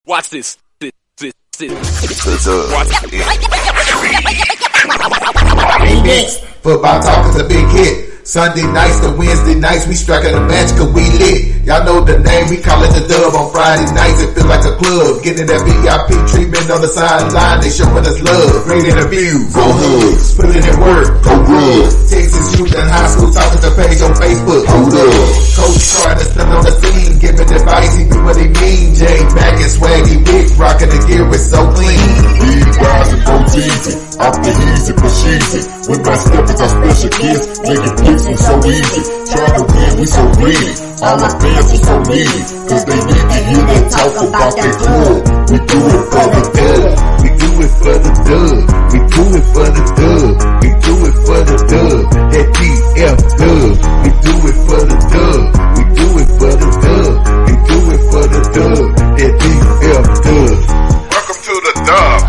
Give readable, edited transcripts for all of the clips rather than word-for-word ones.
Watch this. Next, football talk is a big hit. Sunday nights to Wednesday nights, we striking a match cause we lit. Y'all know the name, we call it the Dub. On Friday nights, it feel like a club. Getting that VIP treatment on the sideline, they showing us love. Great interviews, go hoods, putting in work, go good. Texas youth and high school talking to page on Facebook, hold up. Coach trying to stand on the scene, giving advice, he do what he mean. Jay back and swaggy big, rocking the gear, it's so clean. These guys are both easy, off the easy for cheesy. With my steppers, our special kids, making plays we so easy. Trying to win, we so greedy. All our fans are so needy, cause they need to hear them talk about their club. We do it for the dub. We do it for the dub. We do it for the dub. We do it for the dub. That DF dub. We do it for the dub. We do it for the dub. We do it for the dub. That DF dub. Welcome to the Dub,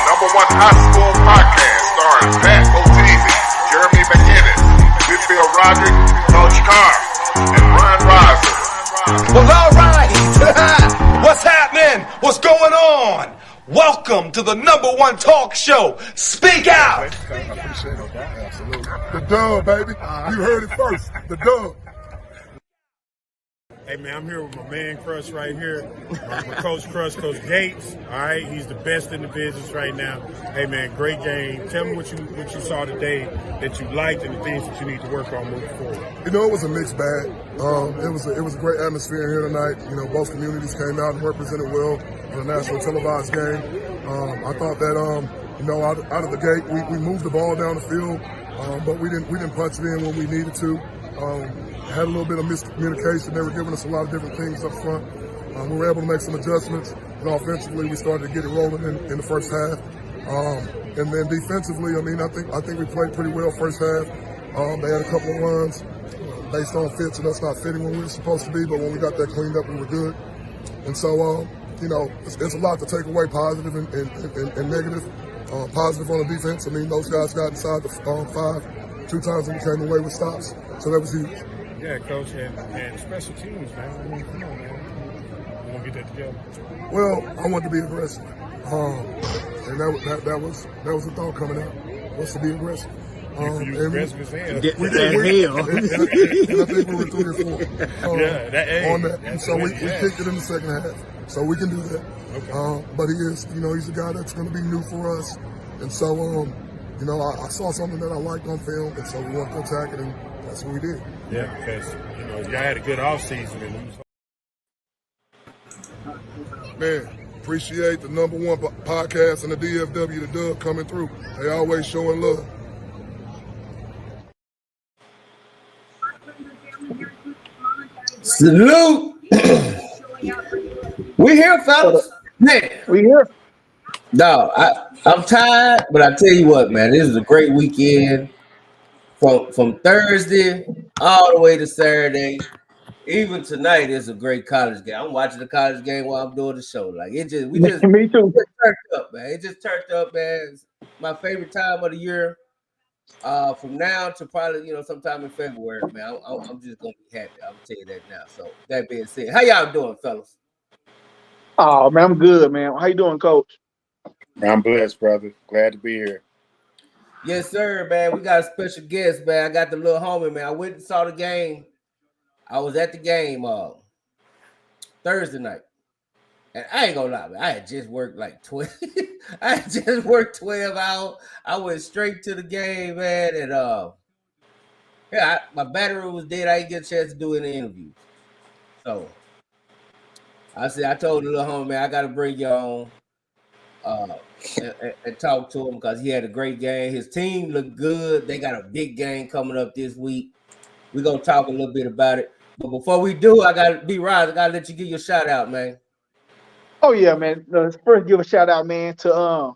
number one high school podcast starring Pat Boteezy, Jeremy McInnes, Whitfield Roderick, Coach Carr, and Ron Riser. Well, all right. What's happening? What's going on? Welcome to the number one talk show. Speak out. The Dub, baby. You heard it first. The Dub. Hey, man, I'm here with my man Crush right here, my Coach Crush, Coach Gates. All right, he's the best in the business right now. Hey, man, great game. Tell me what you saw today that you liked and the things that you need to work on moving forward. You know, it was a mixed bag. It was a great atmosphere here tonight. You know, both communities came out and represented well on a national televised game. I thought that out of the gate we moved the ball down the field, but we didn't punch it in when we needed to. Had a little bit of miscommunication. They were giving us a lot of different things up front. We were able to make some adjustments. And offensively, we started to get it rolling in the first half. And then defensively, I think we played pretty well first half. They had a couple of runs based on fits and us not fitting when we were supposed to be, but when we got that cleaned up, we were good. And so, it's a lot to take away, positive and negative. Positive on the defense. Those guys got inside the 5 2 times and we came away with stops. So that was huge. Yeah, Coach, and special teams, man. Come on, man. We're going to get that together. Well, I want to be aggressive. And that was the thought coming out, was to be aggressive. You aggressive as hell. We did. And I think we were 3 or 4 on that. And so we kicked it in the second half. So we can do that. Okay. But he's a guy that's going to be new for us. And so, I saw something that I liked on film, and so we wanted to attack it, and that's what we did. Yeah, because, y'all had a good offseason. Man, appreciate the number one podcast in the DFW, the Dub, coming through. They always showing love. Salute. We here, fellas. Man, we here. No, I'm tired, but I tell you what, man, this is a great weekend. From Thursday all the way to Saturday, even tonight is a great college game. I'm watching the college game while I'm doing the show. Like me too. Me turned up, man. It just turned up, man. It's my favorite time of the year. From now to probably sometime in February, man. I'm just gonna be happy. I'm gonna tell you that now. So that being said, how y'all doing, fellas? Oh man, I'm good, man. How you doing, Coach? I'm blessed, brother. Glad to be here. Yes, sir, man. We got a special guest, man. I got the little homie, man. I went and saw the game. I was at the game Thursday night. And I ain't gonna lie, man. I had just worked like 12. I had just worked 12 hours. I went straight to the game, man. And my battery was dead. I didn't get a chance to do any interviews. So I told the little homie, man, I gotta bring you on. And talk to him because he had a great game. His team looked good. They got a big game coming up this week. We're gonna talk a little bit about it. But before we do, I gotta let you give your shout out, man. Oh yeah, man. First, give a shout out, man, to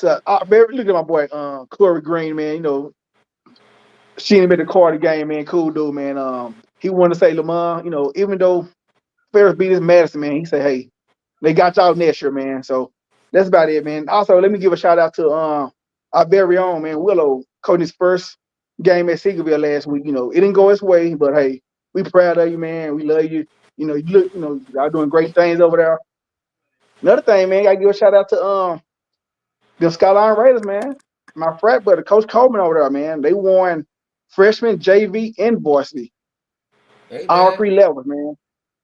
look at my boy Corey Green, man. She him at the Carter game, man. Cool dude, man. He wanted to say, Lamont, even though Ferris beat his Madison, man, he said, hey, they got y'all next year, man. So that's about it, man. Also, let me give a shout out to our very own, man, Willow, coaching his first game at Seagoville last week. It didn't go his way, but hey, we proud of you, man. We love you. You look, y'all doing great things over there. Another thing, man, gotta give a shout out to the Skyline Raiders, man. My frat brother, Coach Coleman over there, man. They won freshman, JV, and varsity. Hey All man, 3 levels, man.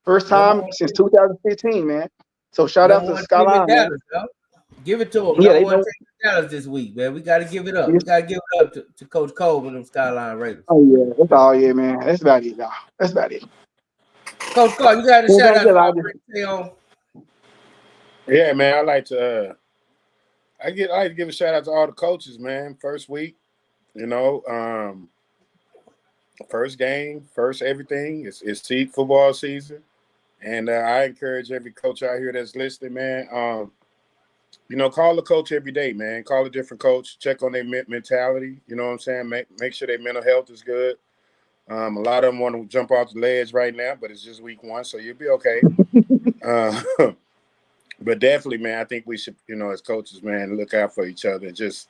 First number time one since team, 2015, man. So shout out number to one team in Skyline, man. Dallas, though. Give it to them. Yeah, Number they one know. team in Dallas this week, man. We got to give it up. Yes. We got to give it up to Coach Coleman and Skyline Raiders. Oh yeah, that's all. Yeah, man. That's about it, y'all. That's about it. Coach Carl, you got a shout out for our Tay on. Yeah, man. I like to give a shout out to all the coaches, man. First week, first game, first everything. It's football season, and I encourage every coach out here that's listening, man. Call the coach every day, man. Call a different coach. Check on their mentality. You know what I'm saying? Make sure their mental health is good. A lot of them want to jump off the ledge right now, but it's just week 1, so you'll be okay. But definitely, man, I think we should, as coaches, man, look out for each other and just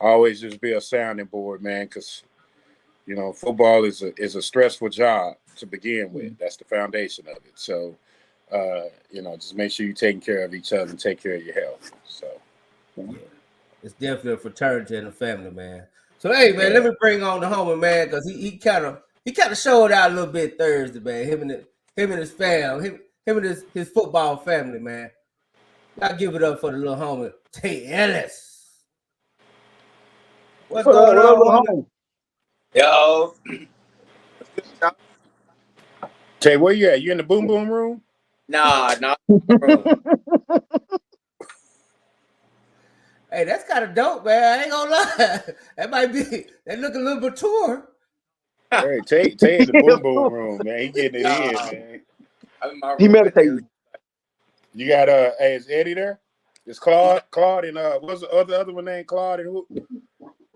always just be a sounding board, man, because, football is a stressful job to begin with. That's the foundation of it. So, just make sure you're taking care of each other and take care of your health. So, yeah, it's definitely a fraternity and a family, man. So, hey, man, let me bring on the homie, man, because he kind of showed out a little bit Thursday, man. Him and his family, him and his football family, man. Y'all give it up for the little homie, Tay Ellis. What's going on, homie? Yo. Tay, where you at? You in the boom boom room? Nah. Hey, that's kind of dope, man. I ain't gonna lie. They look a little mature. Hey, Tay in the boom boom room, man. He getting it in, man. I'm in my room. He meditating. You got hey, is Eddie there? It's Claude and what's the other one named Claude and who?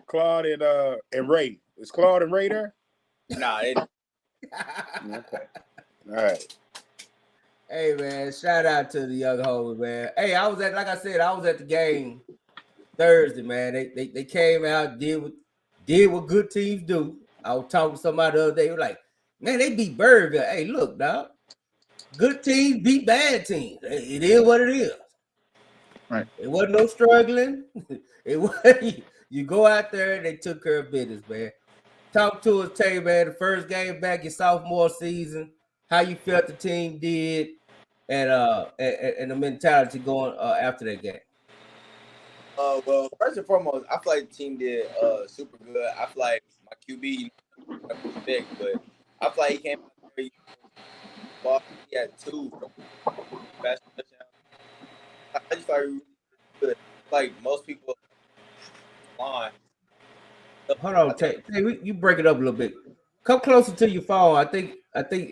Claude and Ray. Is Claude and Ray there? Nah. Okay. All right. Hey man, shout out to the young homie, man. Hey, I was at the game Thursday, man. They came out, did what good teams do. I was talking to somebody the other day. They were like, man, they beat Birdville. Hey, look, dog. Good teams beat bad teams. It is what it is. Right. It wasn't no struggling. It was you go out there and they took care of business, man. Talk to us, Tay, man. The first game back your sophomore season, how you felt the team did, and the mentality going after that game. Well, first and foremost, I feel like the team did super good. I feel like my QB, respect, but I feel like he came out there. He had 2 fast touchdowns. I just thought he was good. Like most people line. Hold on, Tay. You break it up a little bit. Come closer to your phone. I think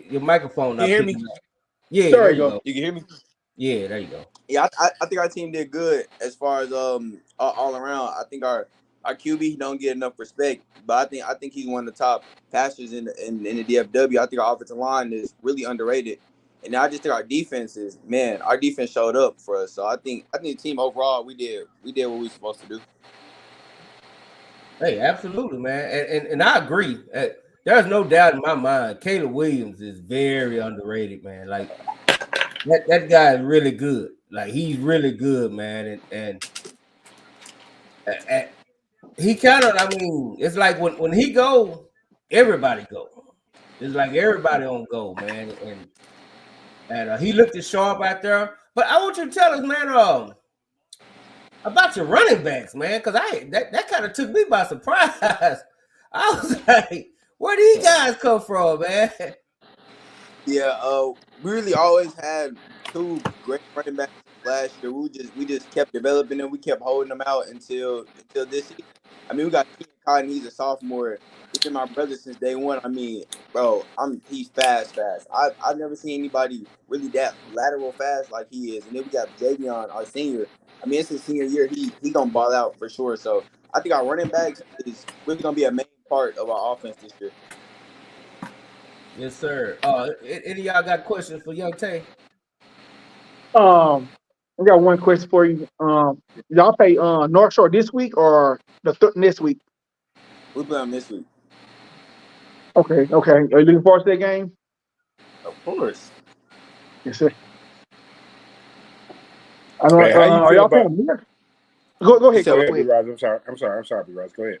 your microphone. Can you hear me? Yeah, there you go. You can hear me? Yeah, there you go. Yeah, I think our team did good as far as all around. I think our QB he don't get enough respect, but I think he's one of the top passers in the DFW. I think our offensive line is really underrated, and I just think our defense showed up for us. So I think the team overall we did what we were supposed to do. Hey, absolutely, man, and I agree. There's no doubt in my mind. Caleb Williams is very underrated, man. Like that guy is really good. Like he's really good, man, and he kind of. I mean, it's like when he go, everybody go. It's like everybody on go, man, and he looked as sharp out there. But I want you to tell us, man, about your running backs, man, because that kind of took me by surprise. I was like, where do these guys come from, man? Yeah, we really always had 2 great running backs last year. We just kept developing them. We kept holding them out until this season. I mean, we got Keaton Cotton. He's a sophomore. He's been my brother since day one. I mean, bro, he's fast. I've never seen anybody really that lateral fast like he is. And then we got Javion, our senior. I mean, it's his senior year. He gonna ball out for sure. So I think our running backs is really gonna be a main part of our offense this year. Yes, sir. Any of y'all got questions for Young Tay? I got one question for you. Y'all play North Shore this week or next week? We play them this week. Okay. Are you looking forward to that game? Of course. Yes, sir. I don't, Hey, how you are feel y'all about? playing them here? Go You ahead, said Go coach. what? ahead, Go B. ahead. Roz. I'm sorry, B. Roz. Go ahead.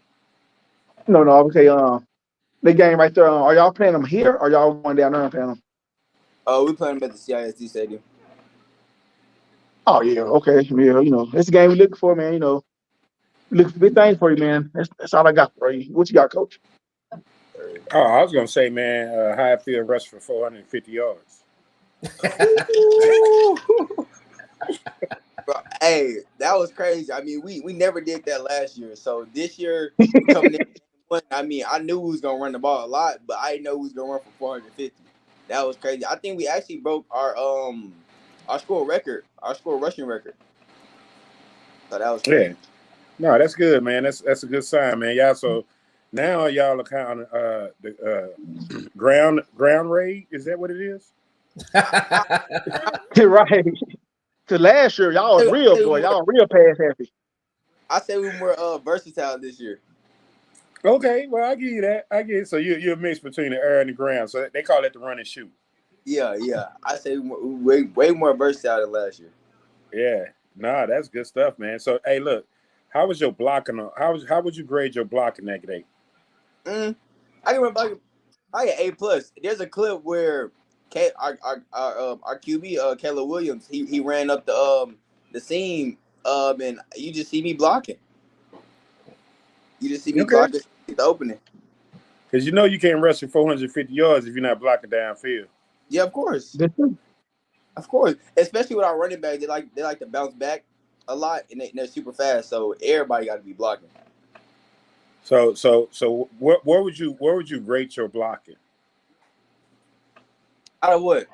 No, I would say the game right there. Are y'all playing them here? Or y'all going down there and playing them? We playing them at the CISD Stadium. Oh yeah, okay. Yeah, it's the game we looking for, man. Look for big things for you, man. That's all I got for you. What you got, coach? Oh, I was gonna say, man, how I feel rush for 450 yards. Bro, hey, that was crazy. I mean, we never did that last year. So this year we coming in. I mean, I knew we was gonna run the ball a lot, but I didn't know we was gonna run for 450. That was crazy. I think we actually broke our score record, our score rushing record. So that was Yeah, crazy. no, that's good, man. That's a good sign, man. Y'all, so now y'all are kind of the ground raid. Is that what it is? I, Right. Cause last year y'all was I real say we boy. more, Y'all pass happy. I say we more versatile this year. Okay, well, I give you that. I get it. So you're a mix between the air and the ground. So they call it the run and shoot. Yeah. I say way more versatile than last year. Yeah, nah, that's good stuff, man. So hey, look, how was your blocking? How would you grade your blocking that day? Mm, I can remember. I get A+. There's a clip where our QB Caleb Williams he ran up the seam and you just see me blocking. You just see me Okay, blocking the opening. because you know you can't rush for 450 yards if you're not blocking downfield. Yeah, of course, That's true. of course. Especially with our running back, they like to bounce back a lot and they're super fast. So everybody got to be blocking. So where would you rate your blocking? Out of what?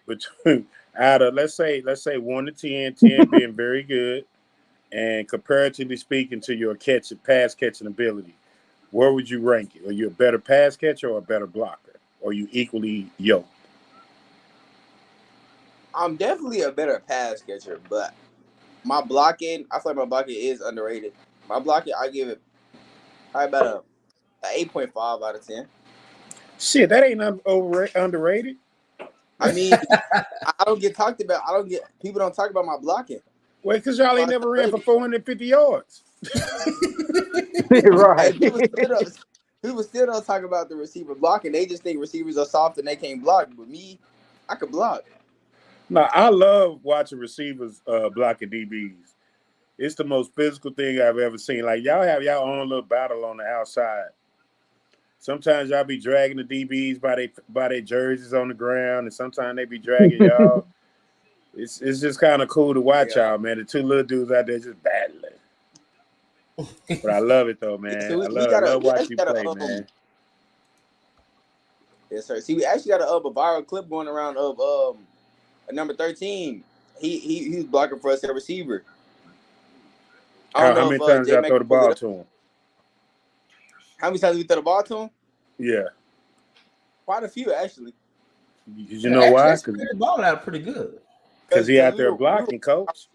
Between out of let's say 1 to 10, 10 being very good, and comparatively speaking to your pass catching ability, where would you rank it? Are you a better pass catcher or a better blocker? Or are you equally yoked? I'm definitely a better pass catcher, but my blocking, I feel like my blocking is underrated. My blocking, I give it probably about a 8.5 out of 10. Shit, that ain't underrated. I mean, I don't get talked about. I don't get people don't talk about my blocking. Well, because y'all So ain't I never ran for underrated. 450 yards. Hey, Right. people still don't talk about the receiver blocking. They just think receivers are soft and they can't block. But me, I could block. No, I love watching receivers blocking DBs. It's the most physical thing I've ever seen. Like y'all have y'all own little battle on the outside. Sometimes y'all be dragging the DBs by their jerseys on the ground, and sometimes they be dragging y'all. It's just kind of cool to watch Yeah. y'all, man. The two little dudes out there just battling. But I love it though, Yeah. man. So I we love I gotta love we watching actually you gotta play, man. yes sir. See, we actually got a viral clip going around of a number 13. He was blocking for us at receiver. I don't How know many if times J y'all Mac throw the can pull it ball up. to him? How many times we throw the ball to him? Yeah, Quite a few actually. because you Yeah, know actually, why? they spread the ball out pretty good. Because he out We there were blocking, coach.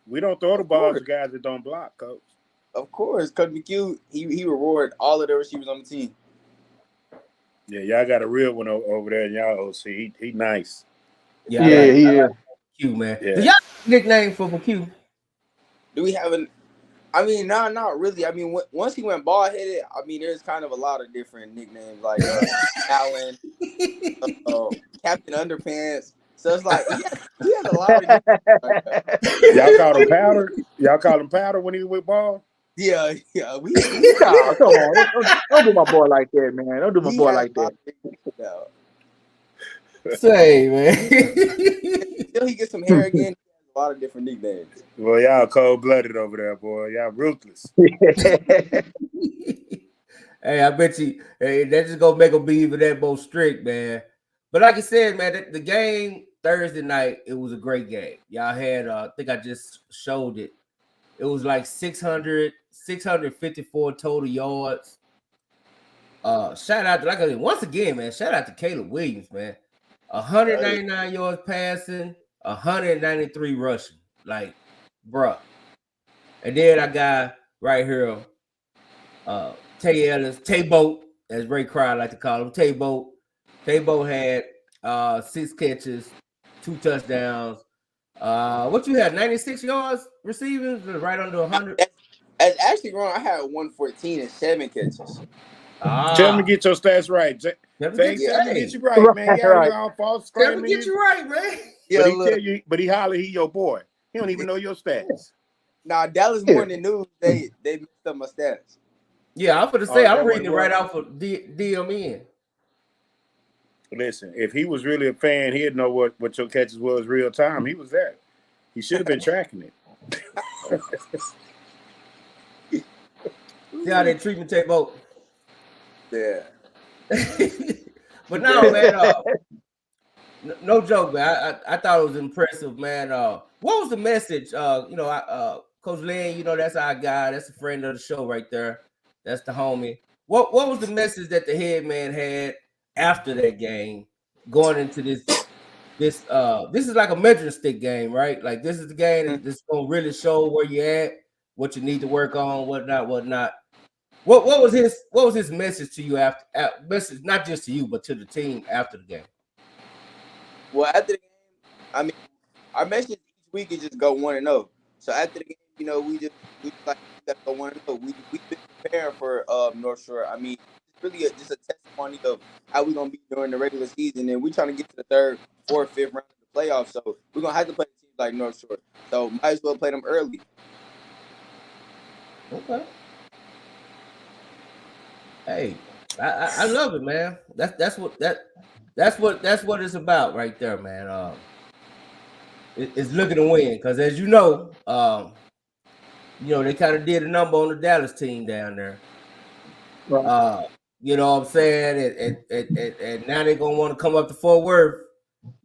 We don't throw the of balls course. to guys that don't block, coach. Of course, Coach McHugh, he rewarded all of the receivers on the team. Yeah, y'all got a real one over there in y'all OC. He nice. Yeah, Yeah, I yeah. like Q, man. Do Yeah. y'all have a nickname for Q? Do we have an? I mean, no, not really. I mean, once he went bald headed, I mean, there's kind of a lot of different nicknames like Allen, uh, Captain Underpants. So it's like he has a lot of nicknames like that. Y'all called him powder. Y'all called him powder when he was with ball. Yeah. We Nah, come on. Don't do my boy like that, man. Don't do my he boy has like a lot that. of nicknames now. Say, man. Until he gets some hair again, he has a lot of different nicknames. Well, y'all cold blooded over there, boy. Y'all ruthless. Hey, I bet you, hey, that's just gonna make them be even that more strict, man. But like I said, man, the game Thursday night, it was a great game. Y'all had, I think I just showed it. It was like 654 total yards. Shout out to, like I said, once again, man, shout out to Caleb Williams, man. 199 yards passing, 193 rushing. Like, bruh. And then I got right here, Tay Ellis, Tay Boat, as Ray Crowley like to call him, Tay Boat. Tay Boat had 6 catches, 2 touchdowns, What you had? 96 yards receiving, right under 100. That's actually wrong. I had 114 and 7 catches. Tell him to Ah, get your stats right. tell me Say, get tell him to get hey, you right, man. He Right, out right. here on false tell me claiming get you. you right, man. Yeah, But he look. tell you, but he holler he your boy. He don't even know your stats. Now Dallas Yeah. Morning News, they messed up my stats. Yeah, I'm gonna say Oh, I'm that what reading it it right was? off of DMN. Listen, if he was really a fan, he'd know what your catches was real time. He was there. He should have been tracking it. See how they treat me, Tabo. Yeah. But no, man. No joke, man. I thought it was impressive, man. What was the message? Coach Lynn, that's our guy. That's a friend of the show right there. That's the homie. What was the message that the head man had after that game, going into this is like a measuring stick game, right? Like this is the game that's gonna really show where you at, what you need to work on, whatnot. What was his message to you after message, not just to you, but to the team after the game? Well, after the game, I mean, our message each week is just go 1-0. So after the game, we just like we gotta go 1-0. We've been preparing for North Shore. I mean, it's really just a testimony of how we're gonna be during the regular season, and we're trying to get to the third, fourth, fifth round of the playoffs. So we're gonna have to play teams like North Shore. So might as well play them early. Okay. Hey, I love it, man. That's what it's about right there, man. It's looking to win because, as you know, they kind of did a number on the Dallas team down there. Right. You know what I'm saying? And now they're gonna want to come up to Fort Worth.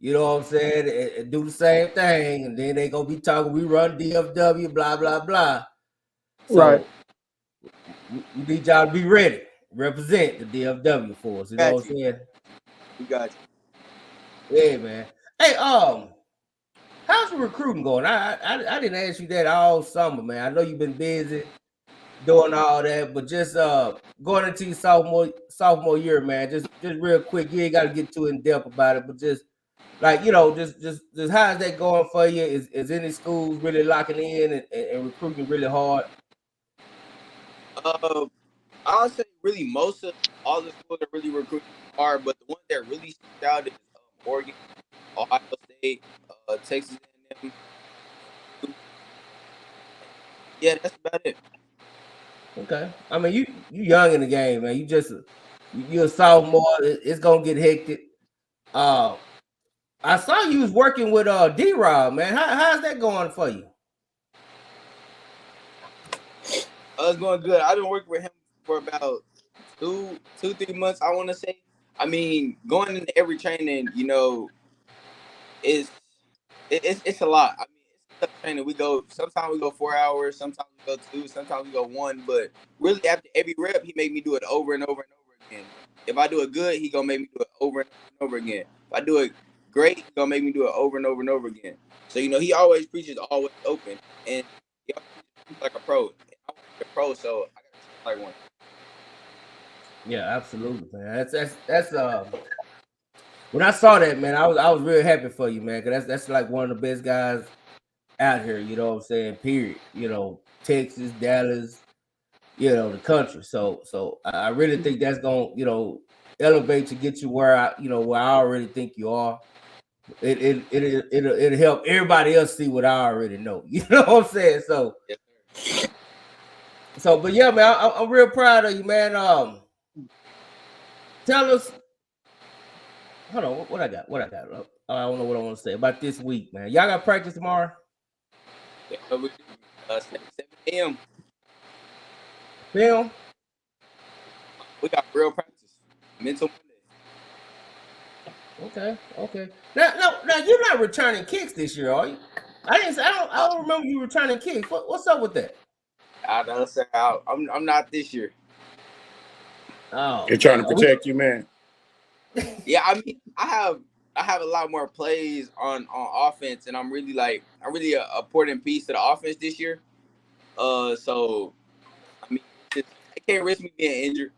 You know what I'm saying? And do the same thing, and then they gonna be talking. We run DFW, blah blah blah. So Right. we need y'all to be ready. Represent the DFW for us. You know what I'm saying? We got you. Yeah, man. Hey, how's the recruiting going? I didn't ask you that all summer, man. I know you've been busy doing all that, but just going into your sophomore year, man. Just real quick. You ain't got to get too in depth about it, but just like just how's that going for you? Is any schools really locking in and recruiting really hard? I'll say really most of all the schools are really recruiting hard, but the one that really sticks out is Oregon, Ohio State, Texas A&M. Yeah, that's about it. Okay. I mean, you young in the game, man. You're a sophomore. It's gonna get hectic. I saw you was working with D-Rob, man. How's that going for you? It's going good. I've been working with him for about 3 months, I want to say. I mean, going into every training, it's a lot. I mean, it's tough training. Sometimes we go 4 hours, sometimes we go 2, sometimes we go 1. But really, after every rep, he make me do it over and over and over again. If I do it good, he gonna make me do it over and over again. If I do it great, he gonna make me do it over and over and over again. So he always preaches always open, and he always preaches like a pro. I want to be a pro, so I gotta treat him like one. Yeah, absolutely, man. That's when I saw that, man, I was real happy for you, man, because that's like one of the best guys out here, you know what I'm saying? Period. Texas, Dallas, the country. So I really think that's gonna, elevate to get you where I already think you are. It'll help everybody else see what I already know. You know what I'm saying? So, but yeah, man, I'm real proud of you, man. Tell us. Hold on, what I got? I don't know what I want to say about this week, man. Y'all got practice tomorrow? Yeah, we do. 7 a.m. Film? We got real practice. Mental Monday. Okay. Now you're not returning kicks this year, are you? I don't remember you returning kicks. What's up with that? I'm not this year. Oh, They're trying to protect you, man. Yeah, I mean, I have a lot more plays on offense, and I'm really an important piece to the offense this year. So I mean, I can't risk me being injured.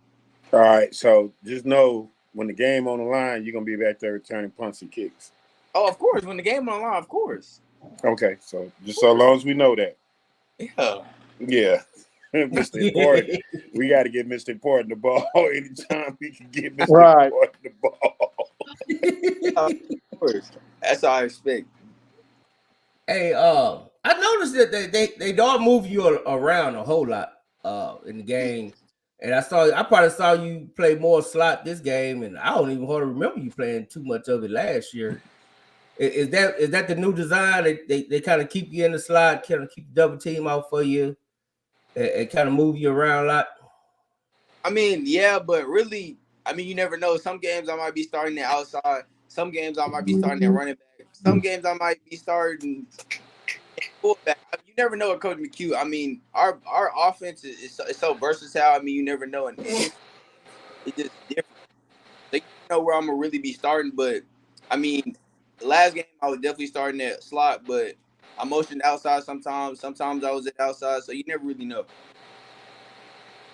All right, so just know when the game on the line, you're gonna be back there returning punts and kicks. Oh, of course, when the game on the line, of course. Okay, so just so long as we know that. Yeah. Mr. Important. We got to get Mr. Important the ball anytime we can get Mr. Right. Important the ball. Of course. That's all I expect. Hey, I noticed that they don't move you around a whole lot in the game, and I probably saw you play more slot this game, and I don't even hardly remember you playing too much of it last year. Is that the new design? They kind of keep you in the slot, kind of keep the double team out for you, and kind of move you around a lot. I mean, yeah, but really, I mean, you never know. Some games I might be starting it outside. Some games I might be starting at running back. Some games I might be starting fullback. I mean, you never know with Coach McHugh. I mean, our offense is so versatile. I mean, you never know, and it's just different. So you never know where I'm gonna really be starting. But I mean, the last game I was definitely starting at slot, but I motioned outside sometimes. Sometimes I was at outside, so you never really know.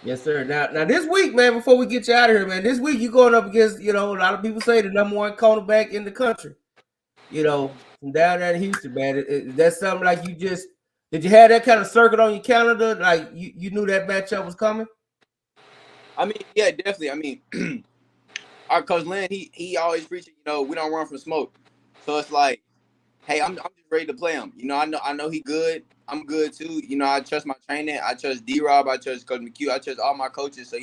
Yes, sir. Now this week, man, before we get you out of here, man, this week you going up against, a lot of people say the number one cornerback in the country, from down there in Houston, man. That's something like did you have that kind of circle on your calendar? Like you knew that matchup was coming? I mean, yeah, definitely. I mean, our coach Lynn, he always preaching, we don't run from smoke. So it's like, hey, I'm just ready to play him. I know he good. I'm good too. I trust my training. I trust D-Rob. I trust Coach McHugh. I trust all my coaches. So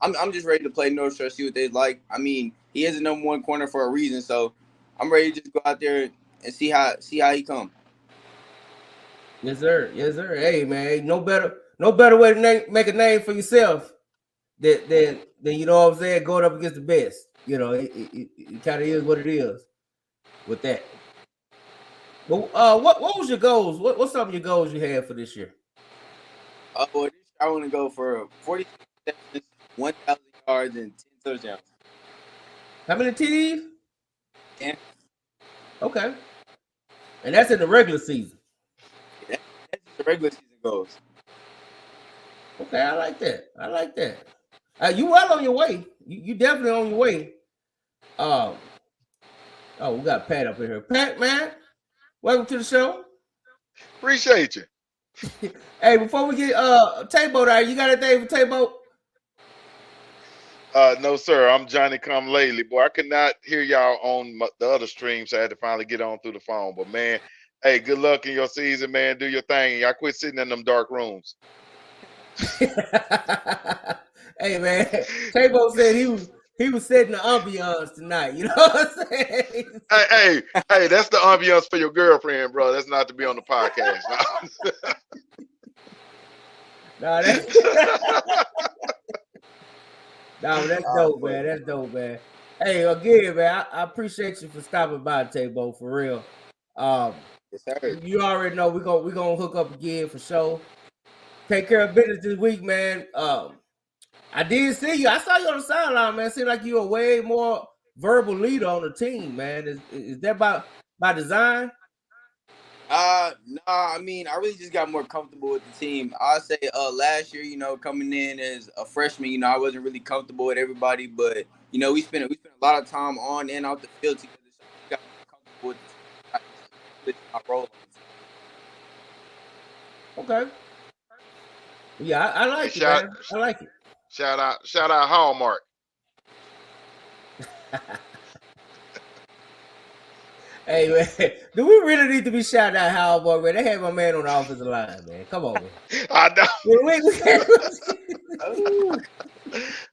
I'm just ready to play North Shore, see what they like. I mean, he is the number one corner for a reason. So I'm ready to just go out there and see how he come. Yes, sir. Yes, sir. Hey, man, no better way to make a name for yourself than you know what I'm saying, going up against the best. It kind of is what it is with that. But what was your goals? What's some of your goals you had for this year? Well, this year I want to go for 40 receptions, 1,000 yards, and 10 touchdowns. How many TDs? 10. Okay. And that's in the regular season. That's just the regular season goals. Okay, I like that. You well on your way. You definitely on your way. Oh, we got Pat up in here. Pat, man, welcome to the show. Appreciate you. Hey, before we get Taybo out, you got anything for Taybo? No, sir. I'm Johnny Come Lately. Boy, I could not hear y'all on the other stream, so I had to finally get on through the phone. But, man, hey, good luck in your season, man. Do your thing. Y'all quit sitting in them dark rooms. Hey, man, Taybo said he was setting the ambiance tonight. You know what I'm saying? Hey, that's the ambiance for your girlfriend, bro. That's not to be on the podcast. That's dope, man. That's dope, man. Hey, again, man, I appreciate you for stopping by, Taybo, for real. Yes, sir. You already know we're gonna hook up again for sure. Take care of business this week, man. I did see you. I saw you on the sideline, man. Seemed like you're a way more verbal leader on the team, man. Is that by design? No, I mean, I really just got more comfortable with the team. I say last year, coming in as a freshman, I wasn't really comfortable with everybody, but we spent a lot of time on and out the field together, so I got more comfortable with the team. With my role on the team. Okay. Yeah, I like it, man. I like it. Shout out Hallmark. Hey, man, do we really need to be shouting out Hallmark, man? They had my man on the offensive line, man. Come on, man. I know.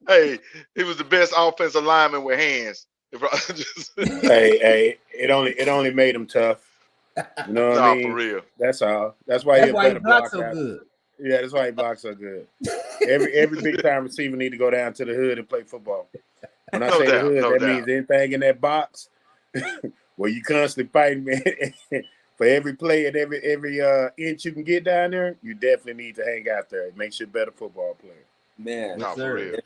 Hey, he was the best offensive lineman with hands. Hey, it only made him tough. You know what I mean? For real. That's all. That's why he blocks so good. Yeah, that's why he blocks so good. Every big time receiver need to go down to the hood and play football. When I say the hood, that means anything in that box where you constantly fighting, man. For every play and every inch you can get down there, you definitely need to hang out there. It makes you a better football player. Man, yes, sir. For real.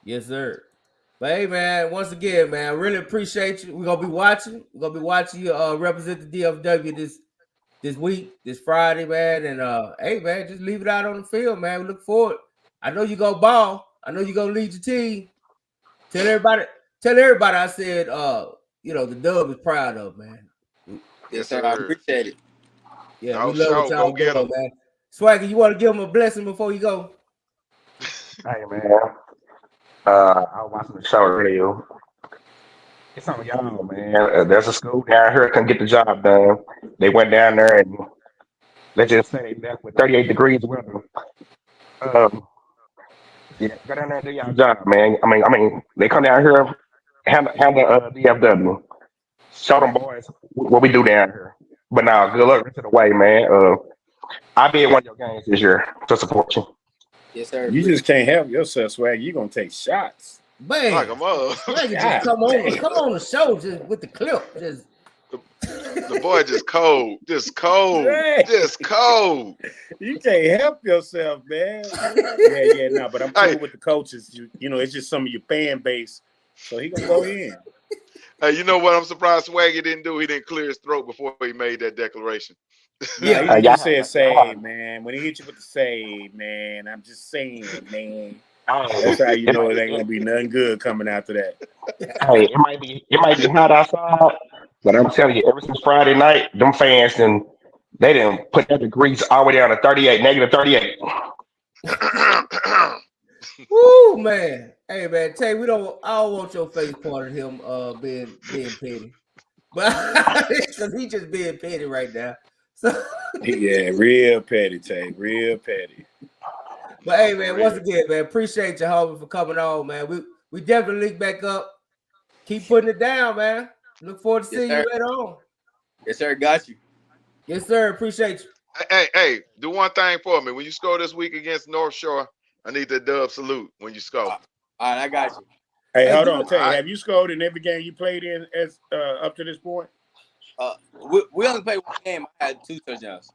Yes, sir. But hey, man, once again, man, I really appreciate you. We're gonna be watching. We're gonna be watching you represent the DFW this week, this Friday, man. And hey, man, just leave it out on the field, man. We look forward. I know you gonna ball. I know you gonna lead your team. Tell everybody I said the dub is proud of, man. Yes, Yes, sir. I sir. appreciate it. Yeah, we No love what show. Go y'all get doing, them. man. Swaggy, you want to give him a blessing before you go? Hey man, I was watching the show earlier. It's on y'all, man. There's a school down here that couldn't get the job done. They went down there and let's just say they left with 38 degrees weather. Um, yeah, go down there and do your job, man. I mean, they come down here, handle DFW. Show them boys what we do down here. But now, good luck rest of the way, man. I'll be at one of your games this year to support you. Yes, sir. You just can't help yourself, Swag. You gonna take shots. Like a Man, mother. Swaggy just God come damn. on the show just with the clip. Just The boy just cold. Just cold. Hey, Just cold. you can't help yourself, man. Yeah, no, but I'm Hey, cool with the coaches. You know, it's just some of your fan base. So he gonna go in. hey, you know what? I'm surprised Swaggy didn't do. He didn't clear his throat before he made that declaration. Nah, yeah. he Y'all just have, said y'all save, man. When he hit you with the save, man, I'm just saying, man. have, That's how you it know might it be, ain't gonna be nothing good coming after that. hey, it might be hot outside, but I'm telling you, ever since Friday night, them fans and they didn't put that degrees all the way down to 38, negative 38. Woo, man. Hey, man, Tay, I don't want your face part of him being petty. But because he just being petty right now. So Yeah, real petty, Tay. Real petty. but hey For man, once real. again, man, appreciate you, homie, for coming on, man. We definitely link back up. Keep putting it down, man. Look forward to Yes, seeing sir. you later on. Yes, sir. Got you. Yes, sir. Appreciate you. Hey, do one thing for me. When you score this week against North Shore, I need the dub salute when you score. All right, I got you. Hey, Hey, hold give on, us, All Tay. right. Have you scored in every game you played in as up to this point? We only played one game. I had 2 touchdowns.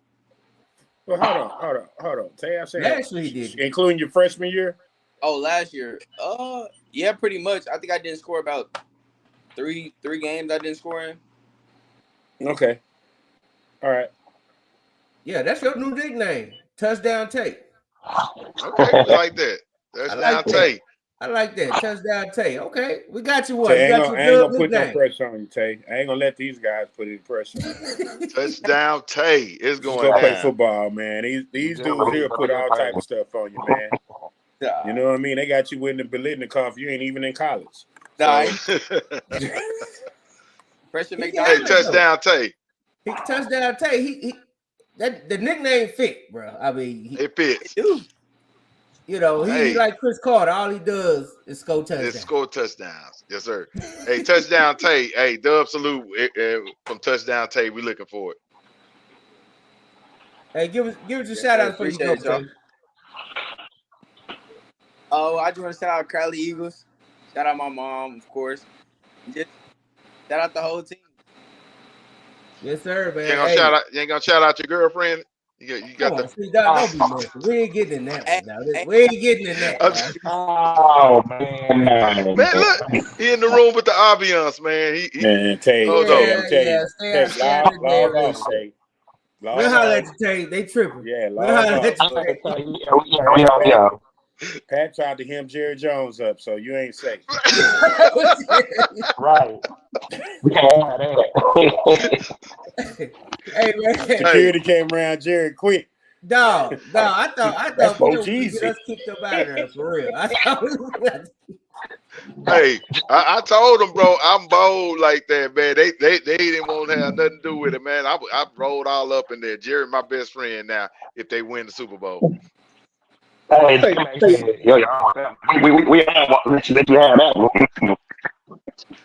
Well, hold on. Tay, I said, last year he did. including your freshman year. Oh, last year. Yeah, pretty much. I think I didn't score about three games. I didn't score in. Okay. All right. Yeah, that's your new nickname. Touchdown Tay. Okay, we like that. I Touchdown like that. Tay. I like that. Touchdown Tay. Okay. We got you one. Tay, You got your I ain't dub gonna put no nickname. pressure on you, Tay. I ain't gonna let these guys put any pressure on you. Touchdown Tay. It's Just going go play down. football, man. These dudes Gentlemen, here go put do your all type thing. of stuff on you, man. You know what I mean? They got you winning the Belitnikov. You ain't even in college. Nah, So pressure He make can Hey, Dom handle it better. though. touchdown Tay. He touchdown Tay. That the nickname fit, bro. I mean, It They fits. do. he Hey, like Chris Carter. All he does is score it's touchdowns. score touchdowns. Yes, sir. Hey, touchdown Tay. Hey, dub salute from touchdown Tay. We looking for it. Hey, give us a Yes, shout sir. out before you go, Appreciate it, y'all. Tay. Oh, I just want to shout out Crowley Eagles. Shout out my mom, of course. And just shout out the whole team. Yes, sir, You ain't man. gonna Hey, shout out. You ain't gonna shout out your girlfriend. You come got the. on, see, don't be messing. We ain't getting in that Hey, one now. hey, We ain't getting in that I'm now. Oh man, no, Man, look, man. he in the room with the ambiance, man. He Man, Tay, hold on. I'm telling you, Stay Tay, out of the log damn off, shit. Tay. We'll Log holler off. at you, Tay. They tripping. Yeah, We'll log holler off. at you, I'm gonna Tay. tell you, yeah. Pat tried to hem Jerry Jones up, so you ain't safe. Right. We can't have that. Hey man, Hey, Security came around Jerry quick. dog. I That's thought Pierre was gonna get Jeezy. us kicked up out of there for real. I thought we was hey, I told him, bro, I'm bold like that, man. They didn't want to have nothing to do with it, man. I rolled all up in there. Jerry, my best friend now. If they win the Super Bowl, Hey, Say, man, say, we have let you have that one.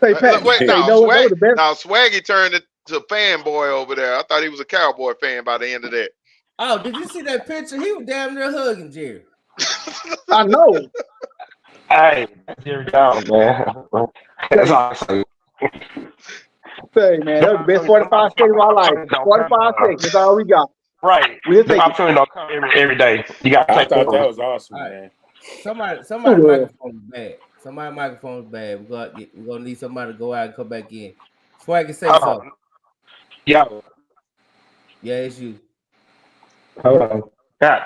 say, Pat. wait, Say, now that was the best. Swaggy turned to fanboy over there. I thought he was a Cowboy fan by the end of that. Oh, did you see that picture? He was damn near hugging Jerry. I know. Hey, that's your job, man. That's Say, all I say. say, man, that was the best 45 seconds of my life. Opportunities don't come. 45 seconds. That's all we got. Right. We'll The take it. opportunity don't come every day. You got to I take care thought that of was awesome, All right. man. Somebody's Well, microphone is bad. Somebody's microphone is bad. We're gonna need somebody to go out and come back in. Swaggy, say Hold something. on. Yo, Yeah, it's you. hold on. God,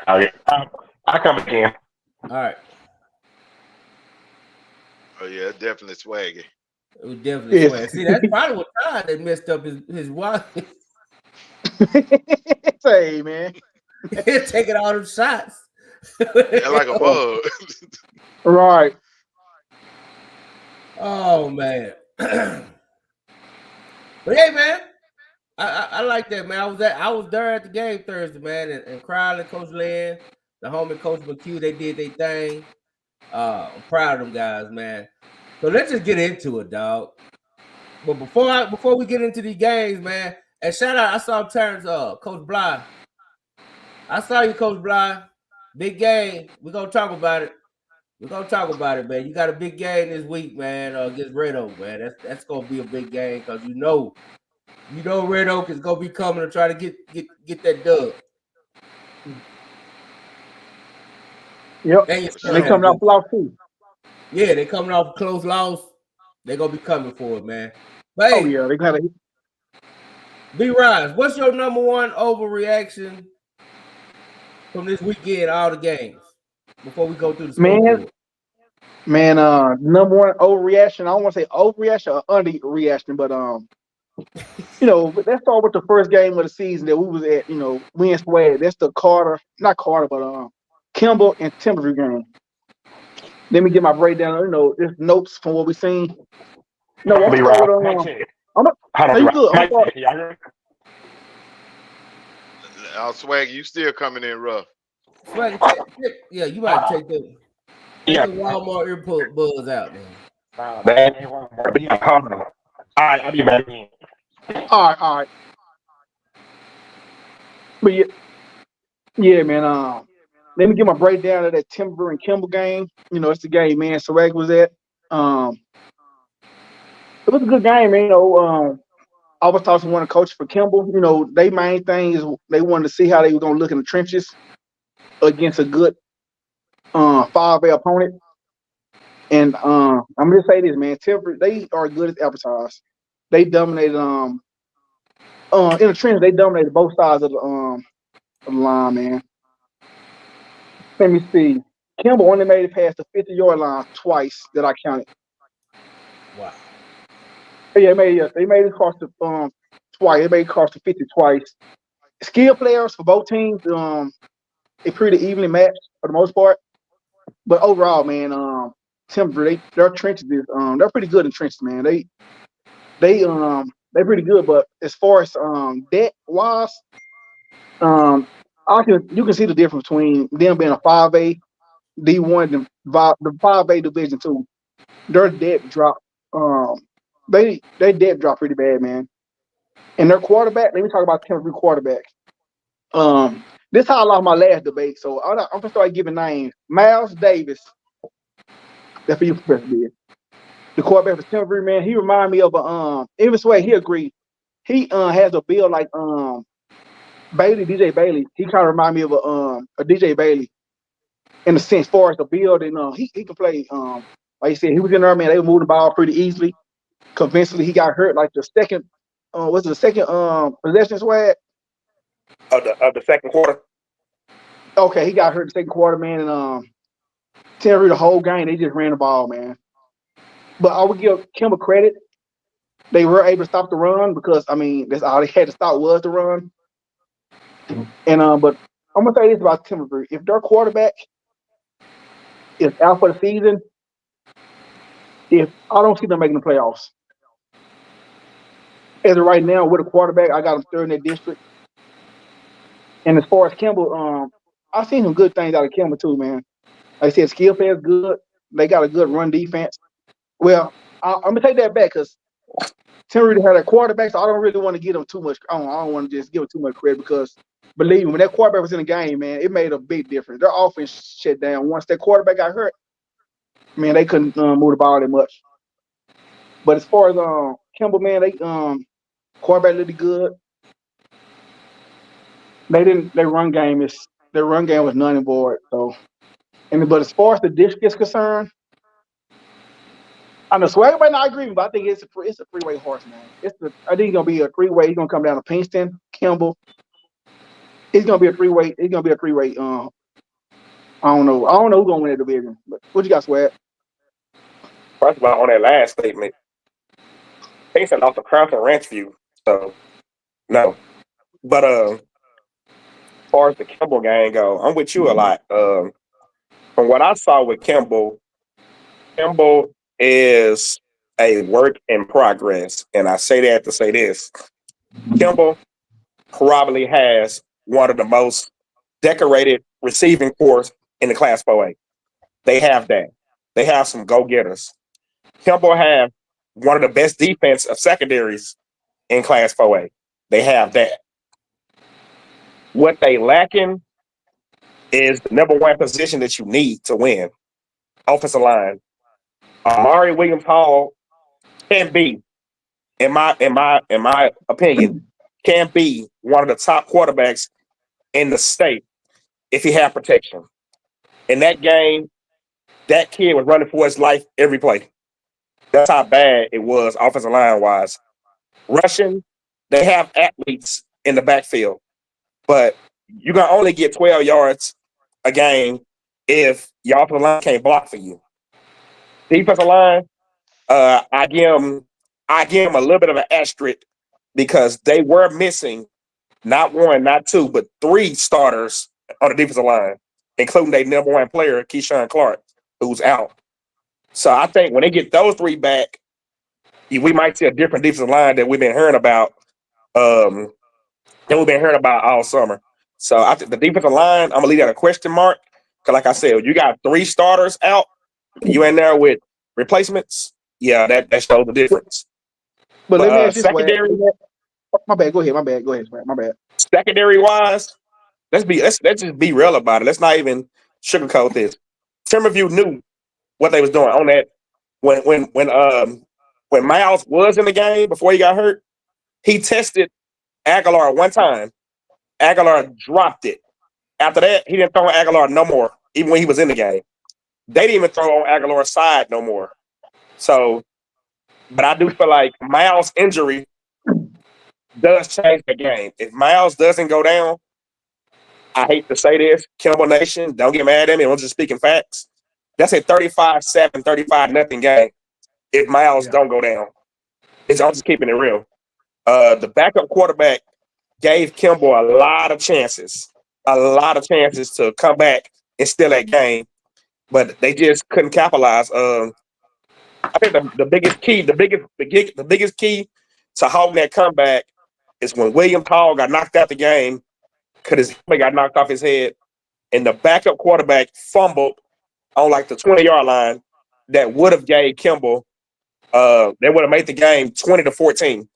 I come again. All right. Oh yeah, definitely Swaggy. It was definitely yes. Swaggy. See, that's probably what Todd that messed up his wife. Say, man. Taking all them shots. Yeah, like a mug. Right. Oh man. But hey man, I like that, man. I was there at the game Thursday, man, and Crowley, Coach Lynn, the homie Coach McHugh, they did their thing. I'm proud of them guys, man. So let's just get into it, dog. But before we get into these games, man, and shout out, I saw Terrence, Coach Bly. I saw you, Coach Bly. Big game. We're gonna talk about it. We're gonna talk about it, man. You got a big game this week, man. Against Red Oak, man. That's gonna be a big game because you know Red Oak is gonna be coming to try to get that dub. Yep. And your And son they had a coming good. off loss too. Yeah, they coming off a close loss. They're gonna be coming for it, man. But Oh hey, yeah, they got to. B Rise, what's your number one overreaction from this weekend, all the games, before we go through the Man, scoreboard? man, number one overreaction. I don't want to say overreaction or underreaction, but but let's start with the first game of the season that we was at, Win Swag. That's the not Carter, but Kimball and Timberview game. Let me get my breakdown, just notes from what we seen. No, I'm I'll gonna be start right. with Mic check. I'm gonna, Hold no, on, be you right. good. I'm gonna Mic start. check. Y'all hear? Swag, you still coming in rough. Swagger, yeah, you might take the Yeah. Walmart earpod buzz out, man. That ain't one more. But yeah, hold on. All right, I'll be back in. All right. But yeah, man. Let me get my breakdown of that Timber and Kimball game. It's the game, man. Swag was at. It was a good game, man. I was talking to one of the coaches for Kimball. They main thing is they wanted to see how they were gonna look in the trenches against a good 5A opponent. And I'm gonna say this, man. Timber, they are good as advertised. They dominated in the trenches. They dominated both sides of the line, man. Let me see. Kimball only made it past the 50-yard line twice that I counted. Wow. Yeah, they made it across the twice. They made it across the 50 twice. Skill players for both teams, they pretty evenly matched for the most part. But overall, man, Timber, their trenches is they're pretty good in trenches, man. They're pretty good, but as far as debt wise, you can see the difference between them being a 5A D1 and the 5A Division 2. Their debt dropped. They debt dropped pretty bad, man. And their quarterback. Let me talk about Timberview quarterback. This how I lost my last debate, so I'm gonna start giving names. Miles Davis. That's for you, Professor B. The quarterback for Timberview, man. He remind me of even Sway. He agreed. He has a build like Bailey, DJ Bailey. He kind of remind me of a DJ Bailey in the sense, far as the build, and he can play. Like you said, he was in there, man. They were moving the ball pretty easily. Convincingly, he got hurt like the second. Was it the second possession, Swag? Of the second quarter. Okay, he got hurt the second quarter, man, and Terry the whole game they just ran the ball, man. But I would give Kimball credit. They were able to stop the run because that's all they had to stop was the run. And but I'm gonna say this about Timberview: if their quarterback is out for the season, if I don't see them making the playoffs. As of right now, with a quarterback, I got them third in that district. And as far as Kimball, I've seen some good things out of Kimball too, man. Like I said, skill players good. They got a good run defense. Well, I'm gonna take that back because Tim really had a quarterback, so I don't really want to give him too much. I don't want to just give him too much credit because, believe me, when that quarterback was in the game, man, it made a big difference. Their offense shut down once that quarterback got hurt. Man, they couldn't move the ball that much. But as far as Kimball, man, they quarterback looked good. Their run game was none and void. So, but as far as the district is concerned, I know Swagger might not agree with me, but I think it's a three-way horse, man. I think it's gonna be a three-way. He's gonna come down to Pinkston, Kimball. It's gonna be a three-way. It's gonna be a three-way. I don't know. I don't know who's gonna win the division. But what you got, Swag? First of all, on that last statement, Kingston lost to Crown and Ranchview. So no. But as far as the Kimball game go, I'm with you a lot. From what I saw with Kimball, Kimball is a work in progress, and I say that to say this: Kimball probably has one of the most decorated receiving corps in the Class 4A. They have that. They have some go getters. Kimball have one of the best defense of secondaries in Class 4A. They have that. What they lacking is the number one position that you need to win, offensive line. Amari Williams Hall can be, in my opinion, can be one of the top quarterbacks in the state if he had protection. In that game, that kid was running for his life every play. That's how bad it was offensive line wise. Rushing, they have athletes in the backfield, but you're gonna only get 12 yards a game if your offensive line can't block for you. Defensive line, I give them a little bit of an asterisk because they were missing not one, not two, but three starters on the defensive line, including their number one player, Keyshawn Clark, who's out. So I think when they get those three back, we might see a different defensive line that we've been hearing about. That we've been hearing about all summer. So I think the defensive line, I'm gonna leave that a question mark. Cause like I said, you got three starters out, you in there with replacements. Yeah, that shows the difference. But let me ask this way. Secondary, My bad. Go ahead. My bad. Go ahead. My bad. secondary wise, let's just be real about it. Let's not even sugarcoat this. Timberview knew what they was doing on that when Miles was in the game before he got hurt. He tested Aguilar one time. Aguilar dropped it. After that, he didn't throw on Aguilar no more, even when he was in the game. They didn't even throw on Aguilar's side no more. So, but I do feel like Miles' injury does change the game. If Miles doesn't go down, I hate to say this, Kimball Nation, don't get mad at me. I'm just speaking facts. That's a 35-7, 35-0 game if Miles don't go down. I'm just keeping it real. The backup quarterback gave Kimball a lot of chances to come back and steal that game, but they just couldn't capitalize. I think the biggest key to holding that comeback is when William Hall got knocked out the game because his helmet got knocked off his head, and the backup quarterback fumbled on like the 20-yard line that would have gave Kimball. They would have made the game 20-14.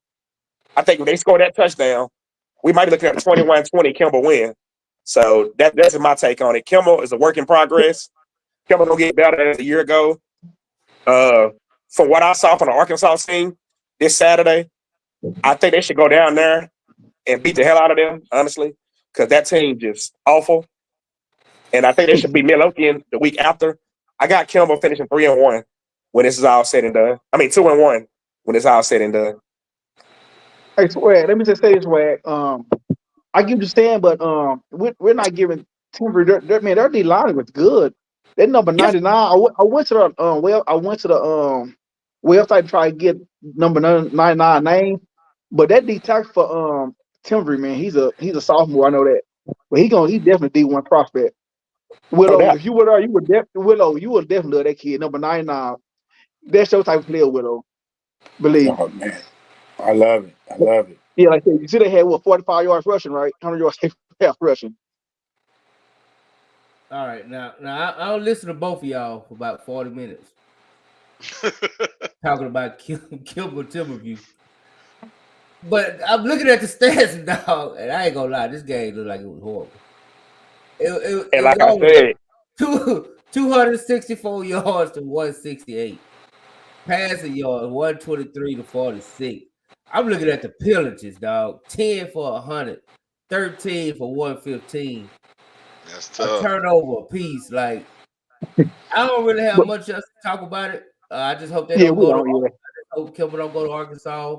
I think when they scored that touchdown, we might be looking at a 21-20 Kimball win. So that's my take on it. Kimball is a work in progress. Kimball will get better than a year ago. From what I saw from the Arkansas team this Saturday, I think they should go down there and beat the hell out of them, honestly, because that team just awful. And I think they should beat Midlothian the week after. I got Kimball finishing 3-1 when this is all said and done. I mean 2-1 when it's all said and done. Hey, Swag, let me just say this, Swag. I give you stand, but we're not giving Timber. Their D line was good. That number 99. I went to the website to try to get number 99 name, but that D tackle for Timber, man, he's a sophomore. I know that, but he definitely D1 prospect. Willow, if you were there, you would definitely love that kid, number 99. That's your type of player, Willow. Believe. Oh man, I love it. Yeah, like you see, they had 45 yards rushing, right? 100 yards rushing. All right, now I'll listen to both of y'all for about 40 minutes talking about Kimball Timberview. But I'm looking at the stats, dog, and I ain't gonna lie, this game looked like it was horrible. And like I said, 264 yards to 168. Passing yards 123 to 46. I'm looking at the pillages, dog. 10 for 100, 13 for 115. That's tough. A turnover apiece. Like, I don't really have much else to talk about it. I just hope they don't go to. I just hope Kimball don't go to Arkansas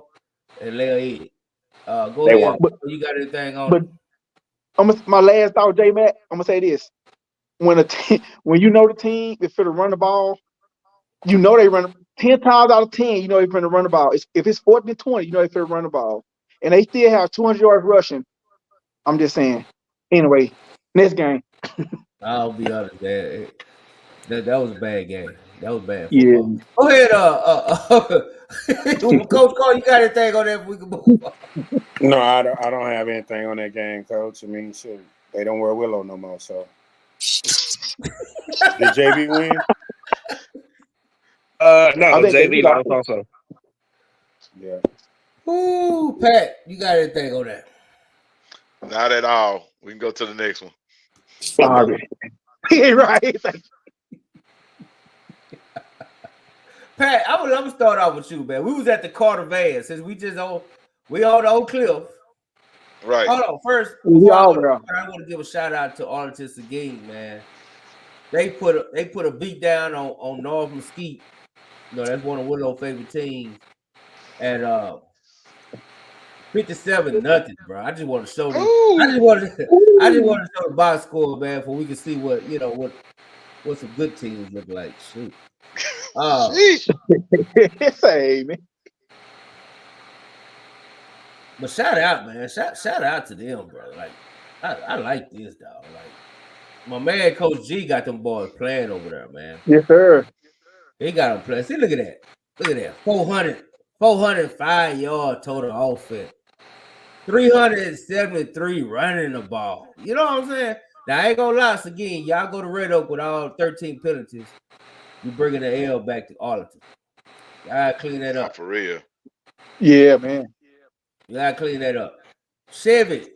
and lay a egg. Go ahead. You got anything on? But my last thought, J Mac. I'm gonna say this: when you know the team is for to run the ball, you know they run 10 times out of 10. You know they're going to run the ball. If it's 14-20, you know they're going to run the ball, and they still have 200 yards rushing. I'm just saying. Anyway, next game. I'll be honest, man. That was a bad game. That was bad Yeah. football. Go ahead, Coach Cole, you got anything on that? We can move on. No, I don't have anything on that game, Coach. I mean, shit, they don't wear Willow no more. So, did JV win? No, I think JV lost also. Yeah. Ooh, Pat, you got anything on that? Not at all. We can go to the next one. sorry. Right. Pat, I'm gonna start off with you, man. We was at the Carter Van since we on the Oak Cliff. Right. Hold on, first We I all want to give a shout out to Arlington Seguin, man. They put a beat down on North Mesquite. You know, that's one of Willow's favorite teams. And 57-0, bro. I just want to show this. I just want to show the box score, man, for we can see what some good teams look like. Shoot. Say, man. But shout out, man. Shout out to them, bro. Like, I like this, dog. Like, my man, Coach G, got them boys playing over there, man. Yes, sir. He got them playing. See, look at that. Look at that. 405 yard total offense. 373 running the ball. You know what I'm saying? Now, I ain't gonna lie. Again, y'all go to Red Oak with all 13 penalties. You bringing the L back to Arlington. You gotta clean that up. For real. Yeah, man. You gotta clean that up. Chevy,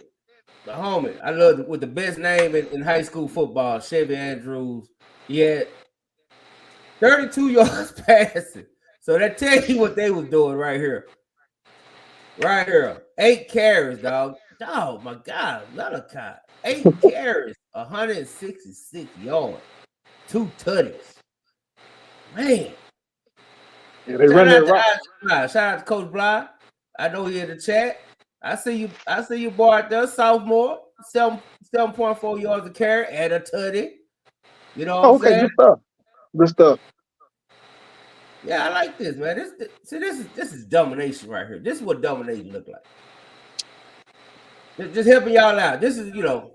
the homie, I love it, with the best name in high school football, Chevy Andrews. He had 32 yards passing. So that tell you what they was doing right here. Right here. 8 carries, dog. Dog, my God, Malachi. 8 carries, 166 yards, 2 tutties. Man. Yeah, they run that rock. Shout out to Coach Bly. I know he in the chat. I see you boy out there, sophomore, 7.4 yards a carry and a tutty. You know what I'm saying? Good stuff. Good stuff. Yeah, I like this, man. This is domination right here. This is what domination look like. Just helping y'all out. This is, the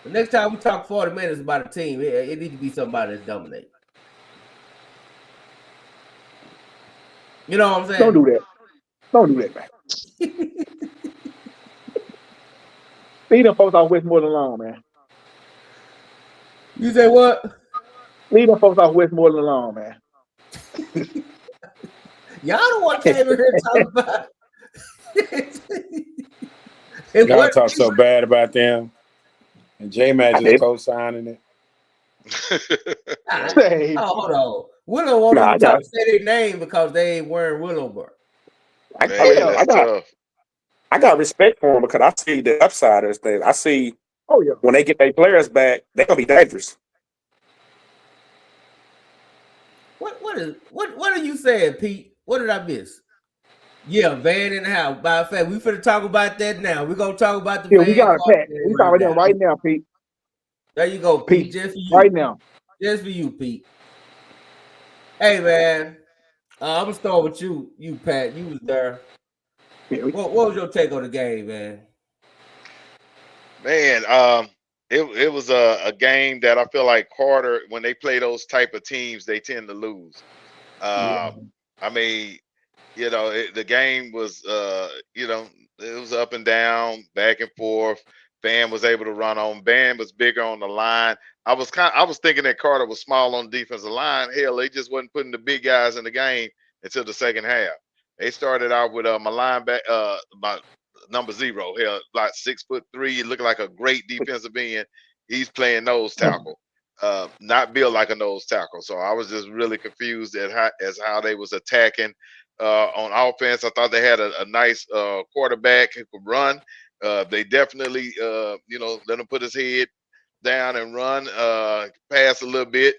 next time we talk 40 minutes about a team, it needs to be somebody that's dominating. You know what I'm saying? Don't do that. Don't do that, man. Leave them folks off Westmoreland alone, man. You say what? Leave them folks off Westmoreland alone, man. Y'all don't want to came in here talking about Y'all talk so bad about them. And J-Mac just co-signing it. Hold on. Willow won't even talk to say their name because they ain't wearing Willowbrook. I got respect for them because I see the upside of this thing. I see when they get their players back, they're gonna be dangerous. What are you saying, Pete? What did I miss? Yeah, Van in the house. By the fact, we finna talk about that now. We're gonna talk about the Van. We got it, Pat. We talking about that right now, Pete. There you go, Pete. Just for you. Right now. Just for you, Pete. Hey, man. I'm gonna start with you, Pat. You was there. What was your take on the game, man? Man, it was a game that I feel like Carter, when they play those type of teams, they tend to lose. I mean, the game was, it was up and down, back and forth. Van was able to run on. Van was bigger on the line. I was thinking that Carter was small on the defensive line. Hell, they just wasn't putting the big guys in the game until the second half. They started out with my linebacker, my number 0, hell, like 6'3", looking like a great defensive end. He's playing nose tackle, not built like a nose tackle. So I was just really confused as how they was attacking on offense. I thought they had a nice quarterback who could run. They definitely, let him put his head down and run, pass a little bit.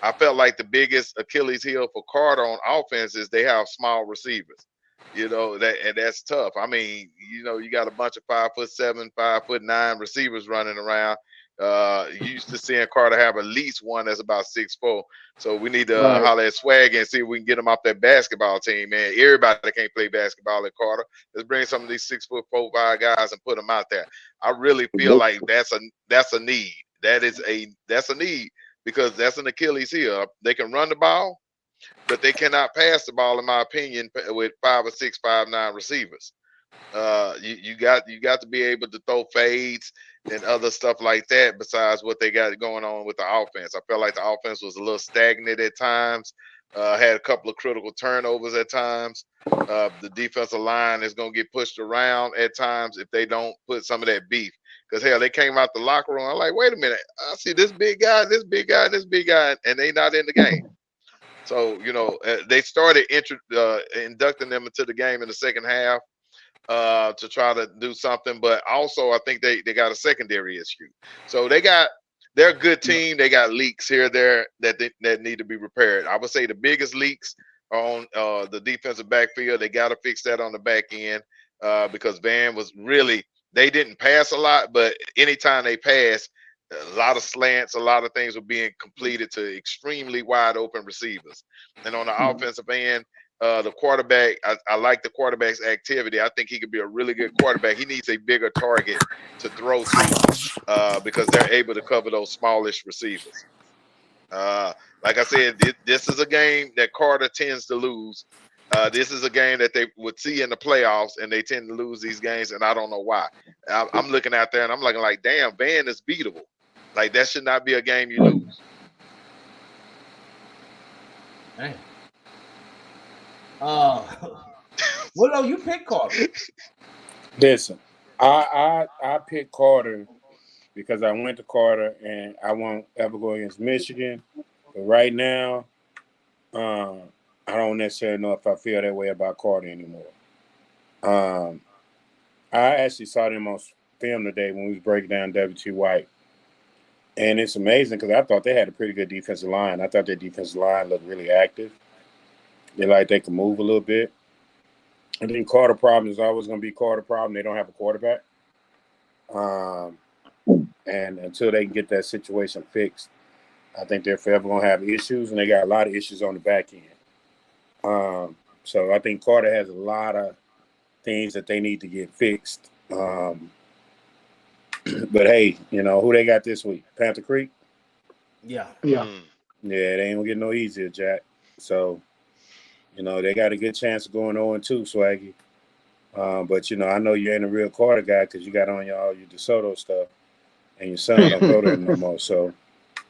I felt like the biggest Achilles heel for Carter on offense is they have small receivers. And that's tough. I mean, you got a bunch of 5'7", 5'9" receivers running around. You used to seeing Carter have at least one that's about 6'4". So we need to Right. holler at Swag and see if we can get him off that basketball team, man. Everybody can't play basketball at Carter. Let's bring some of these 6'4", 5" guys and put them out there. I really feel like that's a need. That's a need because that's an Achilles heel. They can run the ball, but they cannot pass the ball, in my opinion, with 5 or 6, 5'9" receivers. You got to be able to throw fades and other stuff like that besides what they got going on with the offense. I felt like the offense was a little stagnant at times, had a couple of critical turnovers at times. The defensive line is going to get pushed around at times if they don't put some of that beef. Because, hell, they came out the locker room. I'm like, wait a minute. I see this big guy, this big guy, this big guy, and they not in the game. So, they started inducting them into the game in the second half to try to do something. But also, I think they got a secondary issue. So they're a good team. They got leaks here, there that need to be repaired. I would say the biggest leaks are on the defensive backfield. They got to fix that on the back end because Van was really, they didn't pass a lot, but anytime they passed, a lot of slants, a lot of things were being completed to extremely wide open receivers. And on the offensive end, the quarterback, I like the quarterback's activity. I think he could be a really good quarterback. He needs a bigger target to throw to because they're able to cover those smallish receivers. Like I said, this is a game that Carter tends to lose. This is a game that they would see in the playoffs, and they tend to lose these games, and I don't know why. I'm looking out there, and I'm looking like, damn, Van is beatable. Like, that should not be a game you lose. Dang. Well, you pick Carter. Listen, I picked Carter because I went to Carter and I won't ever go against Michigan. But right now, I don't necessarily know if I feel that way about Carter anymore. I actually saw them on film today when we was breaking down W.T. White. And it's amazing because I thought they had a pretty good defensive line. I thought their defensive line looked really active. They could move a little bit. I think Carter problem is always going to be Carter problem. They don't have a quarterback. And until they can get that situation fixed, I think they're forever going to have issues, and they got a lot of issues on the back end. So I think Carter has a lot of things that they need to get fixed. But, hey, who they got this week? Panther Creek? Yeah. Yeah, they ain't going to get no easier, Jack. So, they got a good chance of going 0-2, Swaggy. But, I know you ain't a real Carter guy because you got on all your DeSoto stuff, and your son don't go there no more. So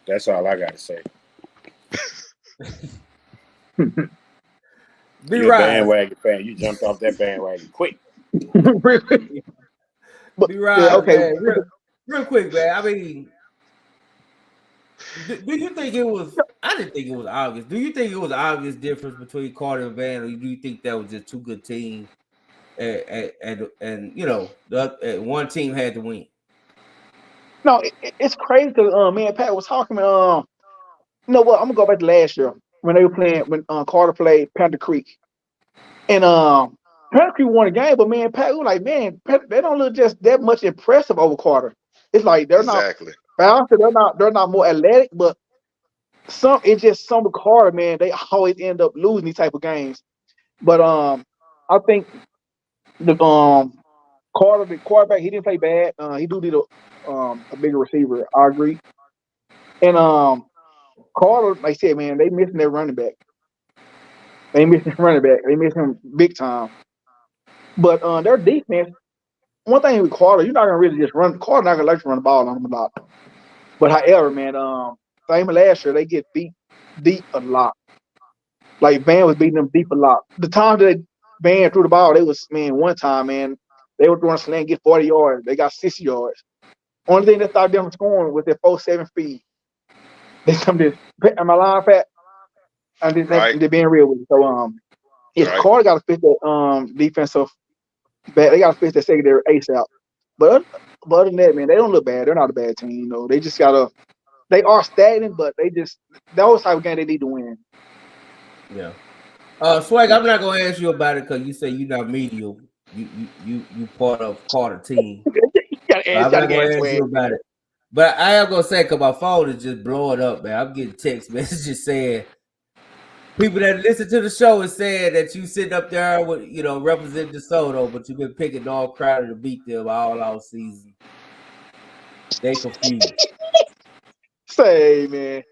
that's all I got to say. You're a bandwagon fan. You jumped off that bandwagon quick. Be right, okay. Man. Real quick, man. I mean, do you think it was? I didn't think it was obvious. Do you think it was an obvious difference between Carter and Van, or do you think that was just two good teams, and one team had to win? No, it's crazy because me and Pat was talking. You know what? I'm gonna go back to last year when they were playing when Carter played Panther Creek, and Panther Creek won the game, but me and Pat was like, man, they don't look just that much impressive over Carter. It's like they're not faster, they're not more athletic, but it's just some of Carter, man. They always end up losing these type of games. But I think the Carter, the quarterback, he didn't play bad. He do need a bigger receiver. I agree. And Carter, like I said, man, they missing their running back. They miss him big time. But their defense, one thing with Carter, you're not gonna really just run. Carter not gonna like to run the ball on him a lot. But however, man, same as last year, they get beat deep a lot. Like Van was beating them deep a lot. The time that Van threw the ball, one time, man, they were throwing a slant, get 40 yards. They got 60 yards. Only thing that stopped them from scoring was their 4.7 speed. They come to am I lying, Pat? They're being real with you. So Carter got to fix that defensive back. They got to fix that secondary ASAP. But other than that, man, they don't look bad. They're not a bad team. They just gotta. They are stagnant, but those type of game they need to win. Yeah. Swag, I'm not gonna ask you about it because you say you're not medial. You part of Carter team. I'm not gonna ask you about it. But I am gonna say, cause my phone is just blowing up, man. I'm getting text messages saying people that listen to the show is saying that you sitting up there with, representing DeSoto, but you've been picking North Crowley to beat them all out season. They confused. Say, man.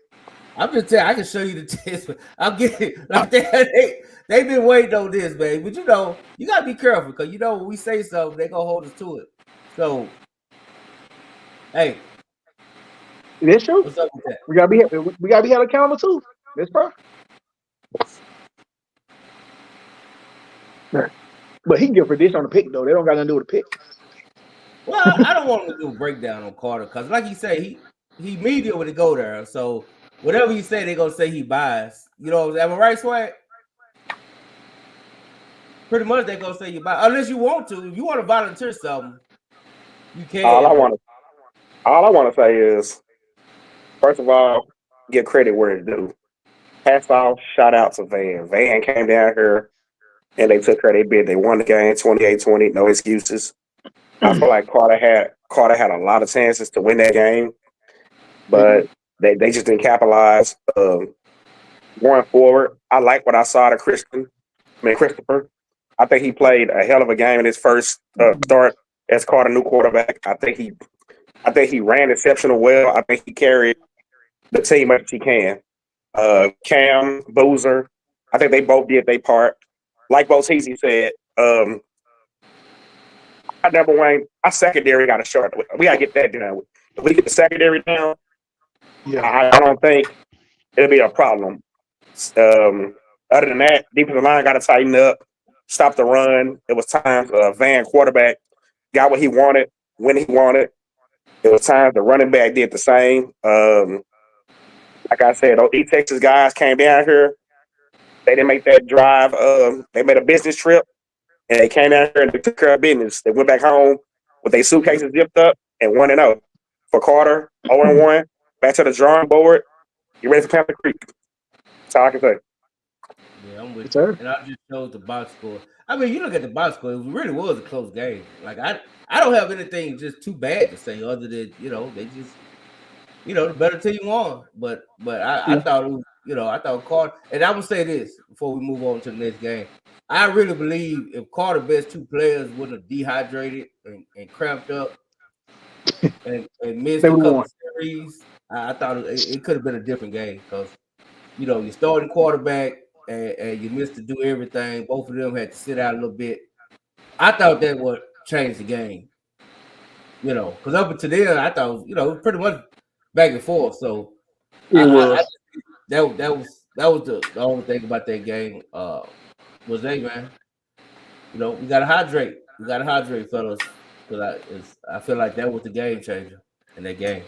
I'm just telling you, I can show you the text. I'm getting like they've been waiting on this, man. But you gotta be careful because when we say something, they gonna hold us to it. So, hey, That's true. what's up with that? We gotta be held accountable too. That's perfect. But he can give prediction on the pick though. They don't got nothing to do with the pick. Well, I don't want him to do a breakdown on Carter because, like you say, he media when he go there. So whatever you say, they gonna say he biased. Am I right, Swag? Pretty much they gonna say you biased unless you want to. If you want to volunteer something, you can. All I want to say is, first of all, give credit where it's due. Hats off, shout out to Van. Van came down here and they took care of their bid. They won the game 28-20, no excuses. I feel like Carter had a lot of chances to win that game, but they just didn't capitalize. Going forward, I like what I saw to Christopher. I think he played a hell of a game in his first start as Carter new quarterback. I think he ran exceptional well. I think he carried the team as he can. Cam, Boozer, I think they both did their part. Like Boteezy said, our secondary got to short. We got to get that down. If we get the secondary down, I don't think it'll be a problem. Other than that, defensive line got to tighten up, stop the run. It was times Van quarterback got what he wanted when he wanted. It was times the running back did the same. Like I said, those East Texas guys came down here. They didn't make that drive. They made a business trip, and they came down here and they took care of business. They went back home with their suitcases zipped up and 1-0. For Carter, 0-1, back to the drawing board. You ready for Panther Creek? That's all I can say. Yeah, I'm with you. And I just showed the box score. I mean, you look at the box score, it really was a close game. Like, I don't have anything just too bad to say other than, they just, the better team won. But I thought it was, I thought Carter, and I will say this before we move on to the next game. I really believe if Carter's best two players wouldn't have dehydrated and cramped up and missed a couple series, I thought it could have been a different game because, you're starting quarterback and you missed to do everything. Both of them had to sit out a little bit. I thought that would change the game, because up until then, I thought, it was pretty much back and forth. So that was the only thing about that game. Was man, we gotta hydrate. We gotta hydrate, fellas, because I feel like that was the game changer in that game.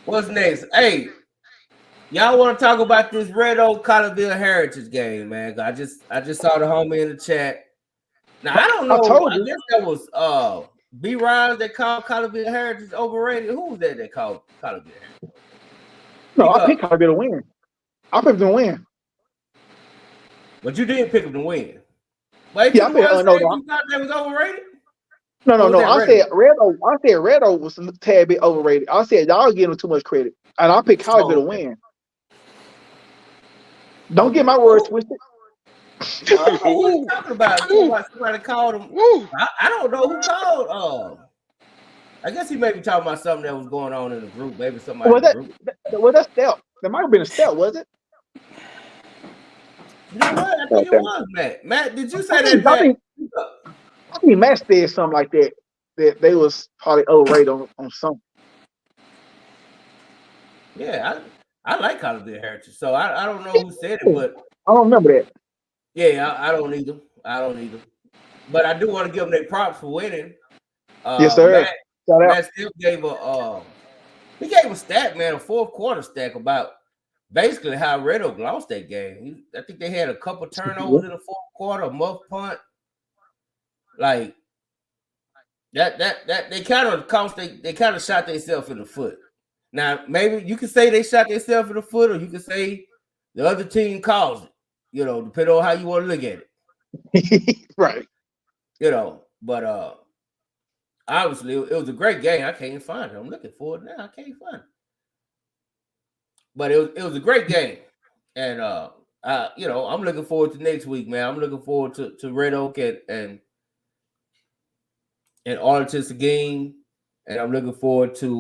What's next? Hey, y'all want to talk about this Red Oak Collierville Heritage game, man? I just saw the homie in the chat. Now I don't know. I guess that was B. Rhymes that called Collierville Heritage overrated. Who was that called Collierville Heritage? No, I picked Collierville to win. I picked them to win. But you did pick them to win. Wait, yeah, you thought that was overrated? No. I said Red Oak was a tad bit overrated. I said y'all giving them too much credit, and I picked Collierville to win. Don't get my words twisted. What are you talking about? Somebody called him. I don't know who called. I guess he may be talking about something that was going on in the group. Maybe somebody in the group. That's Step. That might have been a Step, was it? You know what? I think it was Matt. Matt, did you say that? I think Matt said something like that. That they was probably overrated on something. Yeah, I like Collierville Heritage, so I don't know who said it, but I don't remember that. Yeah, I don't need them. But I do want to give them their props for winning. Yes, sir. Matt still gave a stat, man, a fourth quarter stack about basically how Red Oak lost that game. I think they had a couple turnovers in the fourth quarter, a muff punt. Like that they kind of shot themselves in the foot. Now, maybe you can say they shot themselves in the foot, or you can say the other team caused it. Depending on how you want to look at it. Right. But obviously it was a great game. I can't find it. I'm looking for it now. I can't find it. But it was a great game. And I'm looking forward to next week, man. I'm looking forward to Red Oak and Arlington Seguin. And I'm looking forward to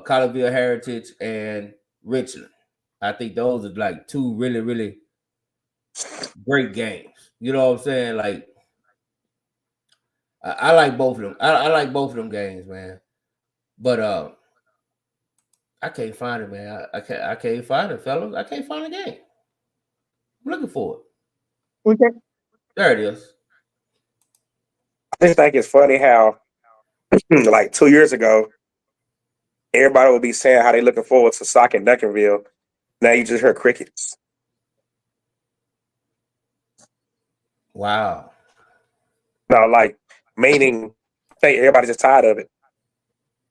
Colorville Heritage and Richland. I think those are like two really, really great games. You know what I'm saying? Like, I like both of them. I like both of them games, man. But I can't find it, man. I can't find it, fellas. I can't find the game. I'm looking for it. Okay. There it is. I just think it's funny how, like 2 years ago, everybody would be saying how they looking forward to soccer in Duncanville. Now you just heard crickets. Wow. No, like, meaning, I think everybody's just tired of it.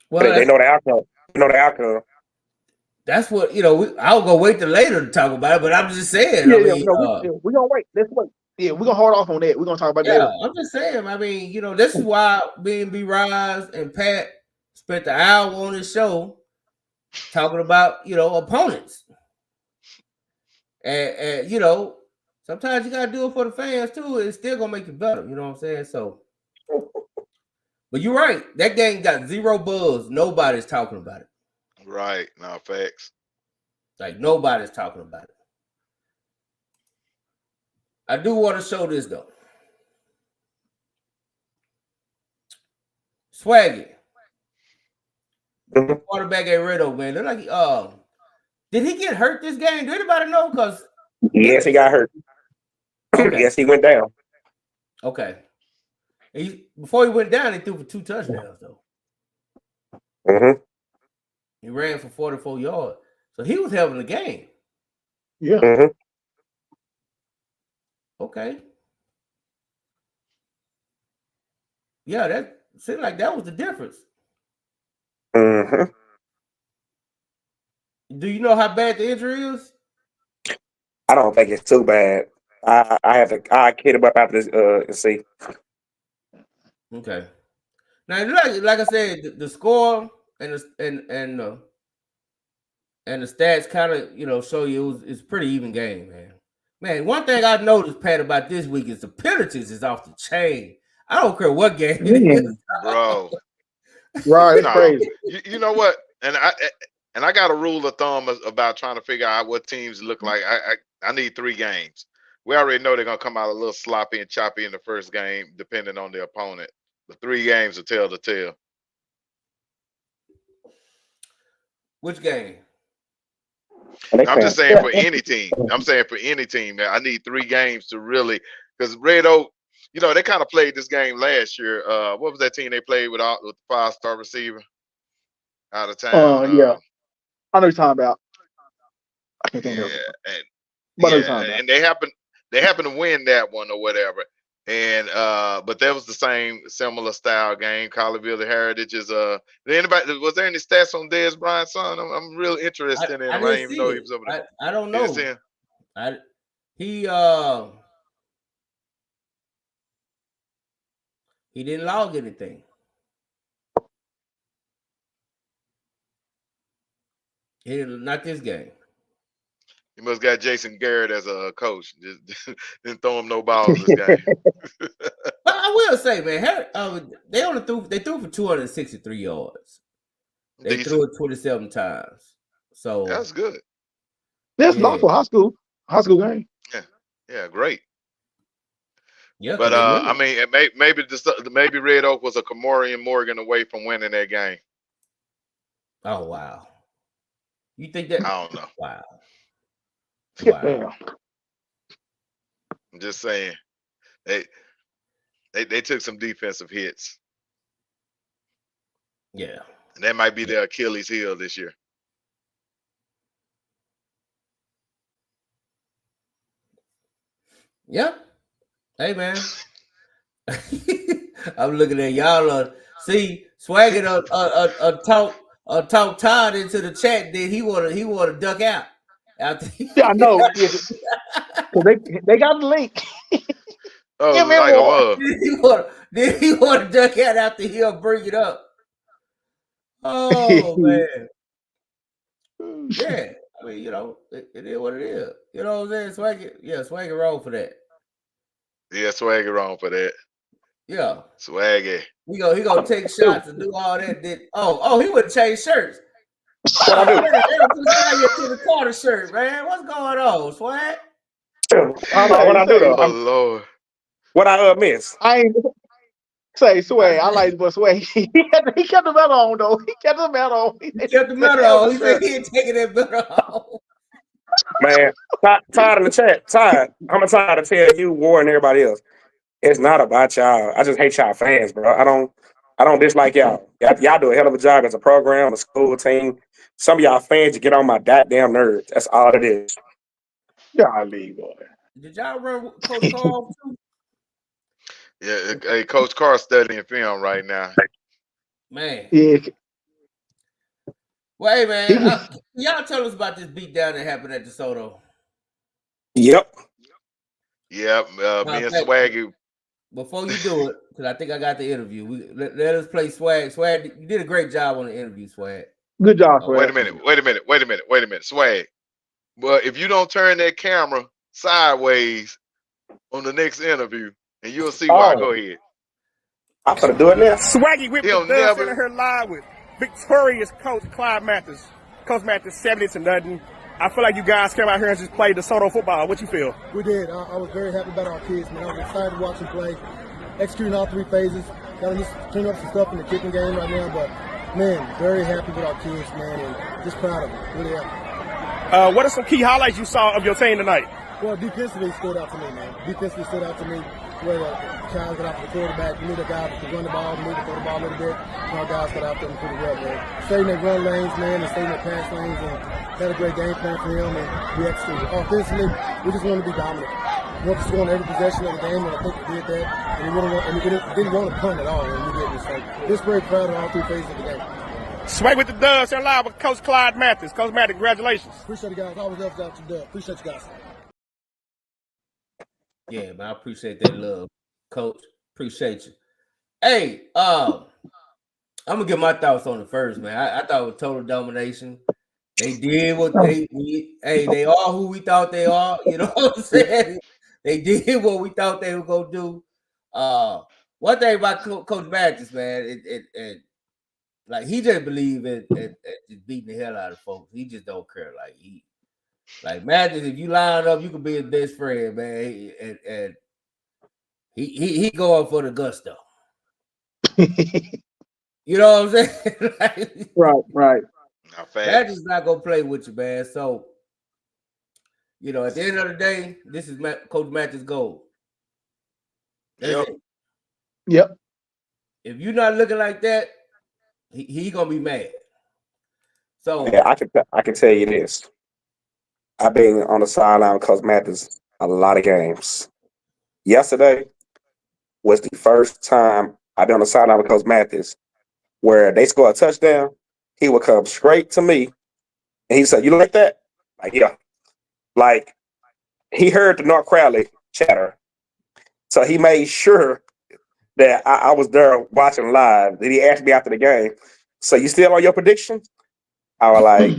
Well, they know the outcome. They know the outcome. That's what, I'll go wait till later to talk about it, but I'm just saying. We're gonna wait. Let's wait. Yeah, we're gonna hold off on that. We're gonna talk about that. Yeah, I'm just saying. I mean, this is why B&B Rise and Pat spent the hour on this show talking about, opponents. And sometimes you gotta do it for the fans too. It's still gonna make it better. You know what I'm saying? So, but you're right. That game got zero buzz. Nobody's talking about it. Right. No, facts. Like, nobody's talking about it. I do want to show this, though. Swaggy. The quarterback at Red Oak, man. They're like, did he get hurt this game? Do anybody know? Because yes, he got hurt. Okay. Yes, he went down. Okay. Before he went down, he threw for 2 touchdowns, though. Mm-hmm. He ran for 44 yards. So he was having a game. Yeah. Mm-hmm. Okay. Yeah, that seemed like that was the difference. Mm-hmm. Do you know how bad the injury is? I don't think it's too bad. I kid him up after this and see. Okay. Now, like I said, the score and the stats kind of show you it's pretty even game, man. Man, one thing I noticed, Pat, about this week is the penalties is off the chain. I don't care what game it is, bro. Right, it's crazy. You know what? And I got a rule of thumb about trying to figure out what teams look like. I need 3 games. We already know they're gonna come out a little sloppy and choppy in the first game, depending on the opponent. The 3 games will tell the tale. Which game? I'm just saying for any team. I'm saying for any team, man, I need 3 games to really, because Red Oak, they kind of played this game last year. What was that team they played with the 5-star receiver out of town? Yeah, I know what you're talking about. I can't think of it. And they happened to win that one or whatever. And but that was the same similar style game. Colorville Heritage is was there any stats on Dez Bryant's son? I'm real interested in him. I didn't even know he was over there. I don't know. He didn't log anything. Not this game. He must got Jason Garrett as a coach. Just didn't throw him no balls this game. But I will say, man, they threw for 263 yards. They threw it 27 times. So that's good. That's not for high school game. Yeah, great. Yeah, but I mean, maybe Red Oak was a Kamorian Morgan away from winning that game. Oh wow! You think that? I don't know. Wow. I'm just saying, they took some defensive hits. Yeah, and that might be their Achilles heel this year. Yeah. Hey man, I'm looking at y'all. See, Swagger talk Todd into the chat. Then he want to duck out. Yeah, I know. Because they got the link. Oh, yeah, like Then he want to duck out after he'll bring it up. Oh man. Yeah. I mean, you know, it is what it is. You know what I'm saying? Swaggy wrong for that. Yeah, Swaggy wrong for that. Yeah. Swaggy. He gonna take shots and do all that. He would change shirts. What I do? Man, they put Swaggy into the Carter shirt, man. What's going on, Swag? Hold on, what I do though? Oh Lord. What I miss? I ain't say Swag. I like but Swag. He kept the medal on though. He kept the medal on. He kept the medal on. He said he ain't taking that medal off. Man, tired in the chat. Tired. I'm tired to tell you, War, and everybody else. It's not about y'all. I just hate y'all fans, bro. I don't dislike y'all. Y'all do a hell of a job as a program, a school team. Some of y'all fans, you get on my goddamn nerves. That's all it is. Golly, boy. Did y'all run Coach Carl too? Yeah, hey, Coach Carr studying film right now. Man. Yeah. Well, hey, man, y'all tell us about this beatdown that happened at DeSoto. Yep. Yep. Me and Swaggy. Before you do it, because I think I got the interview. Let us play Swag. Swag, you did a great job on the interview, Swag. Good job, Swag. Wait a minute, Swag. But if you don't turn that camera sideways on the next interview, and you'll see why. Go ahead. I'm gonna do it now. Swaggy whipped He'll the dub never- in her live with victorious coach Clyde Mathis. Coach Mathis 70-0. I feel like you guys came out here and just played DeSoto football. What you feel? We did. I was very happy about our kids, man. I was excited to watch them play, executing all three phases. Got to just clean up some stuff in the kicking game right now, but man, very happy with our kids, man, and just proud of them. Really happy. What are some key highlights you saw of your team tonight? Well, defensively stood out to me, man. Defensively stood out to me. Where the challenge got out to the quarterback, we need a guy that can run the ball, we need to throw the ball a little bit. And our guys got out there pretty well, man. Stayed in their run lanes, man, and stayed in their pass lanes, and had a great game plan for him, and we executed. Offensively, we just wanted to be dominant. We wanted to score on every possession of the game, and I think we did that. And we didn't want to punt at all, and we did this. So just very proud of all three phases of the game. Swag with the dubs here live with Coach Clyde Mathis. Coach Mathis, congratulations. Appreciate it, guys. Always love out to dub. Appreciate you guys. Yeah, man, I appreciate that love, Coach. Appreciate you. Hey, I'm gonna get my thoughts on it first, man. I thought it was total domination. They did what they are who we thought they are. You know what I'm saying? They did what we thought they were gonna do. One thing about Coach Mathis, man, it like he just believe in just beating the hell out of folks. He just don't care. Like Mathis, if you line up, you can be his best friend, man. And he going for the gusto. You know what I'm saying? Like, Right. Mathis is not gonna play with you, man. So, you know, at the end of the day, this is Coach Mathis' goal. Yep. If you're not looking like that, he gonna be mad. So yeah, I can tell you this. I've been on the sideline with Coach Mathis a lot of games. Yesterday was the first time I've been on the sideline with Coach Mathis where they score a touchdown. He would come straight to me and he said, "You like that?" Like, yeah. Like, he heard the North Crowley chatter. So he made sure that I was there watching live. Then he asked me after the game, "So you still on your prediction?" I was like,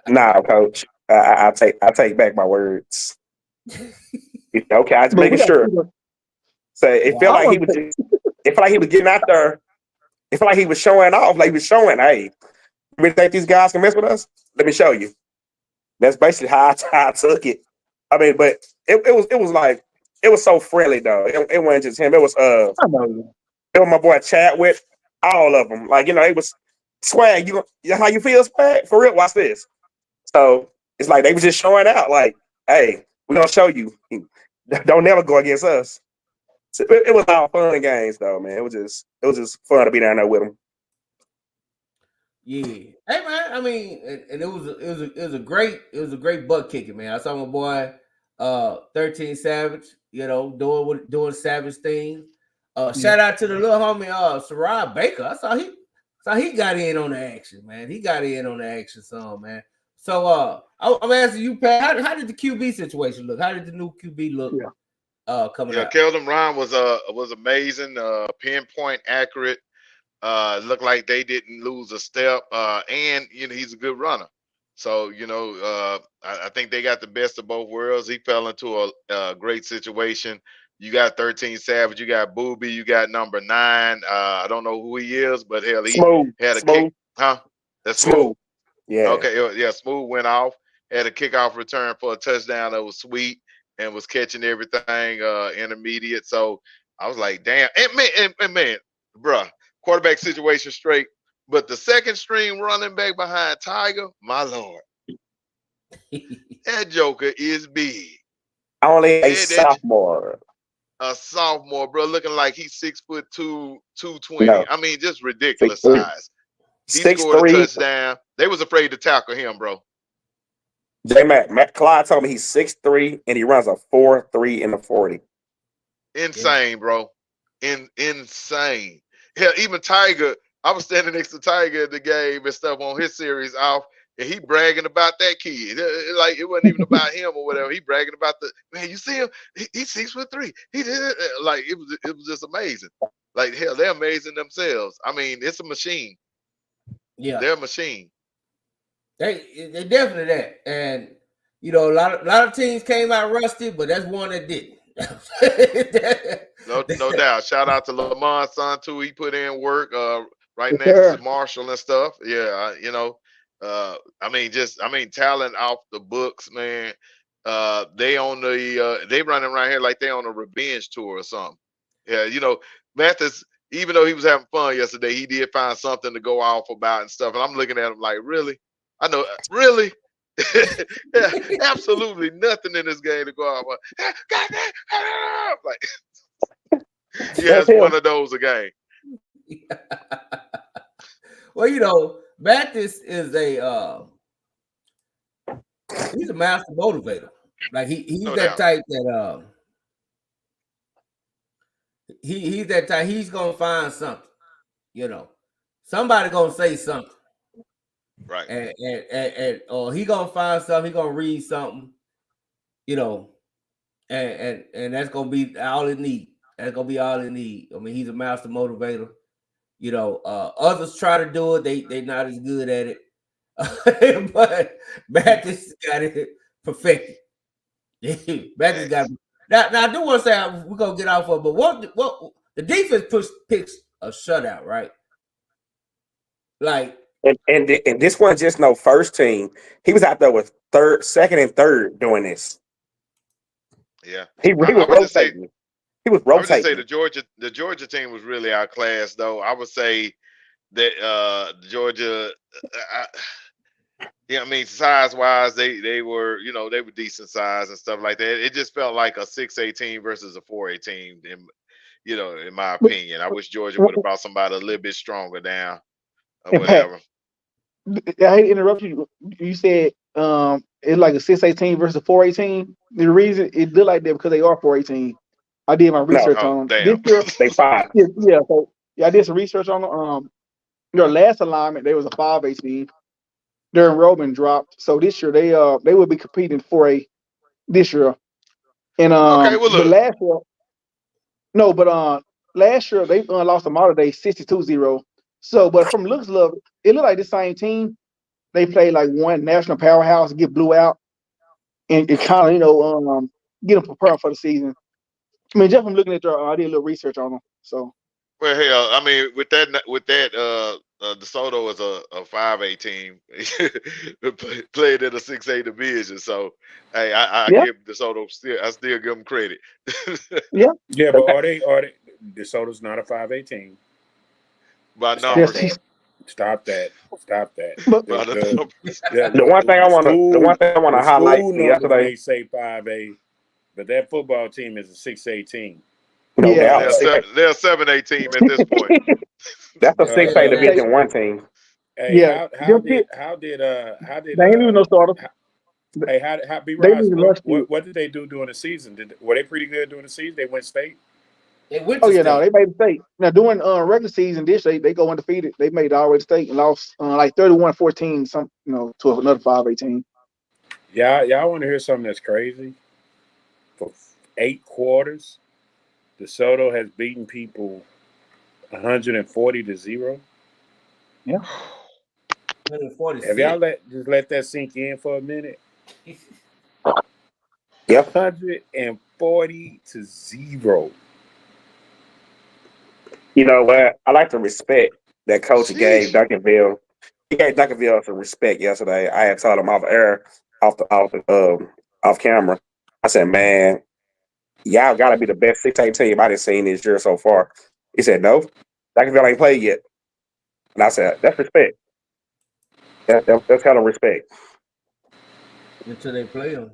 nah, Coach. I take back my words. Okay, I was making sure. So it felt like he was getting out there. It felt like he was showing off. Like he was showing, hey, you really think these guys can mess with us? Let me show you. That's basically how I took it. I mean, but it was like it was so friendly though. It wasn't just him. It was my boy Chadwick, all of them. Like, you know, it was Swag. How you feel, Swag? For real, watch this. So it's like they was just showing out. Like, hey, we're gonna show you. Don't never go against us. So it was all fun and games though, man. It was just fun to be down there with them. Yeah, hey man. I mean, and it was a great butt kicking, man. I saw my boy 13 Savage, you know, doing Savage things. Shout out to the little homie Sarai Baker. I saw he got in on the action, man. He got in on the action some, man. So I'm asking you, Pat, how did the QB situation look? How did the new QB look? Coming out. Keldon Ryan was amazing, pinpoint accurate. Looked like they didn't lose a step, and he's a good runner. So I think they got the best of both worlds. He fell into a great situation. You got 13 Savage, you got Booby, you got number 9. I don't know who he is, but hell, he had a kick, huh? That's Smooth. Yeah. Okay, yeah, Smooth went off, had a kickoff return for a touchdown that was sweet and was catching everything intermediate. So I was like, damn, and man, bruh, quarterback situation straight. But the second string running back behind Tiger, my lord, that joker is big. Only a sophomore. A sophomore, bro, looking like he's 6'2", 220. No. I mean, just ridiculous size. He scored a touchdown. They was afraid to tackle him, bro. Matt Clyde told me he's 6'3" and he runs a 4.3 in the 40. Insane, bro. Insane. Hell, even Tiger, I was standing next to Tiger at the game and stuff on his series off, and he bragging about that kid. Like, it wasn't even about him or whatever. He bragging about man, you see him? He's 6'3". He did it. Like, it was just amazing. Like, hell, they're amazing themselves. I mean, it's a machine. Yeah. They're a machine. They definitely that. And a lot of teams came out rusty, but that's one that didn't. No doubt. Shout out to Lamont's son too. He put in work right next to Marshall and stuff. Yeah, I mean talent off the books, man. They on they running around here like they on a revenge tour or something. Yeah, Mathis, even though he was having fun yesterday, he did find something to go off about and stuff. And I'm looking at him like, really? I know, really? Yeah, absolutely nothing in this game to go off of. Like, yeah, it's one of those a game. Well, Mathis is he's a master motivator. Like he's that type that he's that type. He's gonna find something. Somebody gonna say something. Right. And or he gonna find something, he gonna read something, and that's gonna be all it need. That's gonna be all it need. I mean, he's a master motivator. Others try to do it, they not as good at it. But Mathis got it perfected. Mathis got it. Now I do want to say we're gonna get off of, but what the defense picks a shutout, right? Like. And this wasn't just no first team. He was out there with second and third doing this. Yeah, he was rotating. He was rotating. I would just say the Georgia team was really outclassed, though. I would say that Georgia, I mean, size wise, they were they were decent size and stuff like that. It just felt like a 6A team versus a 4A team, in my opinion. I wish Georgia would have brought somebody a little bit stronger down. Or whatever. I hate to interrupt you. You said it's like a 6-18 versus a 4-18. The reason it looked like that because they are 4-18. I did my research on them. Damn. This year, they 5. Yeah. So I did some research on them. Their last alignment, they was a 5-18. Their enrollment dropped. So this year they will be competing for a this year. And last year they lost to Mater Dei 62-0. So, but from looks of it looked like the same team. They played like one national powerhouse, get blew out, and it kind of get them prepared for the season. I mean, just from looking at their, I did a little research on them. So, well, hell, I mean, with that, DeSoto is a 5A team, played in a 6A division. So, hey, I give DeSoto I still give them credit. Yeah, but are they DeSoto's not a 5A team. By numbers. Stop that. The one thing I want to highlight yesterday. They say 5A, but that football team is a 6A team. No doubt. They're a 7A team at this point. That's a 6A Division 1 team. Hey, how did they ain't even no starter. Hey, how B-Ross, what did they do during the season? Were they pretty good during the season? They went state? They made the state. Now during regular season this they go undefeated. They made it all the way to state and lost like 31-14 to another 5A team. Y'all want to hear something that's crazy? For 8 quarters, DeSoto has beaten people 140-0. Yeah. 146. Have y'all let that sink in for a minute? Yep. 140-0. You know what? I like to respect that coach gave Sheesh. Duncanville. He gave Duncanville some respect yesterday. I had told him off air, off camera. I said, man, y'all got to be the best 6A team I done seen this year so far. He said, no, Duncanville ain't played yet. And I said, that's respect. That's kind of respect. Until they play them.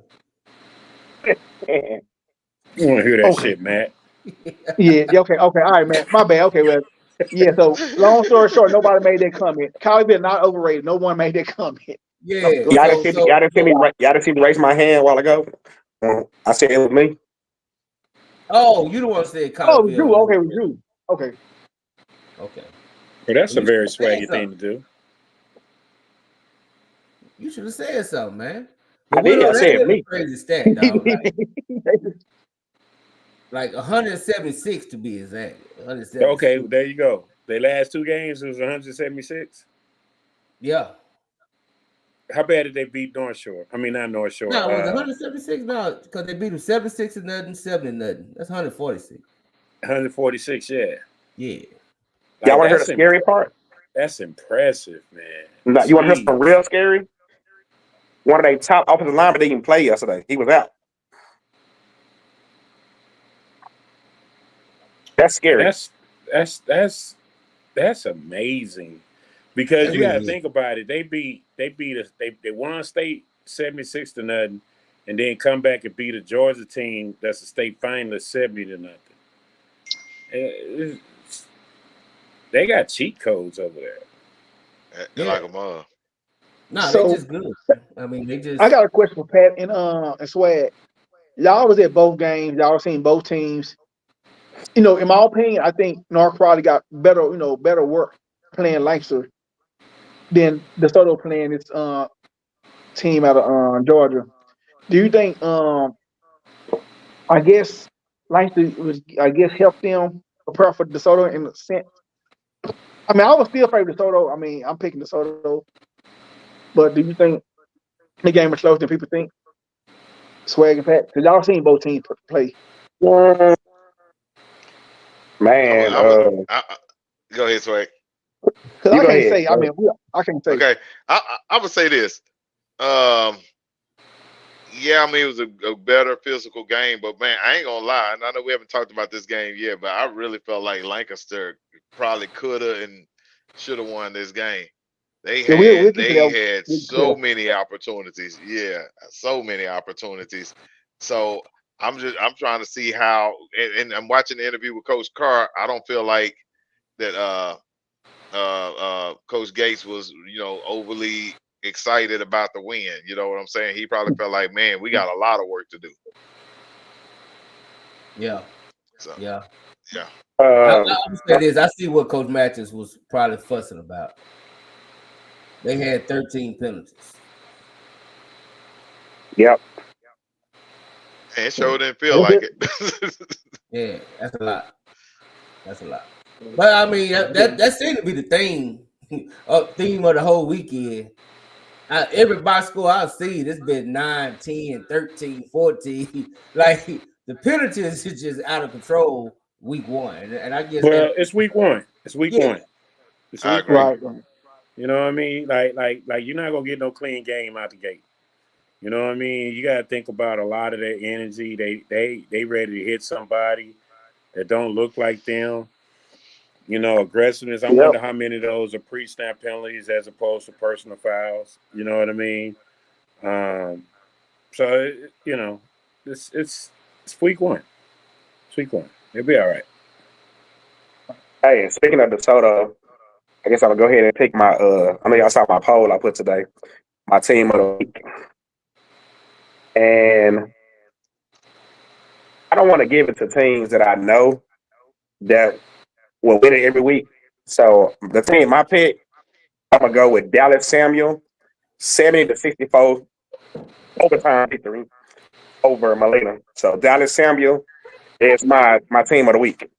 You want to hear that Okay. shit, Matt? Yeah. Okay. All right, man. My bad. Okay. Well. Yeah. So long story short, nobody made that comment. Colleyville not overrated. No one made that comment. Yeah. Y'all didn't see me raise my hand a while ago. I said it was me. Oh, you don't want to say Oh, we Drew. Colleyville. Okay, we Drew. Okay. Okay. Well, that's a You very should have swaggy said thing to something. do. You should have said something, man. I But did. I Willow, that said is a me. crazy stat, dog. Like 176 to be exact. 176. Okay, there you go. Their last two games was 176. Yeah. How bad did they beat North Shore? I mean, not North Shore. No, was it 176? No, because they beat them 76 and nothing, 7 and nothing. That's 146. 146, yeah. Yeah. Y'all want to hear the scary part? That's impressive, man. No, you want to hear some real scary? One of their top offensive linemen didn't even play yesterday. He was out. That's scary. That's amazing. Because you gotta think about it. They beat us. They won state 76 to nothing, and then come back and beat a Georgia team that's a state finalist 70 to nothing. They got cheat codes over there. Like a mom. No, they just good. I mean, they just. I got a question for Pat and Swag. Y'all was at both games. Y'all seen both teams. You know, in my opinion, I think North Crowley got better. You know, better work playing Lancaster than DeSoto playing its team out of Georgia. Do you think? I guess Lancaster was. I guess helped them prepare for DeSoto in a sense. I mean, I was still favor DeSoto. I mean, I'm picking DeSoto. But do you think the game is closer than people think? Swag and Pat, because y'all seen both teams play. Man, go ahead, Swag. Because I can't say. I mean, I can't say. Okay, I would say this. Yeah, I mean, it was a better physical game, but man, I ain't gonna lie. And I know we haven't talked about this game yet, but I really felt like Lancaster probably could have and should have won this game. They had so many opportunities. Yeah, so many opportunities. So I'm trying to see how, and I'm watching the interview with Coach Carr. I don't feel like that Coach Gates was, overly excited about the win. You know what I'm saying? He probably felt like, man, we got a lot of work to do. Yeah. So, yeah. I would say this. I see what Coach Matthews was probably fussing about. They had 13 penalties. Yep. And it sure didn't feel like it. Yeah, that's a lot. That's a lot. But I mean, that seemed to be the theme of the whole weekend. Every box score I've seen, it's been 9, 10, 13, 14. Like the penalties is just out of control week one. And I guess it's week one. It's week one. It's week one. Right. You know what I mean? Like you're not gonna get no clean game out the gate. You know what I mean? You gotta think about a lot of their energy. They ready to hit somebody that don't look like them. You know, aggressiveness. I wonder how many of those are pre-snap penalties as opposed to personal fouls. You know what I mean? So it's week one. It's week one. It'll be all right. Hey, speaking of DeSoto, I guess I'll go ahead and pick my. I know y'all saw my poll I put today. My team of the week, and I don't want to give it to teams that I know that will win it every week. So the team I pick, I'm gonna go with Dallas Samuel, 70-64 overtime victory over Molina. So Dallas Samuel is my team of the week.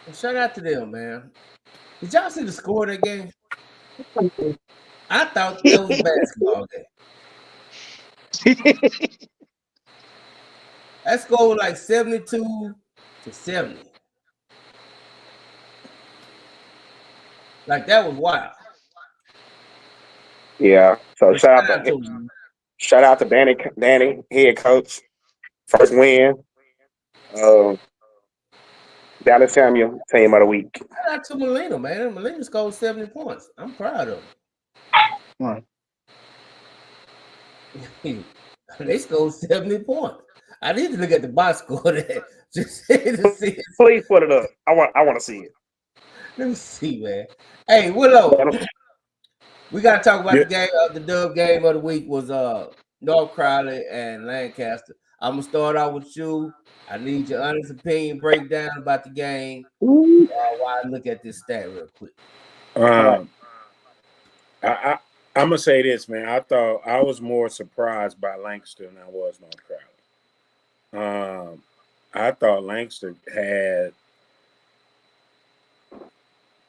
Well, shout out to them, man. Did y'all see the score of that game? I thought that was a basketball game. That score was like 72-70. Like that was wild. Yeah. So But shout out to them. shout out to Danny, head coach, first win. Um, Dallas Samuel, team of the week. Shout out to Molina, man. Molina scored 70 points. I'm proud of Right. him. They scored 70 points. I need to look at the box score there just to see it. Please put it up. I want to see it. Let me see, man. Hey, Willow, we got to talk about the game. The dub game of the week was North Crowley and Lancaster. I'm gonna start out with you. I need your honest opinion breakdown about the game. While I look at this stat real quick. I'm gonna say this, man. I thought I was more surprised by Lancaster than I was North Crowley. I thought Lancaster had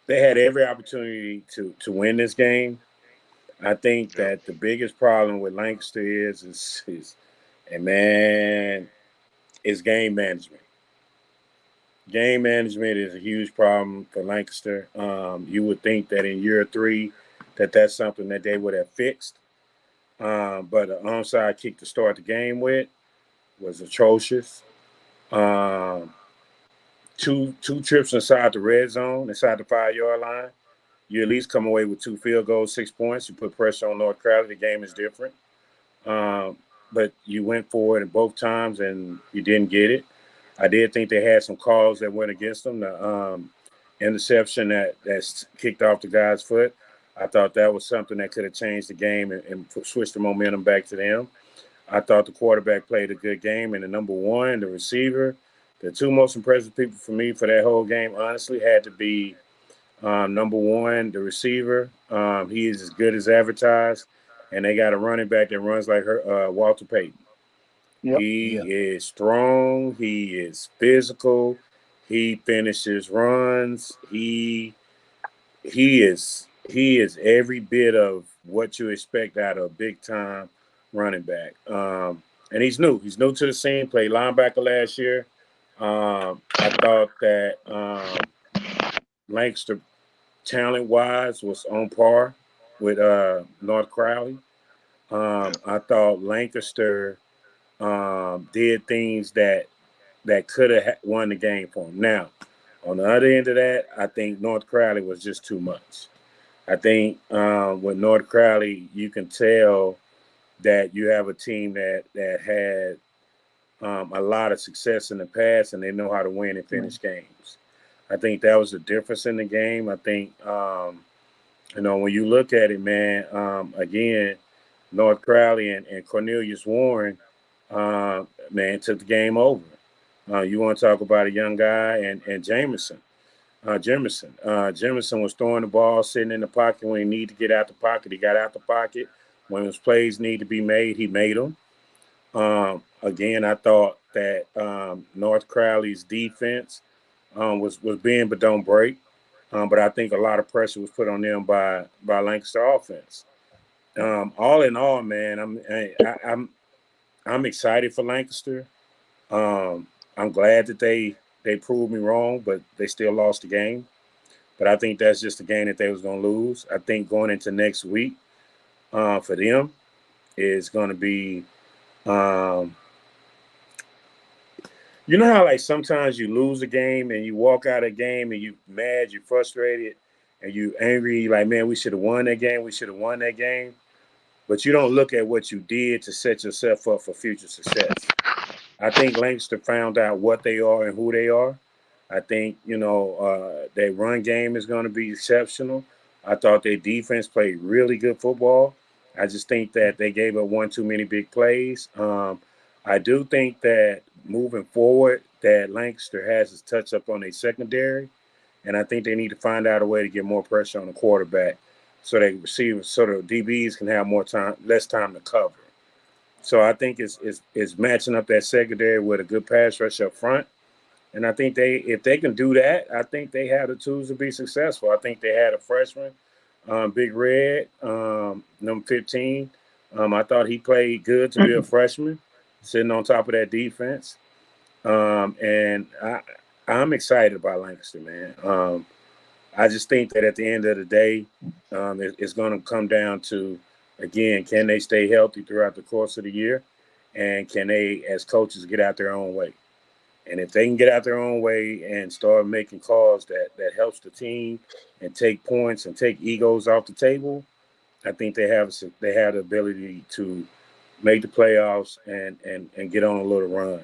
every opportunity to win this game. I think that the biggest problem with Lancaster is game management. Game management is a huge problem for Lancaster. You would think that in year 3 that's something that they would have fixed. But the onside kick to start the game with was atrocious. Two trips inside the red zone, inside the 5-yard line. You at least come away with 2 field goals, 6 points. You put pressure on North Crowley. The game is different. But you went for it in both times and you didn't get it. I did think they had some calls that went against them. The interception that's kicked off the guy's foot, I thought that was something that could have changed the game and switched the momentum back to them. I thought the quarterback played a good game, and the number one, the receiver, the 2 most impressive people for me for that whole game, honestly, had to be number one, the receiver. He is as good as advertised, and they got a running back that runs like Walter Payton. Yep. He is strong. He is physical. He finishes runs. He is every bit of what you expect out of a big time running back. And he's new. He's new to the scene. Played linebacker last year. I thought that Lancaster, talent wise, was on par with North Crowley. I thought Lancaster did things that could have won the game for him. Now, on the other end of that, I think North Crowley was just too much. I think with North Crowley, you can tell that you have a team that had a lot of success in the past, and they know how to win and finish games. I think that was the difference in the game. I think, when you look at it, man, again, North Crowley and Cornelius Warren, man, took the game over. You want to talk about a young guy and Jameson. Jameson was throwing the ball, sitting in the pocket when he needed to get out the pocket. He got out the pocket. When his plays need to be made, he made them. Again, I thought that North Crowley's defense was bend but don't break. But I think a lot of pressure was put on them by Lancaster offense. All in all, man, I'm excited for Lancaster. I'm glad that they proved me wrong, but they still lost the game. But I think that's just a game that they was going to lose. I think going into next week for them is going to be, you know how like sometimes you lose a game and you walk out of a game and you mad, you're frustrated, and you angry, like, man, we should have won that game. We should have won that game. But you don't look at what you did to set yourself up for future success. I think Lancaster found out what they are and who they are. I think, their run game is going to be exceptional. I thought their defense played really good football. I just think that they gave up one too many big plays. I do think that moving forward that Lancaster has his touch up on their secondary, and I think they need to find out a way to get more pressure on the quarterback so they receivers, so the DBs can have less time to cover. So I think it's matching up that secondary with a good pass rush up front. And I think if they can do that, I think they have the tools to be successful. I think they had a freshman, Big Red, number 15. I thought he played good to be a freshman, sitting on top of that defense. And I'm excited about Lancaster, man. I just think that at the end of the day, it's going to come down to, again, can they stay healthy throughout the course of the year? And can they, as coaches, get out their own way? And if they can get out their own way and start making calls that helps the team and take points and take egos off the table, I think they have the ability to make the playoffs and get on a little run.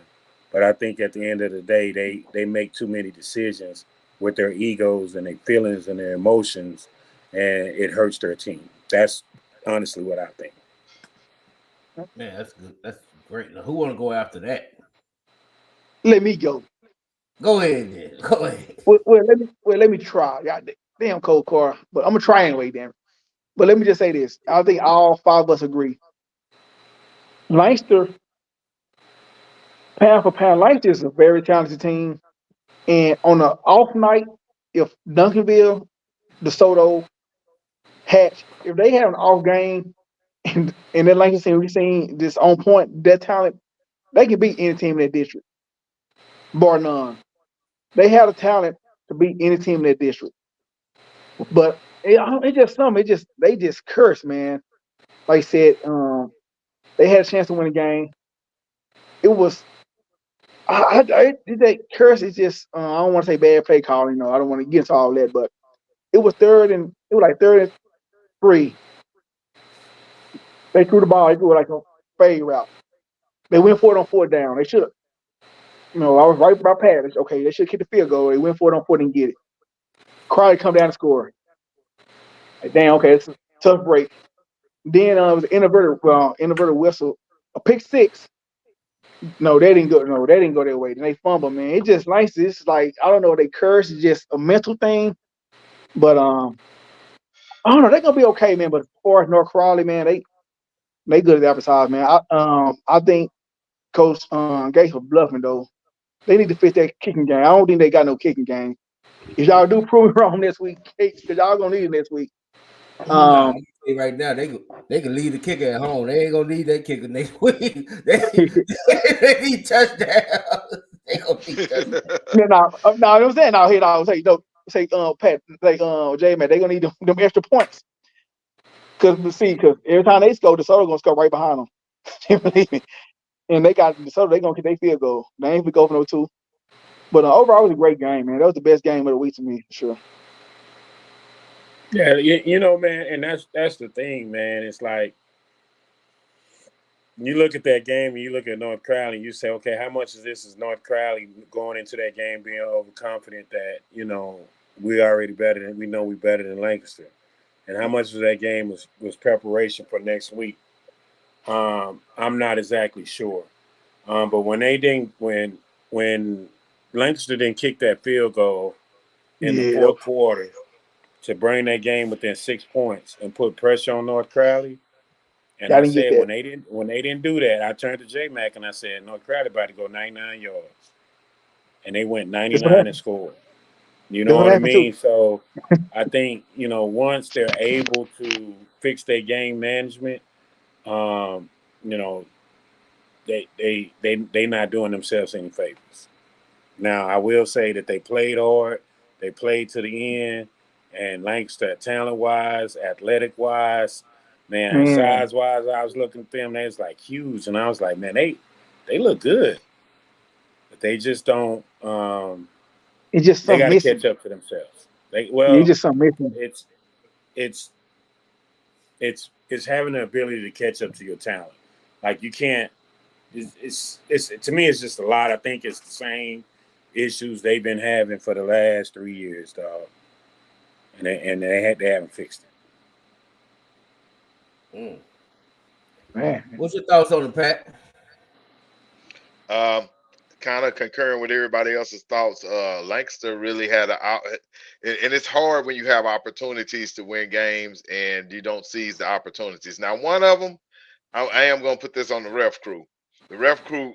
But I think at the end of the day, they make too many decisions with their egos and their feelings and their emotions, and it hurts their team. That's honestly what I think. Man, that's good. That's great. Now, who want to go after that? Let me go. Go ahead, then. Go ahead. Let me try. God damn, cold car, but I'm gonna try anyway. Damn. But let me just say this. I think all five of us agree. Leinster, pound for pound, Leinster is a very talented team. And on an off night, if Duncanville, DeSoto, Hatch, if they have an off game, and then like you said, we seen this on point, that talent, they can beat any team in that district, bar none. They have the talent to beat any team in that district. But it just something. They just curse, man. Like I said, they had a chance to win the game. It was that curse is just I don't want to say bad play calling. I don't want to get into all that, but it was like 3. They threw the ball. They threw it like a fade route. They went for it on 4th down. They should have. I was right by Pat. Okay, they should kick the field goal. They went for it on 4th and get it. Crowley come down and score. Like, damn, okay, it's a tough break. Then it was an inverted whistle, a pick 6. No, they didn't go. No, they didn't go their way. Then they fumble, man. It just nice. It's like I don't know. They curse. It's just a mental thing. But I don't know. They're gonna be okay, man. But as far as North Crowley, man, they good at advertising, man. I think Coach Gates was bluffing though. They need to fix that kicking game. I don't think they got no kicking game. If y'all do prove me wrong this week, because y'all gonna need it next week. Nah, right now they can leave the kicker at home. They ain't gonna need that kicker next week. they need touchdowns. They gonna need touchdowns. No, I'm saying out here. I'll say Pat, J man, they gonna need them extra points. Because every time they score, the Soto gonna score right behind them. You believe me? And they got the Soto. They gonna get their field goal. They ain't go for no 2. But overall, it was a great game, man. That was the best game of the week to me, for sure. Yeah, man, and that's the thing, man. It's like you look at that game and you look at North Crowley and you say, okay, how much of this is North Crowley going into that game being overconfident that, we already better than we know we better than Lancaster. And how much of that game was preparation for next week? I'm not exactly sure. But when Lancaster didn't kick that field goal in the 4th quarter to bring that game within 6 points and put pressure on North Crowley. And I said when they didn't do that, I turned to J Mac and I said, North Crowley about to go 99 yards. And they went 99 and scored. You know what I mean? Too. So I think, once they're able to fix their game management, they not doing themselves any favors. Now, I will say that they played hard. They played to the end. And Lancaster, talent-wise, athletic-wise, man, size-wise, I was looking at them. They was, like, huge. And I was like, man, they look good. But they just don't it's just they got to missing. catch up to themselves. It's just something missing. It's having the ability to catch up to your talent. Like, you can't it's to me, it's just a lot. I think it's the same issues they've been having for the last 3 years, dog. And they haven't fixed it. Man, what's your thoughts on it, Pat? Kind of concurring with everybody else's thoughts. Lancaster really had and it's hard when you have opportunities to win games and you don't seize the opportunities. Now, one of them, I am going to put this on the ref crew. The ref crew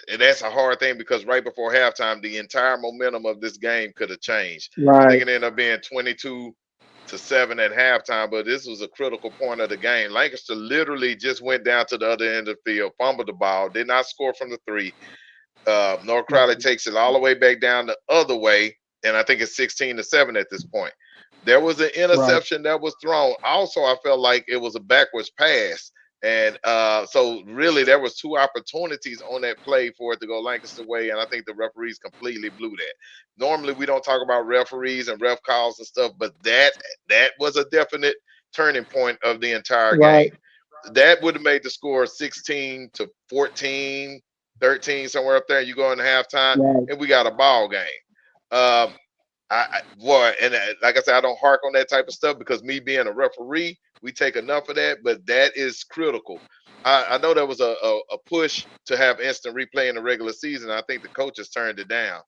and that's a hard thing because right before halftime, the entire momentum of this game could have changed. I think Right. it ended up being 22-7 at halftime, but this was a critical point of the game. Lancaster literally just went down to the other end of the field, fumbled the ball, did not score from the 3. North Crowley takes it all the way back down the other way, and I think it's 16-7 at this point. There was an Right. interception that was thrown. Also, I felt like it was a backwards pass. And so really there was 2 opportunities on that play for it to go Lancaster way, and I think the referees completely blew that. Normally we don't talk about referees and ref calls and stuff, but that was a definite turning point of the entire Right. game. That would have made the score 16-14, 13, somewhere up there. You go into halftime, Right. and we got a ball game. Like I said, I don't hark on that type of stuff because me being a referee, we take enough of that, but that is critical. I know there was a push to have instant replay in the regular season. I think the coaches turned it down.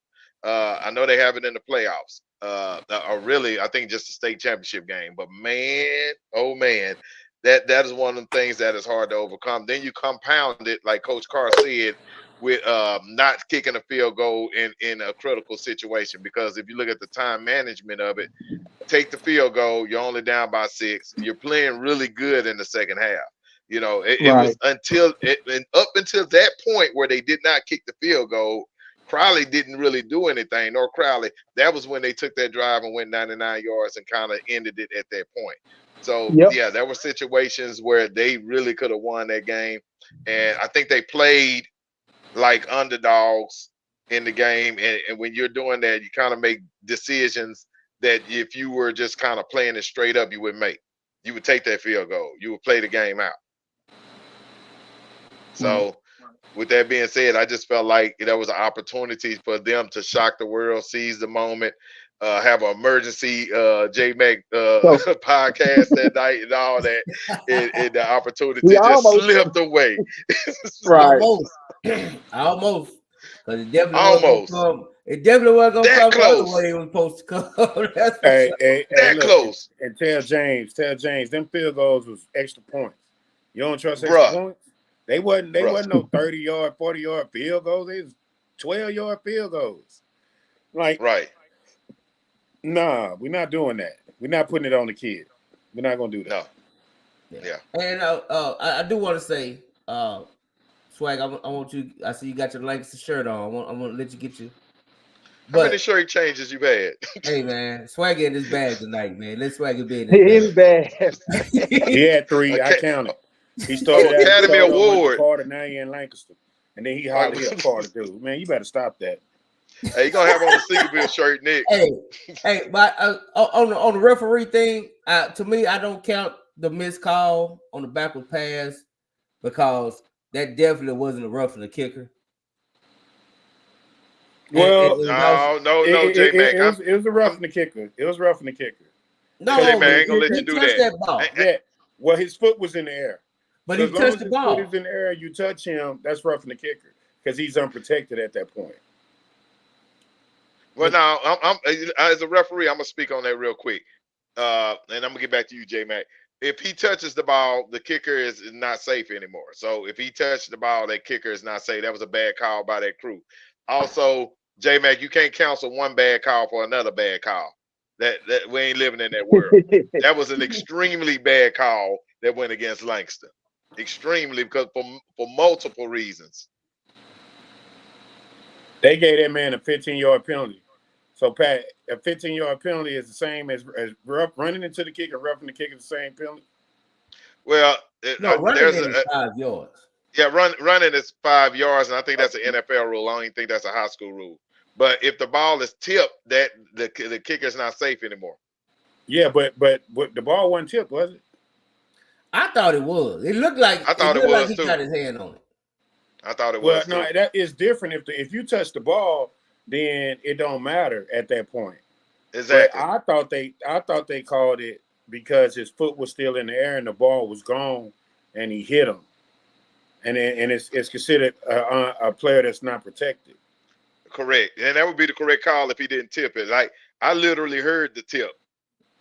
I know they have it in the playoffs, or really, I think just the state championship game. But man, oh man, that is one of the things that is hard to overcome. Then you compound it, like Coach Carr said, with not kicking a field goal in a critical situation. Because if you look at the time management of it, take the field goal, you're only down by 6. You're playing really good in the second half. You know, it was up until that point where they did not kick the field goal, Crowley didn't really do anything. Nor Crowley. That was when they took that drive and went 99 yards and kind of ended it at that point. So Yep. yeah, there were situations where they really could have won that game, and I think they played like underdogs in the game. And when you're doing that, you kind of make decisions that if you were just kind of playing it straight up, you wouldn't make. You would take that field goal. You would play the game out. So with that being said, I just felt like there was an opportunity for them to shock the world, seize the moment, have an emergency J-Mac podcast that night and all that, and the opportunity just slipped away. Right. Almost. Because it definitely Almost. wasn't going to come. It definitely wasn't going to That come the other close. way it was supposed to come. That's for Hey, sure. hey, That look, close. And tell James, them field goals was extra points. You don't trust extra Bruh. points? They wasn't no 30-yard, 40-yard field goals. They was 12-yard field goals. Like, Right. nah, we're not doing that. We're not putting it on the kid. We're not gonna do that. No. Yeah. And I do want to say, Swag, I want you. I see you got your Lancaster shirt on. I'm gonna let you get you. How many shirt changes you had? Hey man, Swag in his bag tonight, man. Let Swag be in his bag. He had 3. I counted. He started Academy Award. Carter, now he in Lancaster, and then he hollered at Carter too. Man, you better stop that. Hey, you gonna have on the Sleepyville shirt, Nick? Hey, but on the referee thing, to me, I don't count the missed call on the backward pass because that definitely wasn't a roughing the kicker. Well, no, J-Mac. It was a roughing the kicker. It was roughing the kicker. No, J-Mac, I ain't gonna let you do that. Ball. Yeah. Well, his foot was in the air. But so he touched the ball. If his foot is in the air, you touch him, that's roughing the kicker because he's unprotected at that point. Well, now, I'm as a referee, I'm going to speak on that real quick. And I'm going to get back to you, J-Mac. If he touches the ball, the kicker is not safe anymore. So if he touched the ball, that kicker is not safe. That was a bad call by that crew. Also, J-Mac, you can't counsel one bad call for another bad call. That we ain't living in that world. That was an extremely bad call that went against Lancaster. Extremely, because for multiple reasons. They gave that man a 15-yard penalty. So, Pat, a 15-yard penalty is the same as running into the kick and roughing the kick is the same penalty? Well, running is 5 yards. Yeah, running is 5 yards, and I think that's an NFL rule. I don't even think that's a high school rule. But if the ball is tipped, that the kicker's not safe anymore. Yeah, but the ball wasn't tipped, was it? I thought it was. It looked like I thought it was like he too. got his hand on it. I thought it was. No, that is different. If you touch the ball, then it don't matter at that point. Exactly. But I thought they called it because his foot was still in the air and the ball was gone, and he hit him, and it's considered a player that's not protected. Correct, and that would be the correct call if he didn't tip it. Like I literally heard the tip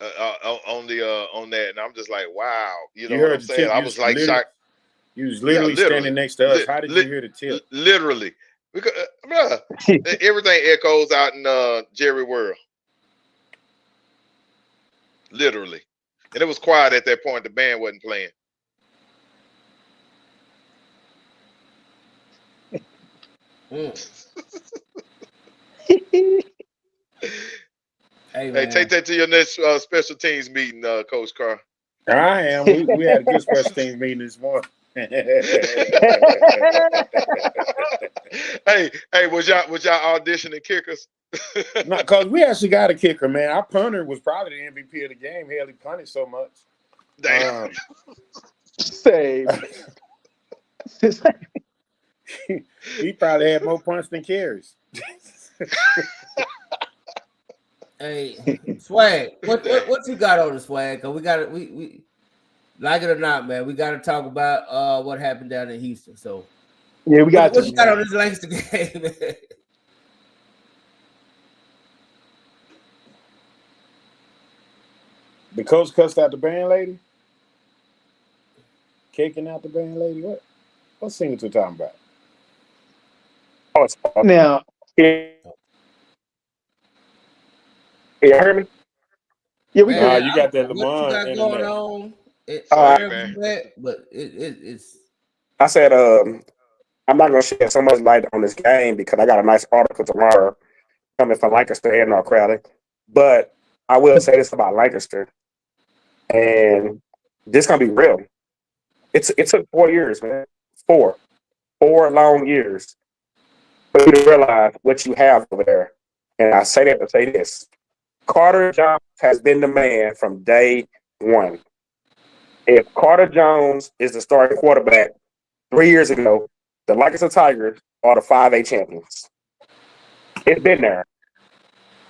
on that, and I'm just like, wow, you know what I'm saying? I was like shocked. You was literally standing next to us. How did you hear the tip? Literally. Because, bruh, everything echoes out in Jerry World. Literally. And it was quiet at that point. The band wasn't playing. Hey, take that to your next special teams meeting, Coach Carr. I am. We had a good special teams meeting this morning. hey, was y'all auditioning kickers? No, because we actually got a kicker, man. Our punter was probably the MVP of the game. Hell, he punted so much. Damn. Save. He probably had more punts than carries. Hey, Swag, what you got on the Swag? Cause we got it. We like it or not, man. We got to talk about what happened down in Houston. So yeah, we got what you got on this Lancaster game, man? The coach cussed out the band lady? Kicking out the band lady? What singles we talking about? Now, you hear me? Yeah, we got. You got that Lamont what you got internet. going on? But it's. I said, I'm not gonna shed so much light on this game because I got a nice article tomorrow coming from Lancaster and Crowley. But I will say this about Lancaster, and this gonna be real. It took 4 years, man. 4 long years for you to realize what you have over there. And I say that to say this: Carter Jones has been the man from day one. If Carter Jones is the starting quarterback 3 years ago, the Lancaster Tigers are the 5A champions. It's been there.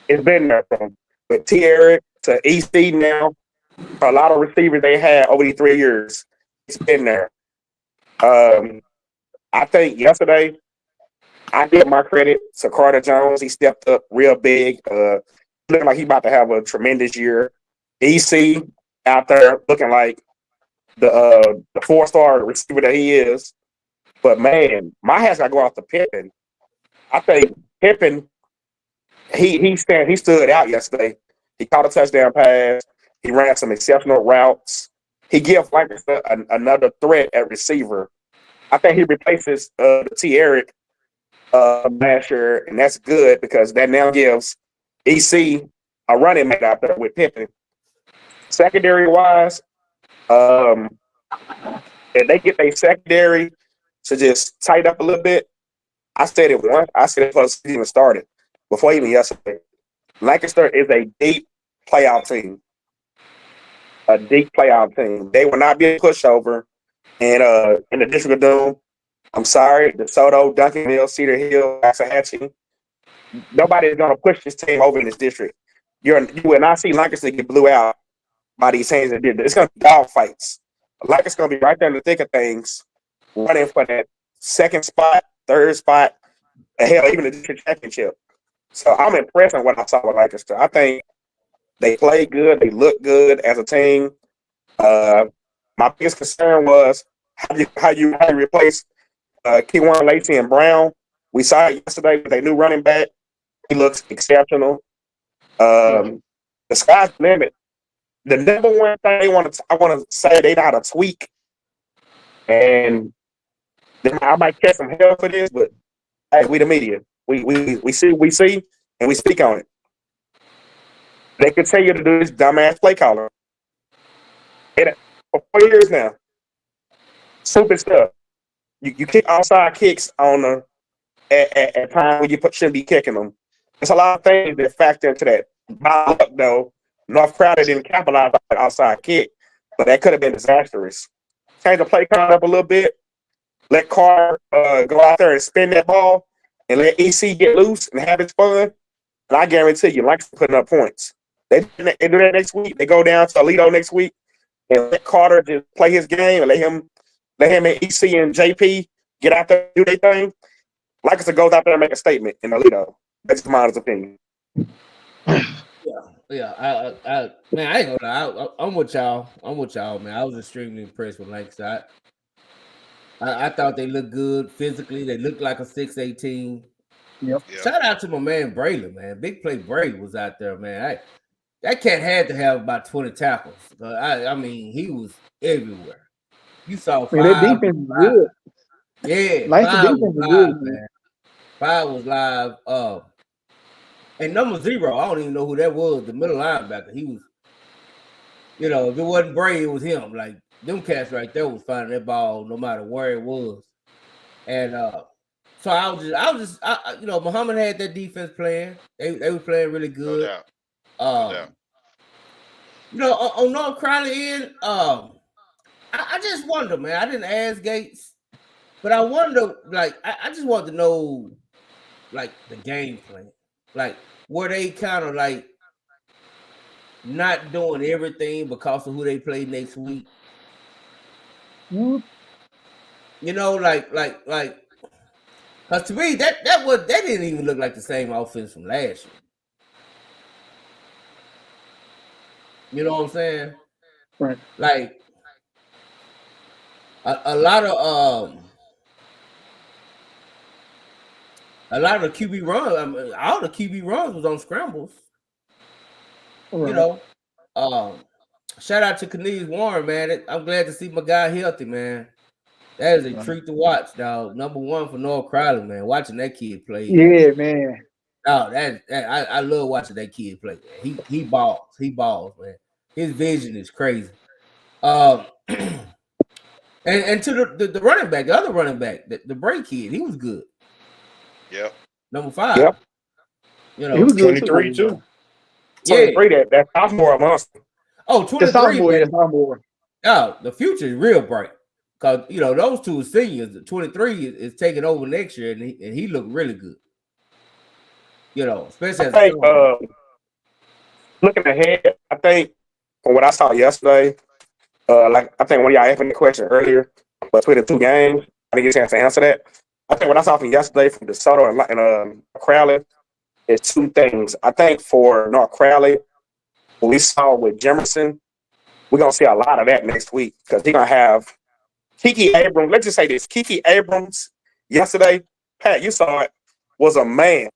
It's been there from with T. Eric to EC now. A lot of receivers they had over these 3 years. It's been there. I think yesterday, I give my credit to Carter Jones. He stepped up real big. Looking like he's about to have a tremendous year. EC out there looking like the 4-star receiver that he is. But man, my hat's got to go off to Pippen. I think Pippen, he stood out yesterday. He caught a touchdown pass. He ran some exceptional routes. He gives Lancaster another threat at receiver. I think he replaces T. Eric last year, and that's good because that now gives EC a running mate out there with Pippen. Secondary wise, if they get their secondary to just tighten up a little bit, I said it once. I said it before the season started, before even yesterday. Lancaster is a deep playoff team. A deep playoff team. They will not be a pushover. And in the District of Doom, I'm sorry, DeSoto, Duncanville, Cedar Hill, Waxahachie, nobody is going to push this team over in this district. You will not see Lancaster get blew out by these teams that did this. It's going to be dog fights. Lancaster's going to be right there in the thick of things, running for that second spot, third spot, and hell, even the district championship. So I'm impressed on what I saw with Lancaster. I think they played good. They look good as a team. My biggest concern was how you replace Keywan Lacey and Brown. We saw it yesterday with a new running back. He looks exceptional. The sky's the limit. The number one thing I want to say they know how to tweak, and I might catch some hell for this, but hey, we the media. We see, and we speak on it. They continue to do this dumbass play calling. For 4 years now. Stupid stuff. You kick outside kicks on the at time when you shouldn't be kicking them. There's a lot of things that factor into that. By luck, though, North Crowder didn't capitalize on that outside kick, but that could have been disastrous. Change the play count up a little bit. Let Carr go out there and spin that ball, and let EC get loose and have his fun. And I guarantee you, Lancaster putting up points. They do that next week. They go down to Alito next week and let Carter just play his game and let him and EC and JP get out there and do their thing. Lancaster goes out there and make a statement in Alito. That's my honest opinion. Yeah. Man, I ain't gonna lie. I'm with y'all. Man. I was extremely impressed with Lancaster. I thought they looked good physically. They looked like a 6'18". Yep. Yeah. Shout out to my man Braylon, man. Big play Braylon was out there, man. That cat had to have about 20 tackles. I mean, he was everywhere. You saw Man, that five. defense is good. Yeah, Langston five was defense is live, good, man. man. Five was live. And number 0, I don't even know who that was. The middle linebacker. He was, if it wasn't Bray, it was him. Like them cats right there was finding that ball no matter where it was. And so I was just, Muhammad had that defense playing. They were playing really good. No doubt. No doubt. On North Crowley end, I just wonder, man. I didn't ask Gates, but I wonder, like, I just wanted to know, like, the game plan. Like, were they kind of like not doing everything because of who they play next week? Mm-hmm. Because to me, that didn't even look like the same offense from last year. You know what I'm saying? Right. Like a lot of QB runs. All the QB runs was on scrambles. Right. Shout out to Cornelius Warren, man. I'm glad to see my guy healthy, man. That is a treat to watch, dog. Number 1 for North Crowley, man. Watching that kid play. Yeah, man. Oh, I love watching that kid play. Man. He balls. He balls, man. His vision is crazy. And to the running back, the other running back, the break kid, he was good. Yep. Number 5. Yep. He was good 23 too. Yeah. 23, that sophomore a monster. Oh, 23. The sophomore. Oh, the future is real bright. Because, those two are seniors. The 23 is taking over next year, and he looked really good. Especially as I think, looking ahead, I think from what I saw yesterday, I think one of y'all asked me the question earlier, between the two games, I didn't get a chance to answer that. I think what I saw from yesterday from DeSoto and Crowley is two things. I think for North Crowley, what we saw with Jemerson, we're going to see a lot of that next week because he's going to have Kiki Abrams. Let's just say this. Kiki Abrams yesterday, Pat, you saw it, was a man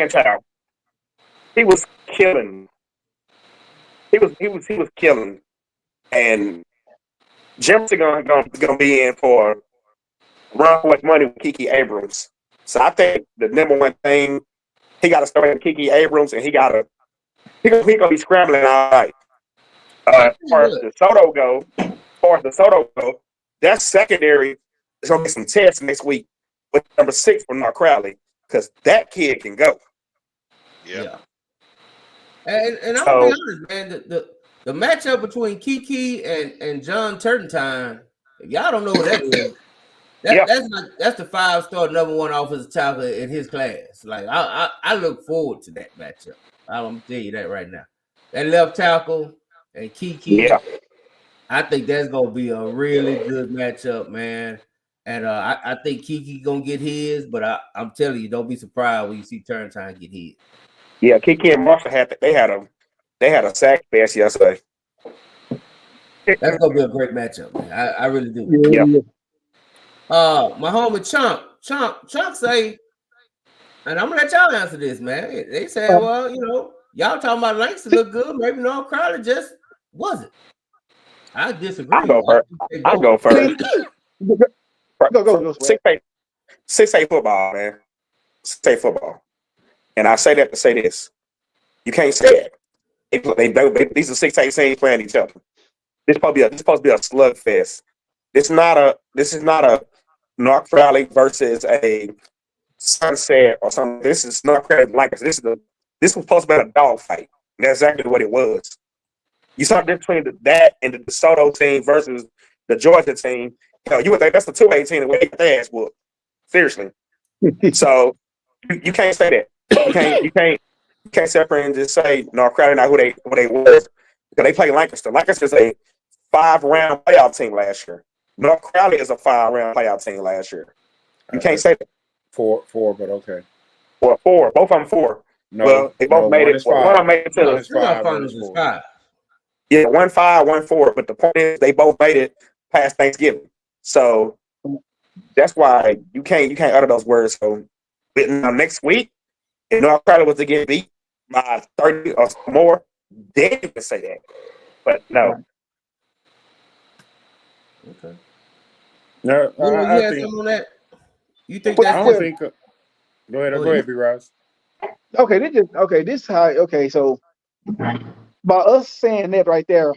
child. He was killing. He was killing. And Jemerson gonna be in for run for much money with Kiki Abrams. So I think the number one thing, he got to start with Kiki Abrams, and he gonna be scrambling all night. As far as the Soto go, that secondary is gonna get some tests next week with number 6 from North Crowley because that kid can go. Yeah. And I'm gonna be honest, man. The matchup between Kiki and John Turpentine, if y'all don't know what that is, that's the 5-star number 1 offensive tackle in his class. Like I look forward to that matchup. I'm gonna tell you that right now. That left tackle and Kiki. Yeah. I think that's gonna be a really good matchup, man. And I think Kiki gonna get his, but I'm telling you, don't be surprised when you see Turpentine get his. Yeah, Kiki and Marshall had a sack fest yesterday. That's gonna be a great matchup, man. I really do. Yeah. My homie Chunk say, and I'm gonna let y'all answer this, man. They said, well, y'all talking about Lancaster look good, maybe North Crowley just wasn't. I disagree. I'll go first. Go. 6A football, man. 6A football. And I say that to say this. You can't say it. These are 6A teams playing each other. This is supposed to be a slugfest. This is not a North Crowley versus a Sunset or something. This is North Crowley Lancaster. This was supposed to be a dog fight. And that's exactly what it was. You saw the difference between that and the DeSoto team versus the Georgia team. You would think that's the 2A team the way they got their ass whooped. Seriously. So you can't say that. You can't separate and just say North Crowley not who they was because they play Lancaster. Lancaster's a 5-round playoff team last year. North Crowley is a 5-round playoff team last year. You can't say that. Four, but okay. Or 4. Both of them 4. No, well, they both made it. One of them made it to the 5. Yeah, 1-5, 1-4. But the point is, they both made it past Thanksgiving. So that's why you can't utter those words. So next week, if North Carolina was to get beat by 30 or more, then you can say that. But no. Okay. No, Well, I you had think. something on that? You think I that's don't just think. Go ahead. go Go ahead. ahead, B. Ross. Okay, this is how. Okay, so by us saying that right there,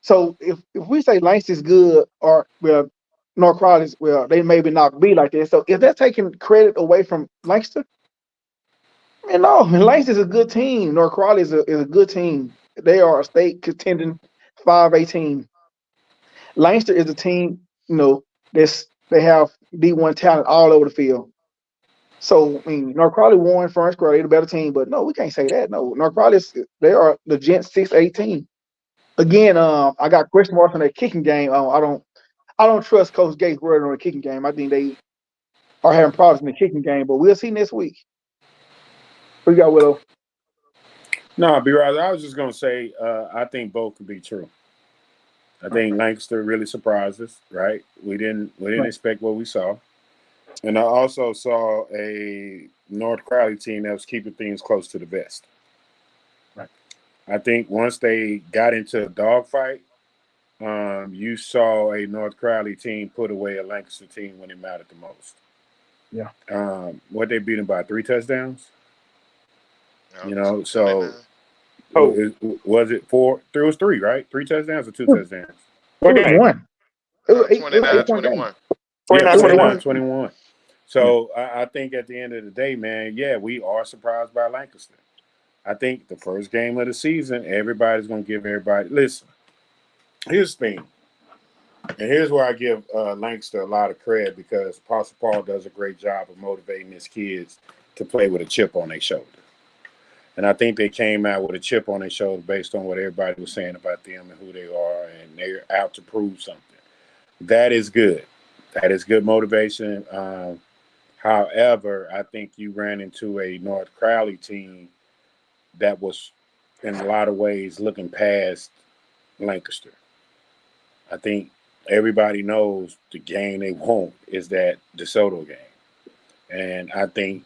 so if we say Lancaster's good or well, North Crowley's they maybe not be like that. So if they're taking credit away from Lancaster, man, no, Lancaster's a good team. North Crowley is a good team. They are a state contending 5A team. Lancaster is a team, they have D1 talent all over the field. So I mean, North Crowley won first grade, they're the better team, but no, we can't say that. No, North Crowley, they are the gent 6-18. Again, I got question marks on that kicking game. I don't trust Coach Gates' word on the kicking game. I think they are having problems in the kicking game, but we'll see next week. What you got, Willow? No, B. Ross. I was just gonna say. I think both could be true. I think Lancaster really surprised us. Right? We didn't expect what we saw, and I also saw a North Crowley team that was keeping things close to the vest. Right. I think once they got into a dogfight, you saw a North Crowley team put away a Lancaster team when it mattered the most. Yeah. What they beat them by 3 touchdowns. Yeah, So 29. was it 4? There was 3, right? 3 touchdowns or 2 touchdowns? It was one. It was eight. It was 29, 8-point game. 21. Yeah, 29-21. 29-21. So I think at the end of the day, man, yeah, we are surprised by Lancaster. I think the first game of the season, everybody's going to give everybody. Listen, here's the thing. And here's where I give Lancaster a lot of credit because Apostle Paul does a great job of motivating his kids to play with a chip on their shoulder. And I think they came out with a chip on their shoulder based on what everybody was saying about them and who they are, and they're out to prove something. That is good. That is good motivation. However, I think you ran into a North Crowley team that was, in a lot of ways, looking past Lancaster. I think everybody knows the game they want is that DeSoto game. And I think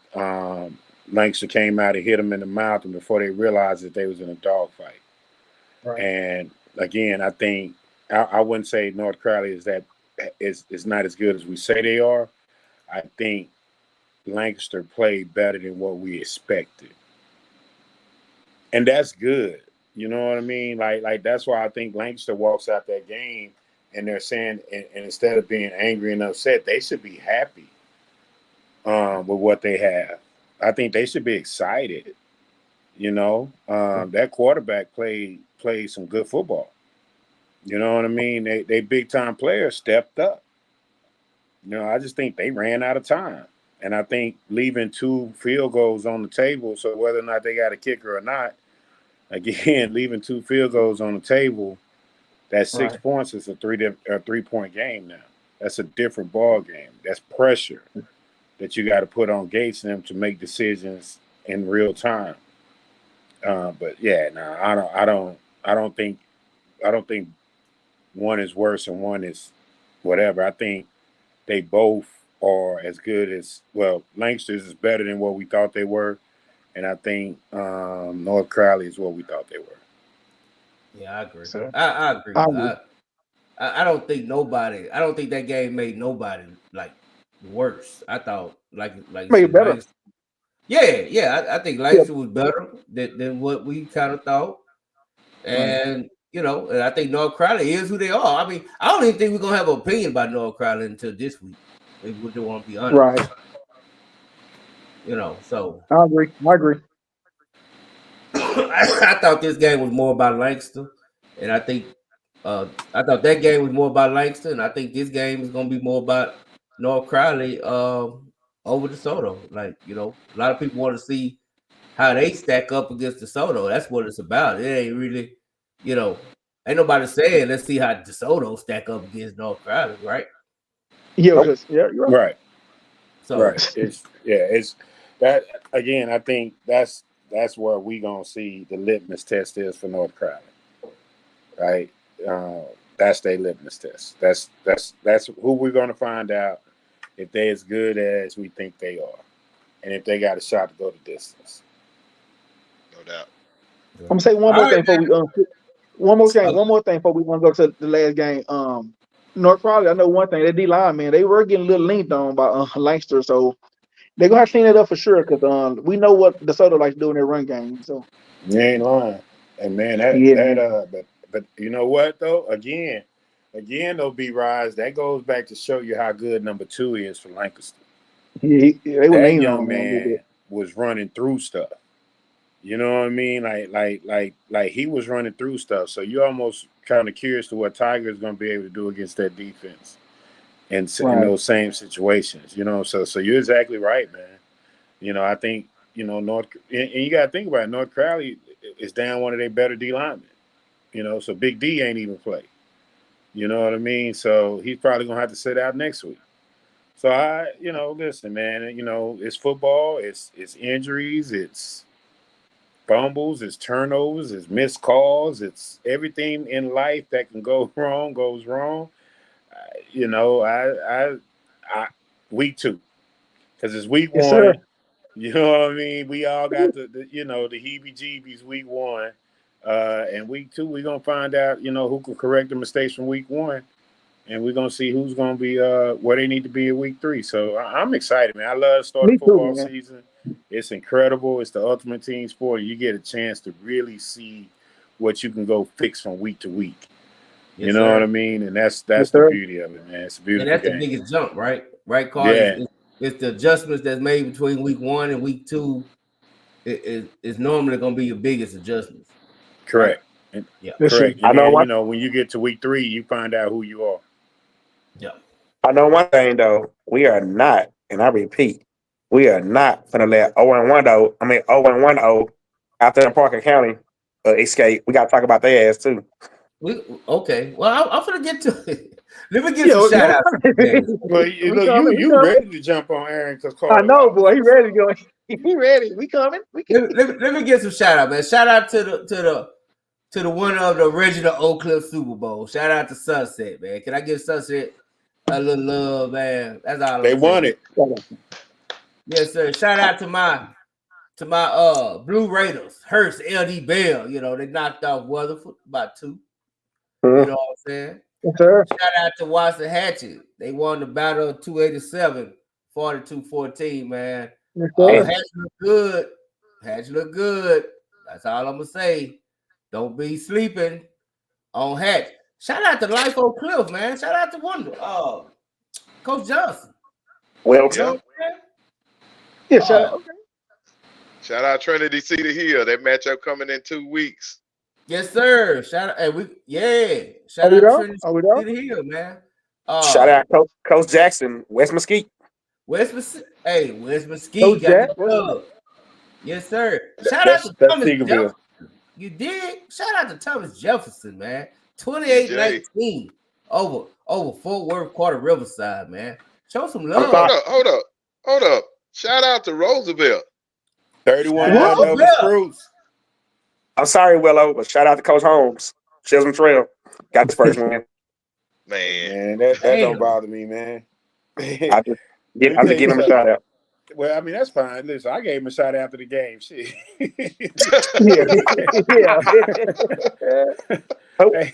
Lancaster came out and hit them in the mouth, and before they realized that they was in a dogfight. Right. And again, I think I wouldn't say North Crowley is not as good as we say they are. I think Lancaster played better than what we expected, and that's good. You know what I mean? Like that's why I think Lancaster walks out that game, and they're saying, and instead of being angry and upset, they should be happy with what they have. I think they should be excited. That quarterback played some good football. You know what I mean? They big time players stepped up. I just think they ran out of time. And I think leaving 2 field goals on the table, so whether or not they got a kicker or not, again, leaving 2 field goals on the table, that 6 points is a 3-point game now. That's a different ball game. That's pressure that you got to put on Gates and them to make decisions in real time. But yeah, no, I don't think one is worse and one is whatever. I think they both are as good as Lancaster's is better than what we thought they were, and I think North Crowley is what we thought they were. Yeah, I agree. I agree. I don't think I don't think that game made nobody like worse. I thought like you Made said, better. I think Lancaster was better than what we kind of thought. And and I think North Crowley is who they are. I mean, I don't even think we're gonna have an opinion about North Crowley until this week. If we don't want to be honest. Right. So I agree. I thought this game was more about Lancaster, and I think I thought that game was more about Lancaster, and I think this game is gonna be more about North Crowley over DeSoto. Like, a lot of people want to see how they stack up against DeSoto. That's what it's about. It ain't really, ain't nobody saying let's see how DeSoto stack up against North Crowley, right? Yeah, you're right. So right. It's that again. I think that's where we gonna see the litmus test is for North Crowley, right? That's their litmus test. That's who we're going to find out if they're as good as we think they are, and if they got a shot to go the distance. No doubt. I'm gonna say one more thing before we one more thing before we want to go to the last game. North Crowley, I know one thing. That D line, man, they were getting a little linked on by Lancaster, so they're gonna have to clean it up for sure. Because we know what DeSoto likes to do in their run game. So You ain't lying, and man, but you know what though? Again, though, B-Rise, that goes back to show you how good number 2 is for Lancaster. They were That leaning young on him a little man bit. was running through stuff. You know what I mean? Like he was running through stuff. So you're almost kind of curious to what Tiger is going to be able to do against that defense in those same situations. You know, so you're exactly right, man. You know, I think and you got to think about it. North Crowley is down one of their better D linemen. You know, so Big D ain't even play. You know what I mean? So he's probably gonna have to sit out next week. So listen, man. It's football. It's injuries. It's fumbles, it's turnovers, it's missed calls, it's everything in life that can go wrong goes wrong. I week 2 because it's week Yes, 1. sir. You know what I mean? We all got the heebie-jeebies week 1, and week 2 we're gonna find out who can correct the mistakes from week 1, and we're gonna see who's gonna be where they need to be in week 3. So I'm excited, man. I love the start of football season. It's incredible. It's the ultimate team sport. You get a chance to really see what you can go fix from week to week. Yes, you know sir. what I mean? And that's the beauty of it, man. It's a beautiful that's game. the biggest jump, right? Right, Carl? Yeah. It's the adjustments that's made between week 1 and week 2. It's normally going to be your biggest adjustments. Correct. Right? Yeah. Correct. I know what. When you get to week 3, you find out who you are. Yeah. I know one thing though. We are not, and I repeat, we are not gonna let 0-1 after the Parker County escape. We got to talk about their ass too. Okay. Well, I'm gonna get to it. Let me get some shout outs. Well, you ready to jump on Aaron because I know, boy. He ready to go. He ready. We coming. Let me get some shout out, man. Shout out to the winner of the original Oak Cliff Super Bowl. Shout out to Sunset, man. Can I give Sunset a little love, man? That's all. They won it. Yes, sir. Shout out to my Blue Raiders, Hurst, LD Bell. They knocked off Weatherford about 2. You know what I'm saying? Yes, sir. Shout out to Watson Hatchet. They won the battle of 287, 42-14, man. Yes, sir. Hatchet look good. Hatchet look good. That's all I'm gonna say. Don't be sleeping on Hatch. Shout out to Life Oak Cliff, man. Shout out to Coach Johnson. Well, yeah, shout out. Okay. Shout out Trinity Cedar Hill. That matchup coming in 2 weeks. Yes, sir. Shout out. Shout out Trinity Cedar Hill, man. Shout out Coach Jackson, West Mesquite. West Mesquite got the club. Yes, sir. Shout out to Thomas Jefferson. You did? Shout out to Thomas Jefferson, man. 28-19 over Fort Worth, Quarter Riverside, man. Show some love. Hold up. Shout out to Roosevelt. 31 over Spruce. I'm sorry, Willow, but shout out to Coach Holmes. Chisholm Trail got the first win. Man, that don't bother me, man. I'm just giving him a shout out. Well, I mean, that's fine. Listen, I gave him a shot after the game. Shit.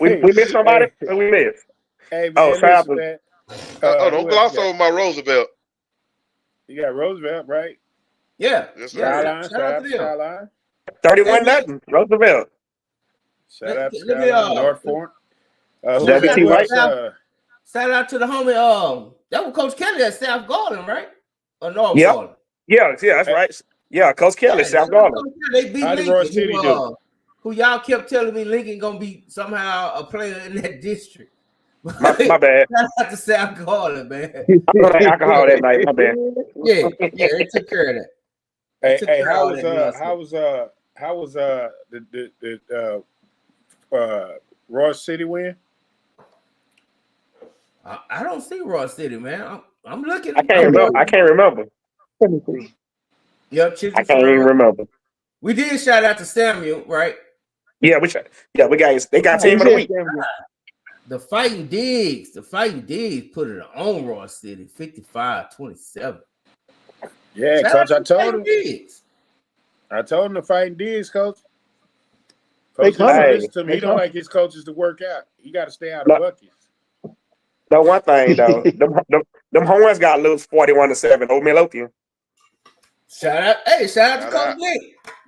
We missed somebody? Who we missed? Hey, man, shout out to that. Don't gloss over my Roosevelt. You got Roosevelt, right? Yeah. Shout out to Skyline. 31-0, Roosevelt. Shout out to Skyline, North Fork. WT White. Shout out to the homie. That was Coach Kelly at South Garden, right? Or North Garden? Yeah, that's right. Yeah, Coach Kelly, South Garden. They beat Lincoln, who y'all kept telling me Lincoln gonna be somehow a player in that district. My bad. Shout out to South Garden, man. I'm on alcohol that night. My bad. Yeah, they took care of that. Hey, how was the Ross City win? I don't see Ross City, man. I'm looking. I can't remember. Let me see. Yep, I can't even remember. We did shout out to Samuel, right? Yeah, they got team of the week. The Fighting Diggs put it on Raw City 55-27. Yeah, Shout coach, out to Fighting Diggs. I told him to Fighting Diggs, coach. They Coach doesn't listen to They me. He don't like his coaches to work out. He got to stay out of No. buckets. No, one thing though, them Horns got loose 41-7 over Midlothian. Shout out to Coach out. Nick,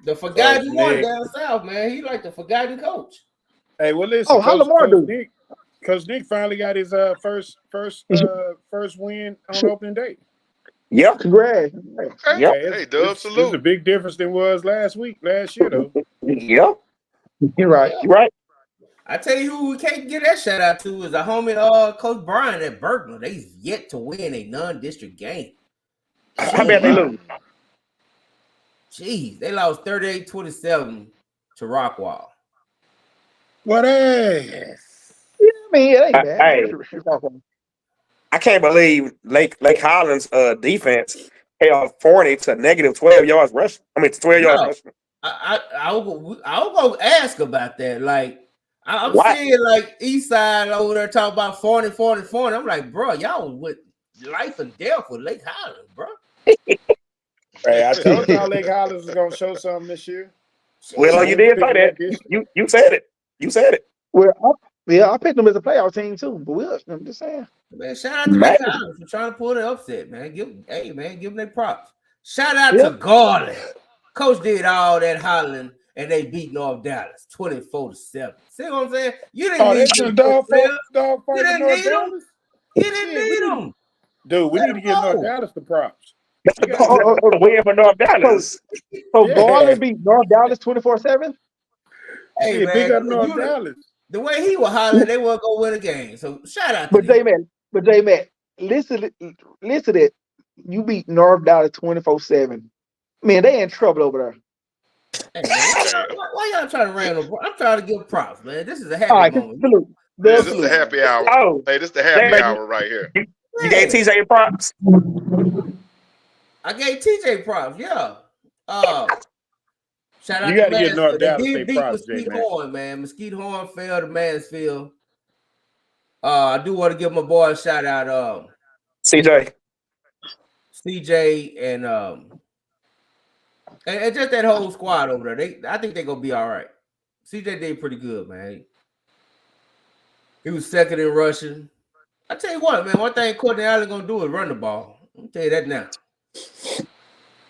the forgotten Coach one Nick. down south, man. He like the forgotten coach. Hey, well, listen, how Lamar do? Coach Nick finally got his first win on opening day. Yep. Congrats. Okay. Yep. Hey, Dub, It's a salute. big difference than was last year, though. Yep. You're right. You're right. I tell you who we can't get that shout out to is a homie Coach Brian at Berkeley. They've yet to win a non-district game. How bad they lose? Jeez, they lost 38-27 to Rockwall. What ass? Yeah, I mean, it ain't bad. Hey. I can't believe Lake Highlands defense held 40 to negative 12 yards rushing. I mean, 12 yards rushing. I was gonna ask about that. Like, I'm What? seeing like Eastside over there talking about 40. I'm like, bro, y'all with life and death with Lake Highlands, bro. Hey, I told y'all Lake Highlands was gonna show something this year. Well, you did say that. You said it. You said it. Well, I picked them as a playoff team too. But I'm just saying. Man, shout out to Lake Highlands for trying to pull the upset, man. Give them their props. Shout out to Garland. Coach did all that hollering, and they beat North Dallas 24-7. See what I'm saying? You didn't need them dog fight You didn't North need them. Dallas. You didn't need them. Dude, we need to give North Dallas the props. Win for North Dallas. So Garland beat North Dallas 24-7. Hey, man, big up North Dallas. The way he was hollering, they weren't gonna win a game. So shout out to But J-Man, listen to that. You beat North Dallas 24-7. Man, they in trouble over there. Hey, man, why y'all trying to random? I'm trying to give props, man. This is a happy moment. This is the happy hour. Oh, hey, this is the happy hour right here. You gave TJ props. I gave TJ props. Yeah. Shout out You to got to get North Dallas they they beat props, Mesquite man. Horn, man. Mesquite Horn fell to Mansfield. I do want to give my boy a shout out. CJ and just that whole squad over there. I think they're gonna be all right. CJ did pretty good, man. He was second in rushing. I tell you what, man. One thing Courtney Allen gonna do is run the ball. I'll tell you that now.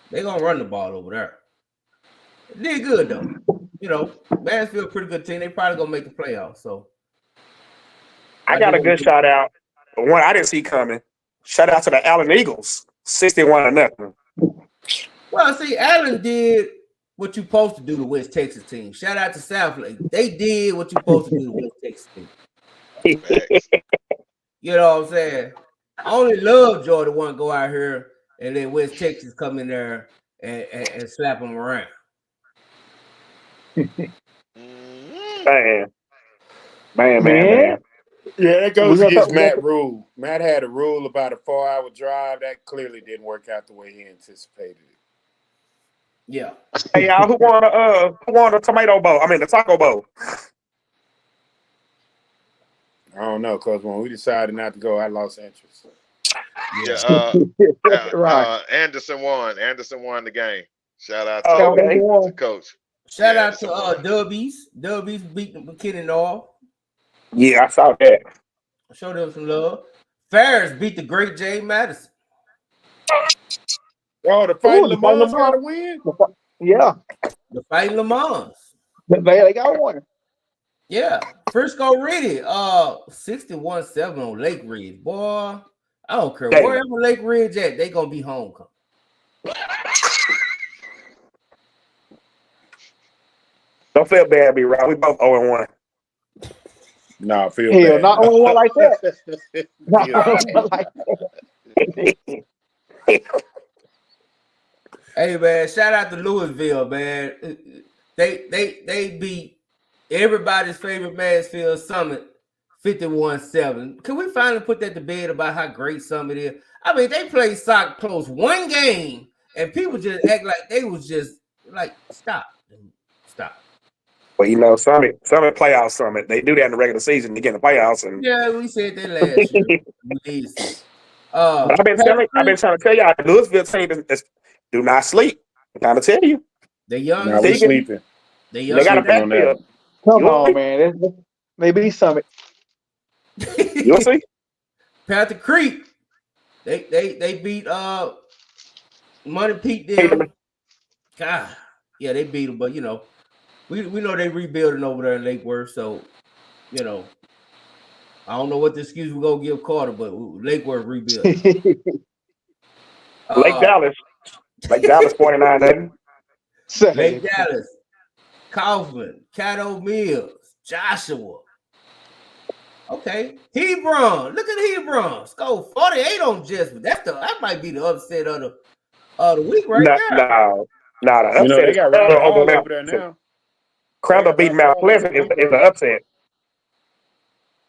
They gonna run the ball over there. It did good though. You know, Mansfield a pretty good team. They probably gonna make the playoffs. So I got a good shout out. One I didn't see coming. Shout out to the Allen Eagles, 61-0. Well, see, Allen did what you supposed to do to West Texas team. Shout out to South Lake. They did what you supposed to do to West Texas team. You know what I'm saying? I only love Jordan one go out here and then West Texas come in there and slap them around. Man. Yeah, that goes against Matt's rule. Matt had a rule about a 4-hour drive. That clearly didn't work out the way he anticipated it. Yeah. Hey y'all, who won the tomato bowl? I mean the taco bowl. I don't know, because when we decided not to go, I lost interest. Yeah, Right. Anderson won. Anderson won the game. Shout out Okay. to coach. Shout out to Dubbies. Dubbies beat McKinney North. Yeah, I saw that. Show them some love. Ferris beat the great Jay Madison. Oh, the Fighting Lamont got to win? Yeah. The Fighting Lamont. They got one. Yeah. Frisco Reedy, 61-7 on Lake Ridge. Boy, I don't care. Damn. Wherever Lake Ridge at, they gonna be homecoming. Don't feel bad, B Rob. We both 0-1. No, I feel Hell, bad. not only one like that. Not Yeah. only one like that. Hey man, shout out to Louisville, man. They beat everybody's favorite Mansfield Summit 51-7. Can we finally put that to bed about how great Summit is? I mean, they played sock close one game, and people just act like they was just like stop. Well, you know, some playoff summit. They do that in the regular season. You get in the playoffs, and Yeah, we said that last year. We did say. but I've been trying to tell y'all, the Louisville team is do not sleep. I'm trying to tell you. They young. Nah, we sleeping. They They young. got a Sleeping on that. backfield. Come on, man. Maybe Summit. You'll see. Panther Creek. They beat Money Pete them. God, yeah, they beat them, but you know, we know they rebuilding over there in Lake Worth, so you know, I don't know what the excuse we're gonna give Carter, but Lake Worth rebuilding. Lake Dallas 49. Lake Dallas, Kaufman, Caddo Mills, Joshua. Okay, Hebron. Look at Hebron. Score 48 on Jessamine. That might be the upset of the week right there. No, the upset You know, they is got Ronald over Hall Mount over there now. Crowley beating Mount Pleasant is the upset.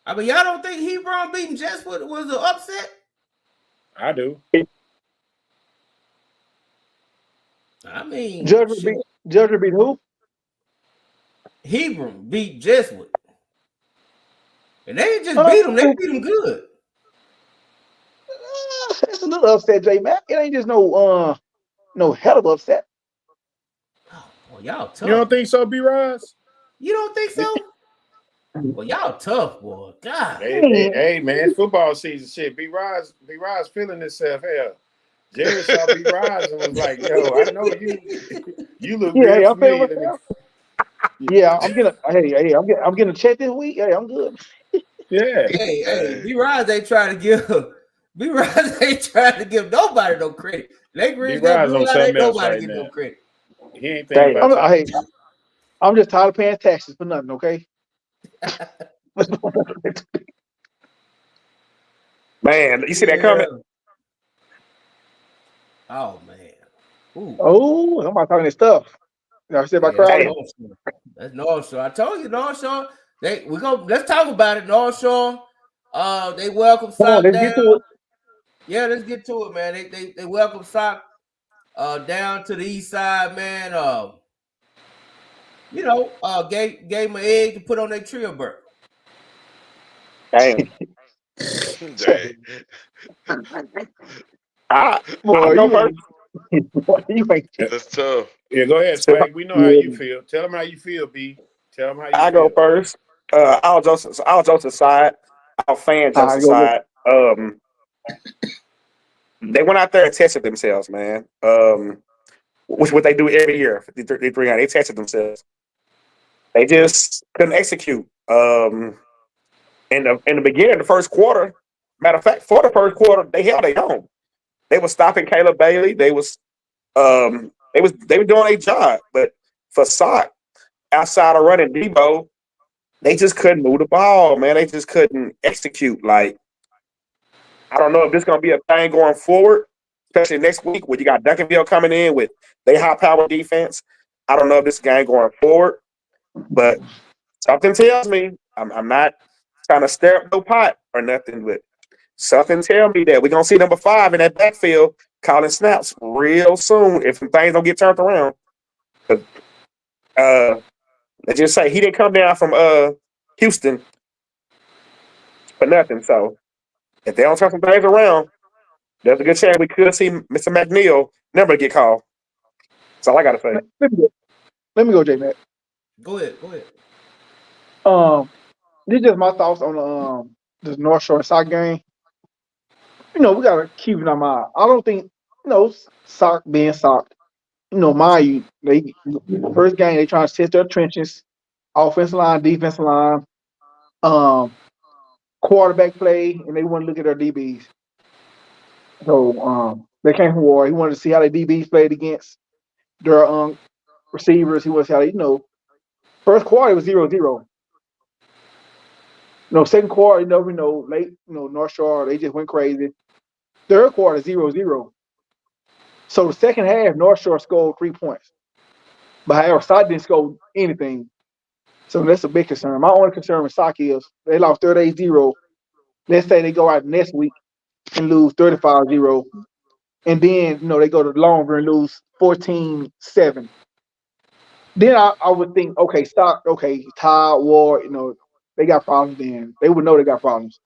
I mean, y'all don't think Hebron beating Jessamine was an upset? I do. I mean, Judge beat who? Hebron beat Jessamine. And they didn't just beat them, they beat them good. It's a little upset, J Mac. It ain't just no hell of upset. Oh, y'all tough. You don't think so, B. Roz? You don't think so? Well, y'all tough, boy. God. Hey, man, it's football season. Shit, B. Roz feeling himself. Hell, Jerry saw B. Roz and was like, "Yo, I know you look real familiar." Yeah, I'm getting a check this week. Hey, I'm good. Yeah. Hey, B. Roz ain't trying to give nobody no credit. Lake Ridge got blue out, ain't nobody get no credit. He ain't thinking about I'm just tired of paying taxes for nothing, okay? Man, you see that comment? Oh man. Ooh. Oh, I'm about talking this stuff. You know what I said about Crowley? That's North Shore. I told you, North Shore. Let's talk about it. North Shore. They welcome Sock down. Yeah, let's get to it, man. They welcome Sock down to the east side, man. Gave him an egg to put on their trio bird. Damn. I'll go first. That's tough. Yeah, go ahead, Swag. We know how you feel. Tell them how you feel, B. Tell them how you feel. I go first. I'll Joseph side. I'll fan Joseph side. They went out there and tested themselves, man. Which what they do every year. They tested themselves. They just couldn't execute. In the beginning, the first quarter. Matter of fact, for the first quarter, they held their own. They were stopping Caleb Bailey. They were doing their job. But for Sock, outside of running Debo, they just couldn't move the ball, man. They just couldn't execute. Like, I don't know if this is going to be a thing going forward, especially next week when you got Duncanville coming in with their high-power defense. I don't know if this game going forward, but something tells me I'm not trying to stir up no pot or nothing, but something tells me that we're going to see number 5 in that backfield calling snaps real soon if things don't get turned around. Let's just say he didn't come down from Houston for nothing. So if they don't turn some things around, there's a good chance we could see Mr. McNeil never get called. That's all I got to say. Let me go, J Mac. Go ahead. These are just my thoughts on this North Shore Sock game. We gotta keep it in mind. I don't think Sock being Sock. Mind you, first game they trying to test their trenches, offensive line, defensive line, quarterback play, and they want to look at their DBs. So they came from war. He wanted to see how the DBs played against their receivers. He wanted to see how first quarter was 0-0. Second quarter, late, North Shore, they just went crazy. Third quarter, 0-0. So the second half, North Shore scored 3 points. But however, Sock didn't score anything. So that's a big concern. My only concern with Sock is they lost 38-0. Let's say they go out next week and lose 35-0. And then, they go to Longview and lose 14-7. Then I would think, okay, Stock, okay, Todd, Ward, they got problems. Then they would know they got problems.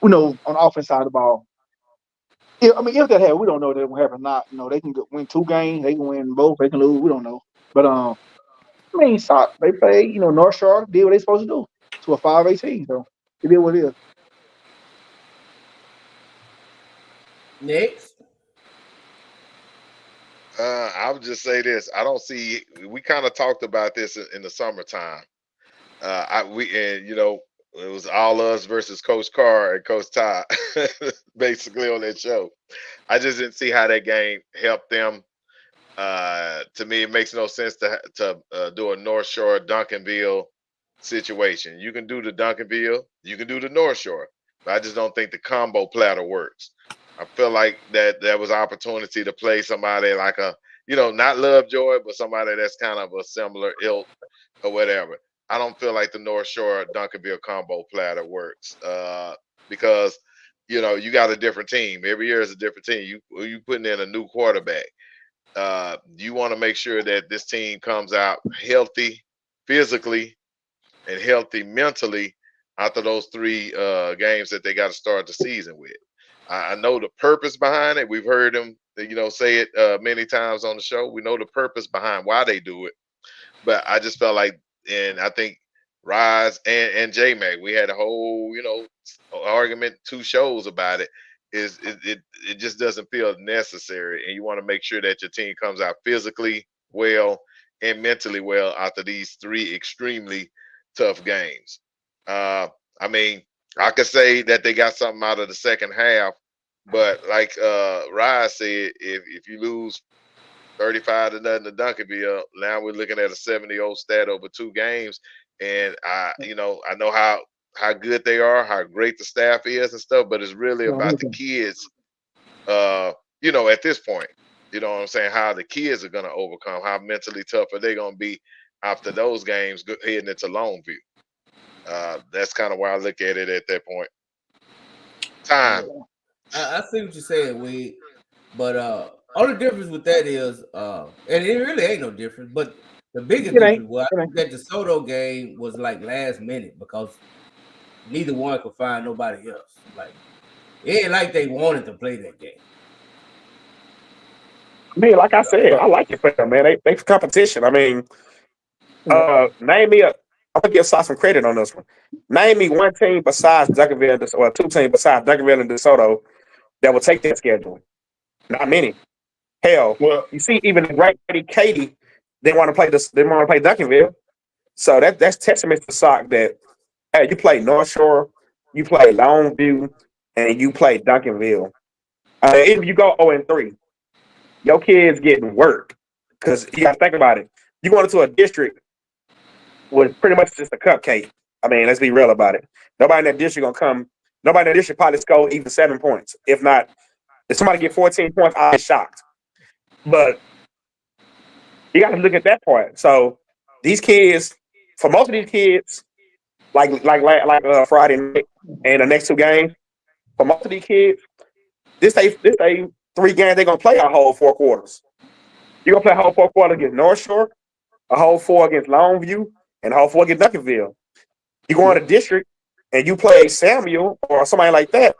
On the offense side of the ball. If that happens, we don't know that will happen. Not, they can win 2 games, they can win both, they can lose. We don't know. But Stock, they play. North Shore did what they supposed to do to a 5-18. So it is what it is. Next. I would just say this. I don't see. We kind of talked about this in the summertime. It was all us versus Coach Carr and Coach Todd, basically on that show. I just didn't see how that game helped them. To me, it makes no sense to do a North Shore Duncanville situation. You can do the Duncanville, you can do the North Shore, but I just don't think the combo platter works. I feel like that there was opportunity to play somebody like not Lovejoy, but somebody that's kind of a similar ilk or whatever. I don't feel like the North Shore Duncanville combo platter works because you got a different team. Every year is a different team. You putting in a new quarterback. You want to make sure that this team comes out healthy physically and healthy mentally after those 3 games that they got to start the season with. I know the purpose behind it. We've heard them, say it many times on the show. We know the purpose behind why they do it. But I just felt like, and I think Rise and J-Mac, we had a whole, argument, 2 shows about it. It just doesn't feel necessary, and you want to make sure that your team comes out physically well and mentally well after these 3 extremely tough games. I could say that they got something out of the second half, but like Rise said, if you lose 35-0 to Duncanville, now we're looking at a 70-0 stat over 2 games, and I know how good they are, how great the staff is and stuff, but it's really about the kids, at this point. You know what I'm saying? How the kids are going to overcome, how mentally tough are they going to be after those games heading into Longview. That's kind of why I look at it at that point. Time. I see what you're saying, Wade, but only difference with that is, and it really ain't no difference, but the biggest difference was I think that the Soto game was like last minute because neither one could find nobody else. Like, it ain't like they wanted to play that game. Like I said, I like it for them, man. They for competition. Name me I'm gonna give Sauce some credit on this one. Name me one team besides Duncanville, or 2 teams besides Duncanville and DeSoto that will take that schedule. Not many. Hell, you see, even the great Katie, they want to play Duncanville. So that's testament to Sock that hey, you play North Shore, you play Longview, and you play Duncanville. If you go 0-3, your kids getting work because you got to think about it. You going into a district with pretty much just a cupcake. Let's be real about it. Nobody in that district gonna come. Nobody in that district probably score even 7 points. If not, if somebody get 14 points, I'm shocked. But you got to look at that part. So these kids, for most of these kids, like Friday night and the next 2 games, for most of these kids, this ain't 3 games they're gonna play a whole 4 quarters. You're gonna play a whole 4 quarters against North Shore, a whole 4 against Longview, and a whole 4 against Duncanville. You go on a district and you play Samuel or somebody like that.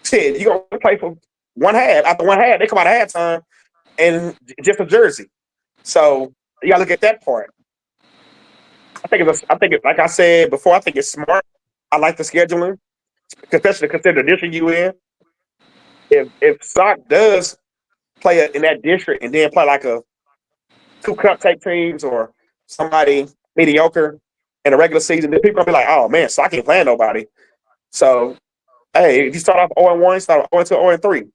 Shit, you're gonna play for 1 half. After 1 half, they come out of halftime and just a jersey. So you gotta look at that part. I think like I said before, I think it's smart. I like the scheduling, especially consider the district you in. If Sock does play in that district and then play like a 2 cupcake teams or somebody mediocre in the regular season, then people gonna be like, oh man, Sock ain't playing nobody. So hey, if you start off 0-1, start 0-2, 0-3.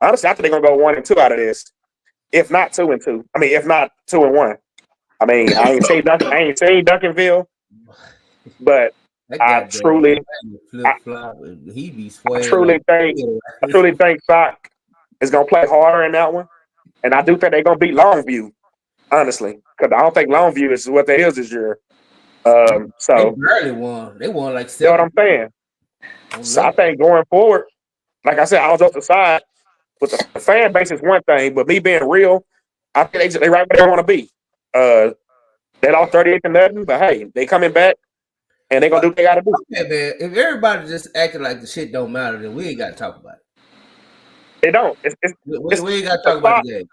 Honestly, I think they're gonna go 1-2 out of this. If not 2-2. If not 2-1. I ain't saying Duncanville, but I truly think Sock is gonna play harder in that one, and I do think they're gonna beat Longview, honestly, because I don't think Longview is what they is this year. So they barely won. They won like 7. You know what I'm saying? So I think going forward, like I said, I was off the side. With the fan base is one thing, but me being real, I think they right where they want to be. They lost 38-0, but hey, they coming back and they gonna do what they gotta do. Okay, man. If everybody just acting like the shit don't matter, then we ain't got to talk about it. They don't. We ain't got to talk about the game.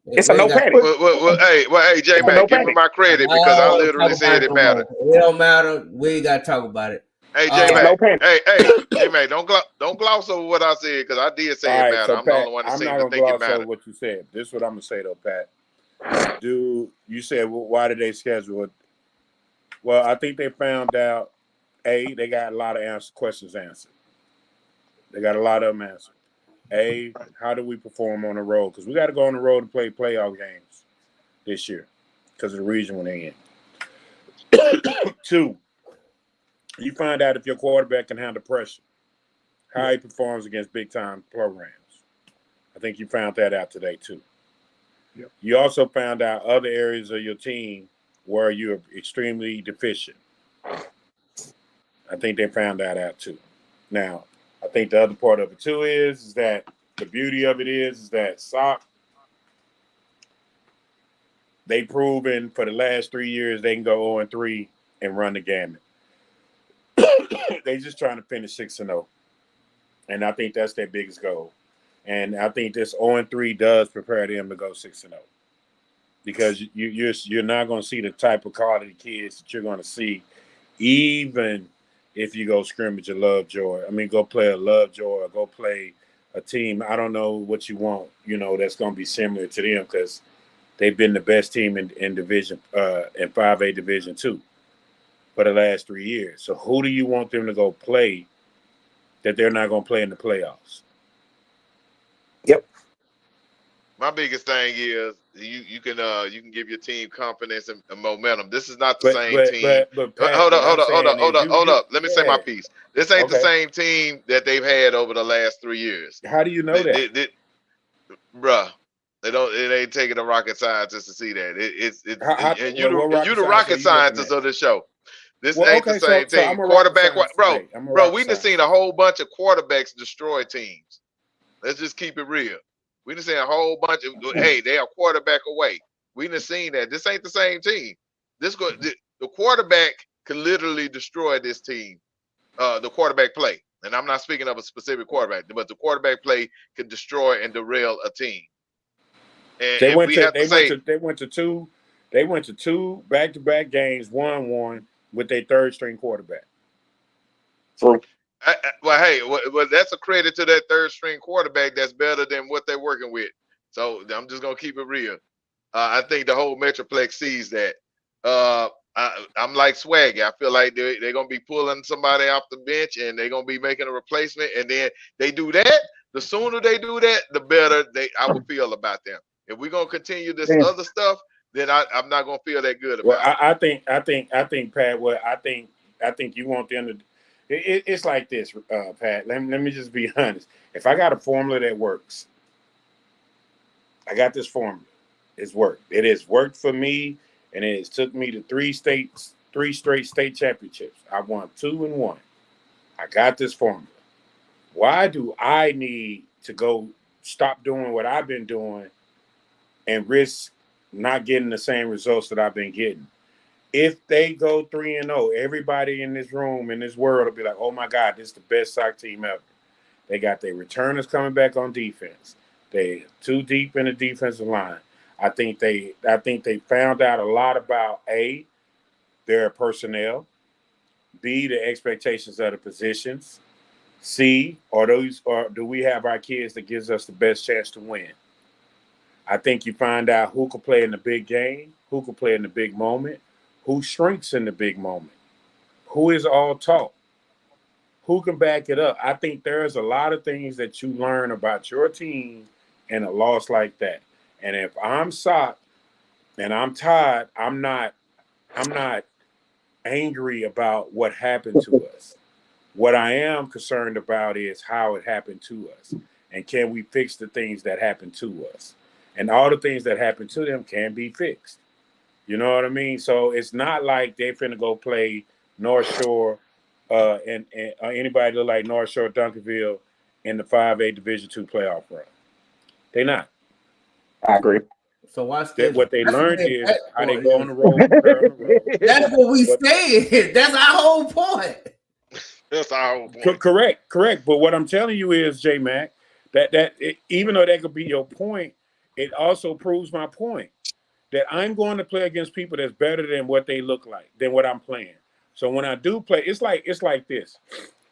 It's a no panic. Hey, J Man, give me my credit because I literally said it mattered. It don't matter. We ain't got to talk about it. Hey, J Man. Hey, J Man, don't gloss over what I said because I did say it mattered. So I'm Pat, the only one that I'm seemed not to gonna think it gloss mattered. over what you said. This is what I'm gonna say though, Pat. You said why did they schedule it? Well, I think they found out. They got a lot of questions answered. They got a lot of them answered. How do we perform on the road? Because we got to go on the road to play playoff games this year because of the region when they in. 2, you find out if your quarterback can handle pressure, how he performs against big-time programs. I think you found that out today, too. Yep. You also found out other areas of your team where you're extremely deficient. I think they found that out, too. Now, I think the other part of it, too, is that the beauty of it is that SOC, they proven for the last 3 years they can go 0-3 and run the gamut. They just trying to finish 6-0. And I think that's their biggest goal. And I think this 0-3 does prepare them to go 6-0. Because you're not going to see the type of quality kids that you're going to see even if you go scrimmage a Lovejoy. I mean, go play a Lovejoy or go play a team. I don't know what you want, that's going to be similar to them because they've been the best team in Division in 5A Division 2 for the last 3 years. So who do you want them to go play that they're not going to play in the playoffs? Yep. My biggest thing is you can give your team confidence and momentum. This is not the same team. But Pat, hold up. Let me say my piece. This ain't the same team that they've had over the last 3 years. How do you know that? Bruh, it ain't taking a rocket scientist to see that. You the rocket scientist of the show. This ain't the same team. Quarterback, bro. We just seen a whole bunch of quarterbacks destroy teams. Let's just keep it real. We just seen a whole bunch of they are quarterback away. We just seen that. This ain't the same team. The quarterback can literally destroy this team. The quarterback play, and I'm not speaking of a specific quarterback, but the quarterback play can destroy and derail a team. And they went to two back-to-back games, won with their third string quarterback. Well, that's a credit to that third string quarterback that's better than what they're working with. So I'm just gonna keep it real. I think the whole Metroplex sees that. I'm like Swaggy. I feel like they're gonna be pulling somebody off the bench and they're gonna be making a replacement. And then they do that. The sooner they do that, the better I will feel about them. If we're gonna continue this other stuff, then I'm not gonna feel that good about it. I think Pat. I think you want them to. It's like this, Pat. Let me just be honest. If I got a formula that works, I got this formula. It's worked. It has worked for me, and it has took me to 3 straight state championships. I won 2 and 1. I got this formula. Why do I need to go stop doing what I've been doing and risk not getting the same results that I've been getting? If they go 3-0, everybody in this room, in this world, will be like, oh my God, this is the best soccer team ever. They got their returners coming back on defense. They too deep in the defensive line. I think they found out a lot about A, their personnel, B, the expectations of the positions, C, or do we have our kids that gives us the best chance to win? I think you find out who can play in the big game, who can play in the big moment, who shrinks in the big moment, who is all talk, who can back it up. I think there's a lot of things that you learn about your team in a loss like that. And if I'm shocked and I'm tired, I'm not angry about what happened to us. What I am concerned about is how it happened to us. And can we fix the things that happened to us? And all the things that happened to them can be fixed. You know what I mean? So it's not like they're finna go play North Shore and anybody look like North Shore Duncanville in the 5A Division II playoff run. They're not. I agree. So watch That this. what they That's learned what is how they go on the road, prepare on the road. That's what we said. That's our whole point. That's our whole point. Correct. But what I'm telling you is, J Mac, even though that could be your point, it also proves my point that I'm going to play against people that's better than what they look like, than what I'm playing. So when I do play, it's like this.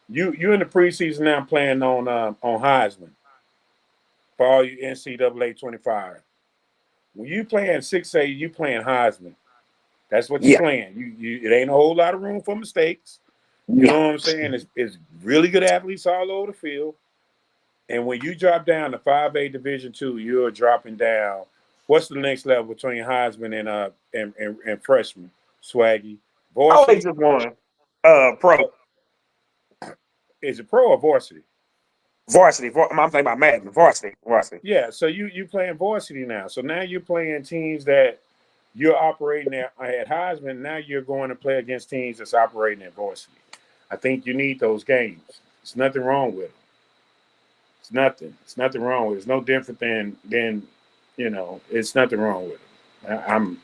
You in the preseason now playing on Heisman for all you NCAA 25. When you playing 6A, you playing Heisman. That's what you're playing. It ain't a whole lot of room for mistakes. You know what I'm saying? It's really good athletes all over the field. And when you drop down to 5A Division II, you're dropping down. What's the next level between Heisman and freshman? Swaggy. Always just one. Pro. Is it pro or varsity? Varsity. I'm thinking about Madden. Varsity. Yeah, so you playing varsity now. So now you're playing teams that you're operating at Heisman. Now you're going to play against teams that's operating at varsity. I think you need those games. There's nothing wrong with it. It's nothing. It's nothing wrong with it. It's no different than it's nothing wrong with it.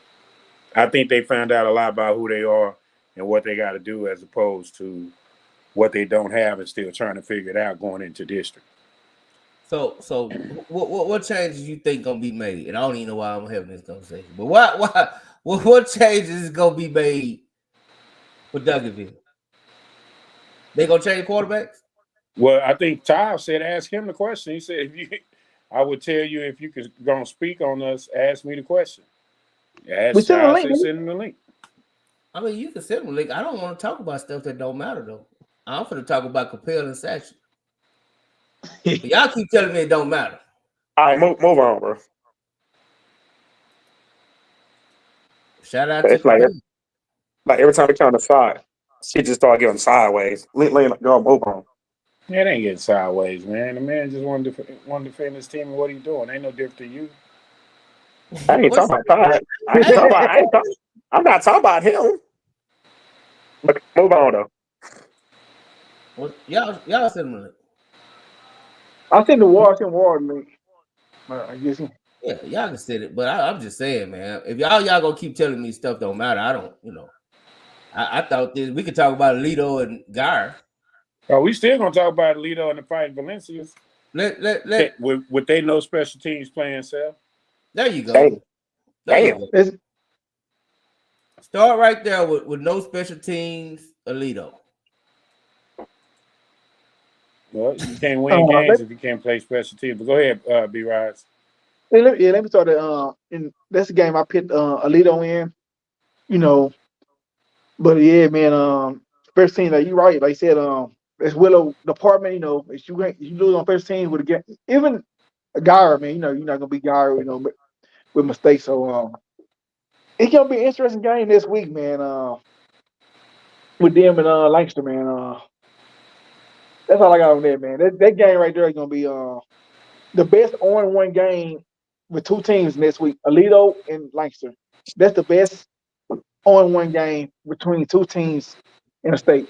I think they found out a lot about who they are and what they got to do as opposed to what they don't have and still trying to figure it out going into district. So what changes you think gonna be made? And I don't even know why I'm having this conversation. But what changes is gonna be made for Duncanville? They gonna change quarterbacks? Well, I think Ty said ask him the question. He said I would tell you if you could go and speak on us, ask me the question. Send him the link. I mean, you can send him a link. I don't want to talk about stuff that don't matter though. I'm gonna talk about Capel and Satchel. Y'all keep telling me it don't matter. All right, move on, bro. Shout out it's to like every time we turn the side, she just start getting sideways. Go move on. Yeah, it ain't getting sideways, man. The man just want to defend his team, and what he doing ain't no different than you. I ain't talking about that. I'm not talking about him. Look, move on though. Well, y'all send him a link. I think the Ward link. I guess. Yeah, y'all can send it, but I'm just saying, man. If y'all gonna keep telling me stuff don't matter, I don't. I thought we could talk about Alito and Gar. Oh, we still gonna talk about Alito and the fight in Valencia. Would they know special teams playing, Sal? There you go. Damn. Start right there with no special teams, Alito. Well, you can't win games if you can't play special teams. But go ahead, B. Rise. Let me start it. That's the game I picked Alito in. But yeah, man. First team, like you right, like you said, it's Willow department. If you lose on first team with even a guy, man, you're not gonna be guy, with mistakes. So it's gonna be an interesting game this week, man. With them and Lancaster, man. That's all I got on there, man. That game right there is gonna be the best on-one game with two teams next week, Alito and Lancaster. That's the best on-one game between two teams in the state.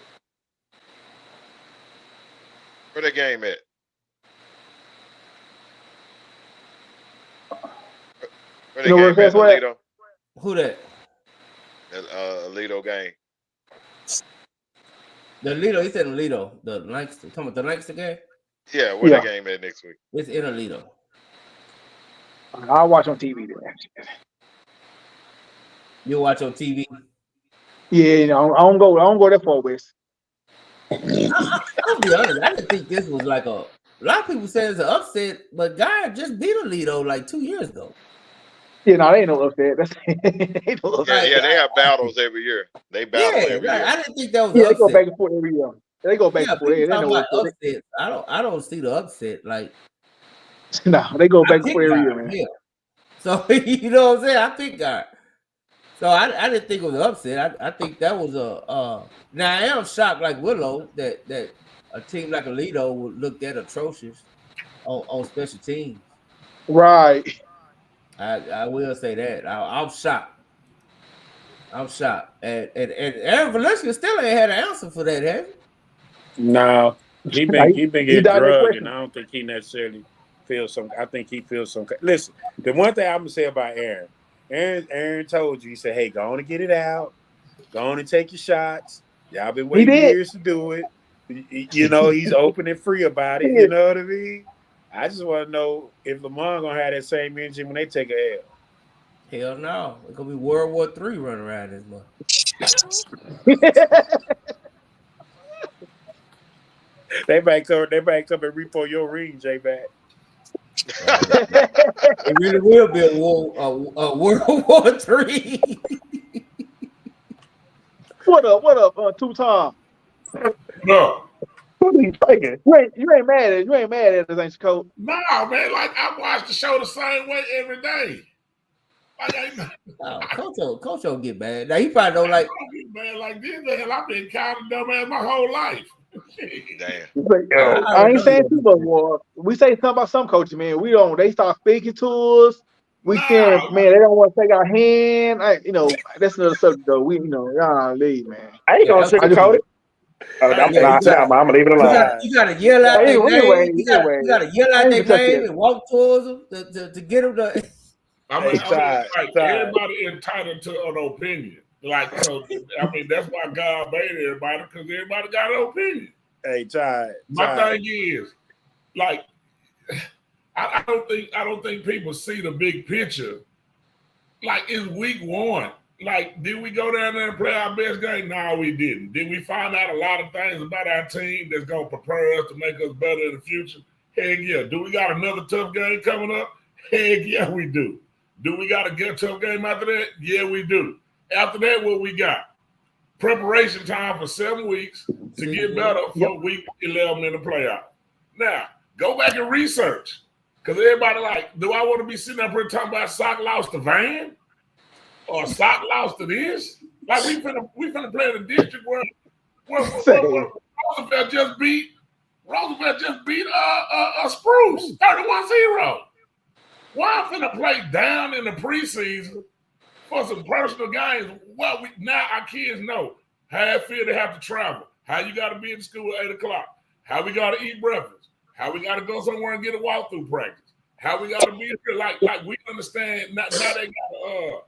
Where the game at? Where the game at, Alito? Who that? Alito game. The Alito, he said Alito. The Lancaster. Talking about the Lancaster game? Yeah, where the game at next week? It's in Alito. I'll watch on TV then. You'll watch on TV? Yeah, I don't go that far west. I'll be honest, I didn't think this was like a lot of people say it's an upset, but God just beat Alito like 2 years ago. Yeah, no, they ain't no upset. Ain't no upset. Yeah, they have battles every year. They battle every year. I didn't think that was they upset. go back and forth every year. They go back and forth. They talking about upset. I don't see the upset. Like, no, they go back and forth every year, man. Yeah. So you know what I'm saying? I picked God. So I didn't think it was an upset. I think that was a. Now I am shocked, like Willow, that a team like Alito would look that atrocious on special teams. Right. I will say that. I'm shocked. I'm shocked. And Aaron Valencia still ain't had an answer for that, have he? No, he been getting drugged, and I don't think he necessarily feels some. I think he feels some. Listen, the one thing I'm gonna say about Aaron told you. He said, "Hey, go on and get it out. Go on and take your shots. Y'all been He waiting did. years to do it. You know, he's open and free about He it. You did. know what I mean? I just want to know if Lamar gonna have that same energy when they take a L. Hell no. It's gonna be World War III running around this month. They might come and repo your ring, J back. It really will be a World War III. What up, Two Tom? No. What are you thinking? You ain't mad at us, ain't you, Coach? Nah, man. Like I watch the show the same way every day. Like Coach don't get mad. Now he probably don't like. Man, like this, hell, I've been kind of dumbass my whole life. Damn. I ain't saying too much more. We say something about some coaches, man. We don't. They start speaking to us. We saying, man, they don't want to take our hand. That's another subject though. Y'all leave, man. I ain't gonna sugarcoat it. I'm gonna leave it alone. You gotta yell out their name. You gotta yell out their name and walk towards them to get them to. Everybody entitled to an opinion. Like, so, I mean, that's why God made everybody, because everybody got an opinion. My thing is, like, I don't think people see the big picture. Like, it's week 1. Like, did we go down there and play our best game? No, we didn't. Did we find out a lot of things about our team that's gonna prepare us to make us better in the future? Heck yeah. Do we got another tough game coming up? Heck yeah, we do. Do we got a good tough game after that? Yeah, we do. After that, what we got? Preparation time for 7 weeks to get better for week 11 in the playoff. Now, go back and research. Because everybody like, do I want to be sitting up here talking about Sock lost to Van? Or Sock lost to this? Like, we finna play in the district where Roosevelt just beat Spruce 31-0. Why I'm finna play down in the preseason for some personal games? Well, now our kids know how they have to travel, how you got to be in school at 8 o'clock, how we got to eat breakfast, how we got to go somewhere and get a walkthrough practice, how we got to be here. Like we understand now they got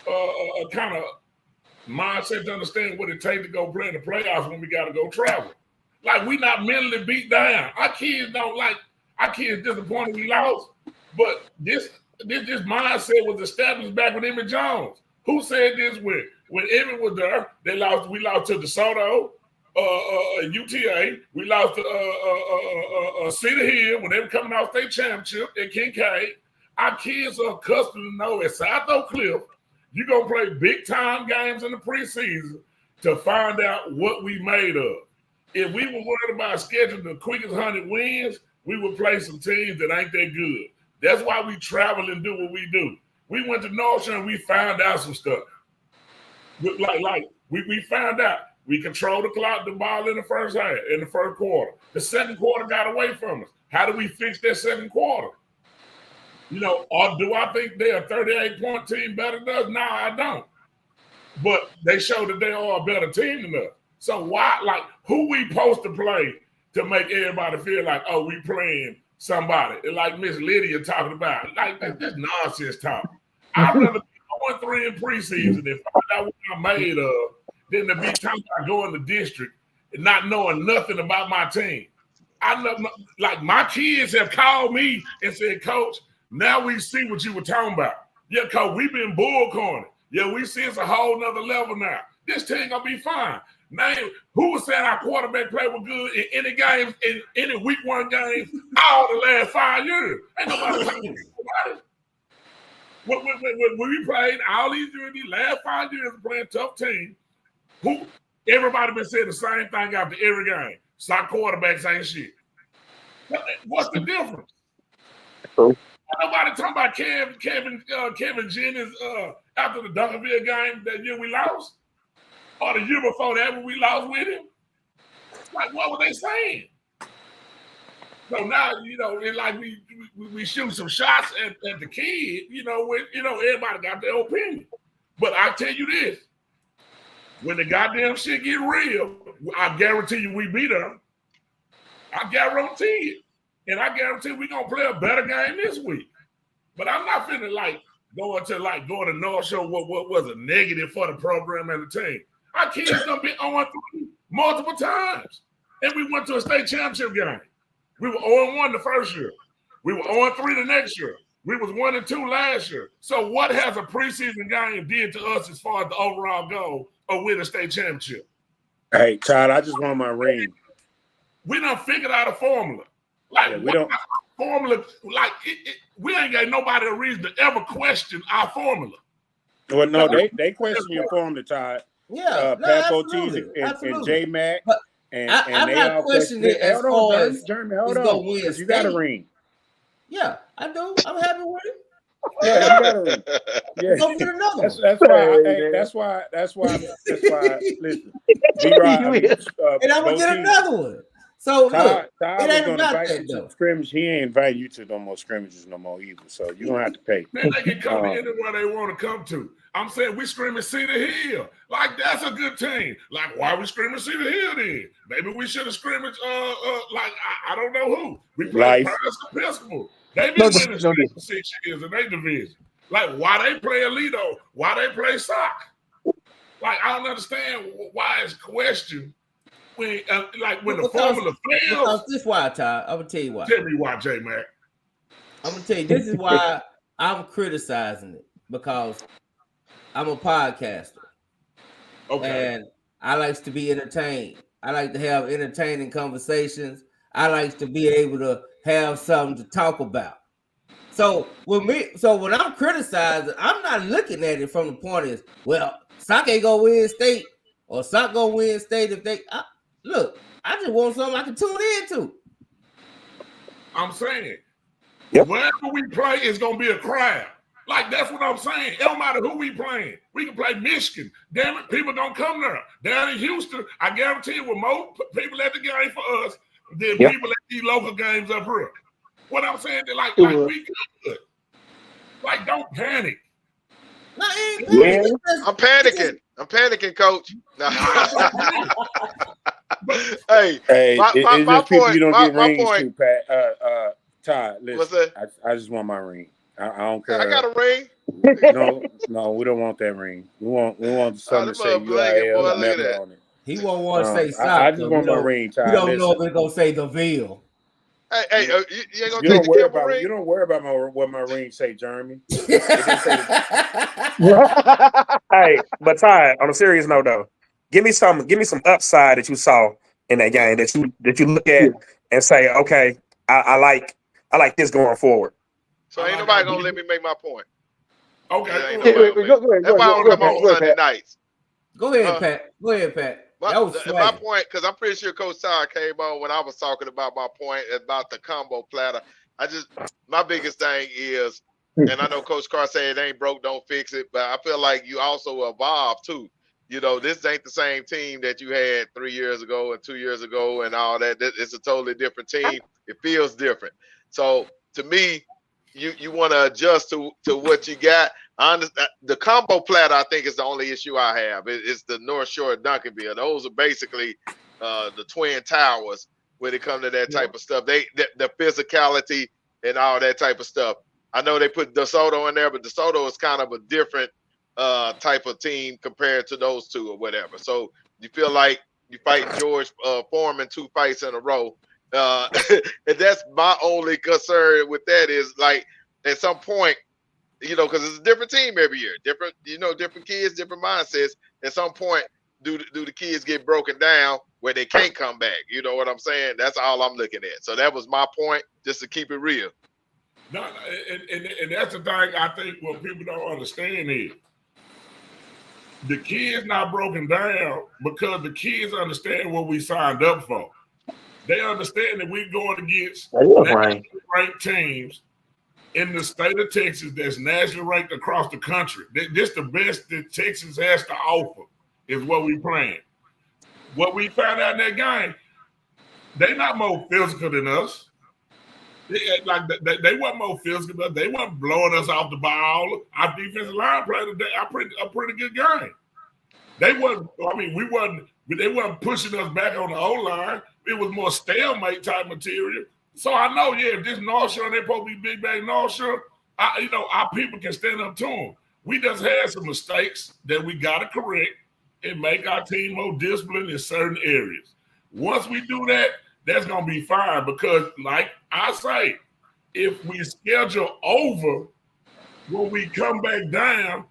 a kind of mindset to understand what it takes to go play in the playoffs when we got to go travel. Like, we not mentally beat down. Our kids disappointed we lost. But this mindset was established back with Emmett Jones. Who said this when Emmett was there? We lost to DeSoto, UTA. We lost to Cedar Hill when they were coming off state championship at Kincaid. Our kids are accustomed to know at South Oak Cliff, you're gonna play big time games in the preseason to find out what we made of. If we were worried about scheduling the quickest 100 wins, we would play some teams that ain't that good. That's why we travel and do what we do. We went to North Shore and we found out some stuff. We found out we controlled the ball in the first half, in the first quarter. The second quarter got away from us. How do we fix that second quarter? Or do I think they're a 38-point team better than us? No, I don't. But they show that they are a better team than us. So why, who we supposed to play to make everybody feel like, oh, we playing somebody? Like Miss Lydia talking about, that's nonsense talk. I'd rather be 0-3 in preseason and find out what I'm made of than to be talking about going to district and not knowing nothing about my team. I know, my kids have called me and said, Coach, now we see what you were talking about. Yeah, Coach, we've been bull cornered. Yeah, we see it's a whole nother level now. This team gonna be fine. Name who was saying our quarterback play was good in any games, in any week 1 game, all the last 5 years. Ain't nobody talking about it. When we played all these years, these last 5 years of playing tough teams, everybody been saying the same thing after every game. Sock quarterbacks ain't shit. What's the difference? Nobody talking about Kevin Jennings after the Duncanville game that year we lost, or the year before that when we lost with him. What were they saying? So now it's like we shoot some shots at the kid. Everybody got their opinion. But I tell you this: when the goddamn shit get real, I guarantee you we beat them. I guarantee it. And I guarantee we're gonna play a better game this week. But I'm not finna going to North Shore what was a negative for the program and the team. Our kids gonna be 0-3 multiple times. And we went to a state championship game. We were 0-1 the first year. We were 0-3 the next year. We was 1-2 last year. So what has a preseason game did to us as far as the overall goal of winning a state championship? Hey, Todd, I just want my ring. We done figured out a formula. We don't formula. We ain't got nobody a reason to ever question our formula. Well, no, they question your formula, Todd. Yeah, Pat Ortiz and J Mac, and I'm they not all questioning it as far as Jeremy, hold on, you got a ring. Yeah, I do. I'm happy with it. Yeah, you got a ring. Yeah, that's why. Listen, and I'm gonna get another one. So Todd it ain't about that though. Scrimmage, he ain't invite you to no more scrimmages no more either. So you don't have to pay. Man, they can come anywhere they want to come to. I'm saying we screaming Cedar Hill. That's a good team. Why we screaming Cedar Hill then? Maybe we should have scrimmaged I don't know who. We played Paris Episcopal. They been winning for 6 years in their division. Why they play Alito? Why they play sock? I don't understand why it's questioned when the formula fails. Because this is why, Ty. I'm gonna tell you why. Tell me why, J Mac. I'm gonna tell you this is why I'm criticizing it, because I'm a podcaster. Okay. And I like to be entertained. I like to have entertaining conversations. I like to be able to have something to talk about. So when I'm criticizing, I'm not looking at it from the point is, well, Sock ain't gonna win state, or Sock gonna win state if they look. I just want something I can tune into. I'm saying, wherever we play is gonna be a crowd. That's what I'm saying. It don't matter who we playing. We can play Michigan. Damn it, people don't come there. Down in Houston, I guarantee you, with more people at the game for us than people at these local games up here. What I'm saying is we good. Don't panic. No, ain't I'm panicking, Coach. No. Hey, my point. You don't get rings too, Pat. Todd, listen. What's that? I just want my ring. I don't care. I got a ring. No, we don't want that ring. We want something to say UIL member on it. He won't want to say Sock. I just want my ring, Todd. You don't know if it's gonna say the Ville. Hey, you ain't gonna take the Kimball ring? You don't worry about what my ring say, Jeremy. Hey, but Ty, on a serious note though, give me some upside that you saw in that game that you look at and say, okay, I like this going forward. So ain't nobody gonna let me make my point. Okay, go ahead. That's why I don't come on Sunday nights. Go ahead, Pat. My point, because I'm pretty sure Coach Todd came on when I was talking about my point about the combo platter. My biggest thing is, and I know Coach Carr said it ain't broke, don't fix it, but I feel like you also evolve too. This ain't the same team that you had 3 years ago and 2 years ago and all that. It's a totally different team. It feels different. So to me, you want to adjust to what you got. The combo platter, I think, is the only issue I have. It's the North Shore of Duncanville. Those are basically the Twin Towers when it comes to that type of stuff. The physicality and all that type of stuff. I know they put DeSoto in there, but DeSoto is kind of a different type of team compared to those two or whatever. So you feel like you fight George Foreman 2 fights in a row. And that's my only concern with that is at some point, because it's a different team every year, different kids, different mindsets. At some point, do the kids get broken down where they can't come back? You know what I'm saying? That's all I'm looking at. So that was my point, just to keep it real. No, and that's the thing I think what people don't understand is the kids not broken down because the kids understand what we signed up for. They understand that we're going against ranked teams in the state of Texas that's nationally ranked across the country. This the best that Texas has to offer is what we playing. What we found out in that game, they not more physical than us. They weren't more physical than us. They weren't blowing us off the ball. Our defensive line played a pretty good game. They weren't pushing us back on the O-line. It was more stalemate type material. So I know, if this North Shore, they supposed to be big bang North Shore, our people can stand up to them. We just had some mistakes that we got to correct and make our team more disciplined in certain areas. Once we do that, that's going to be fine because, like I say, if we schedule over when we come back down,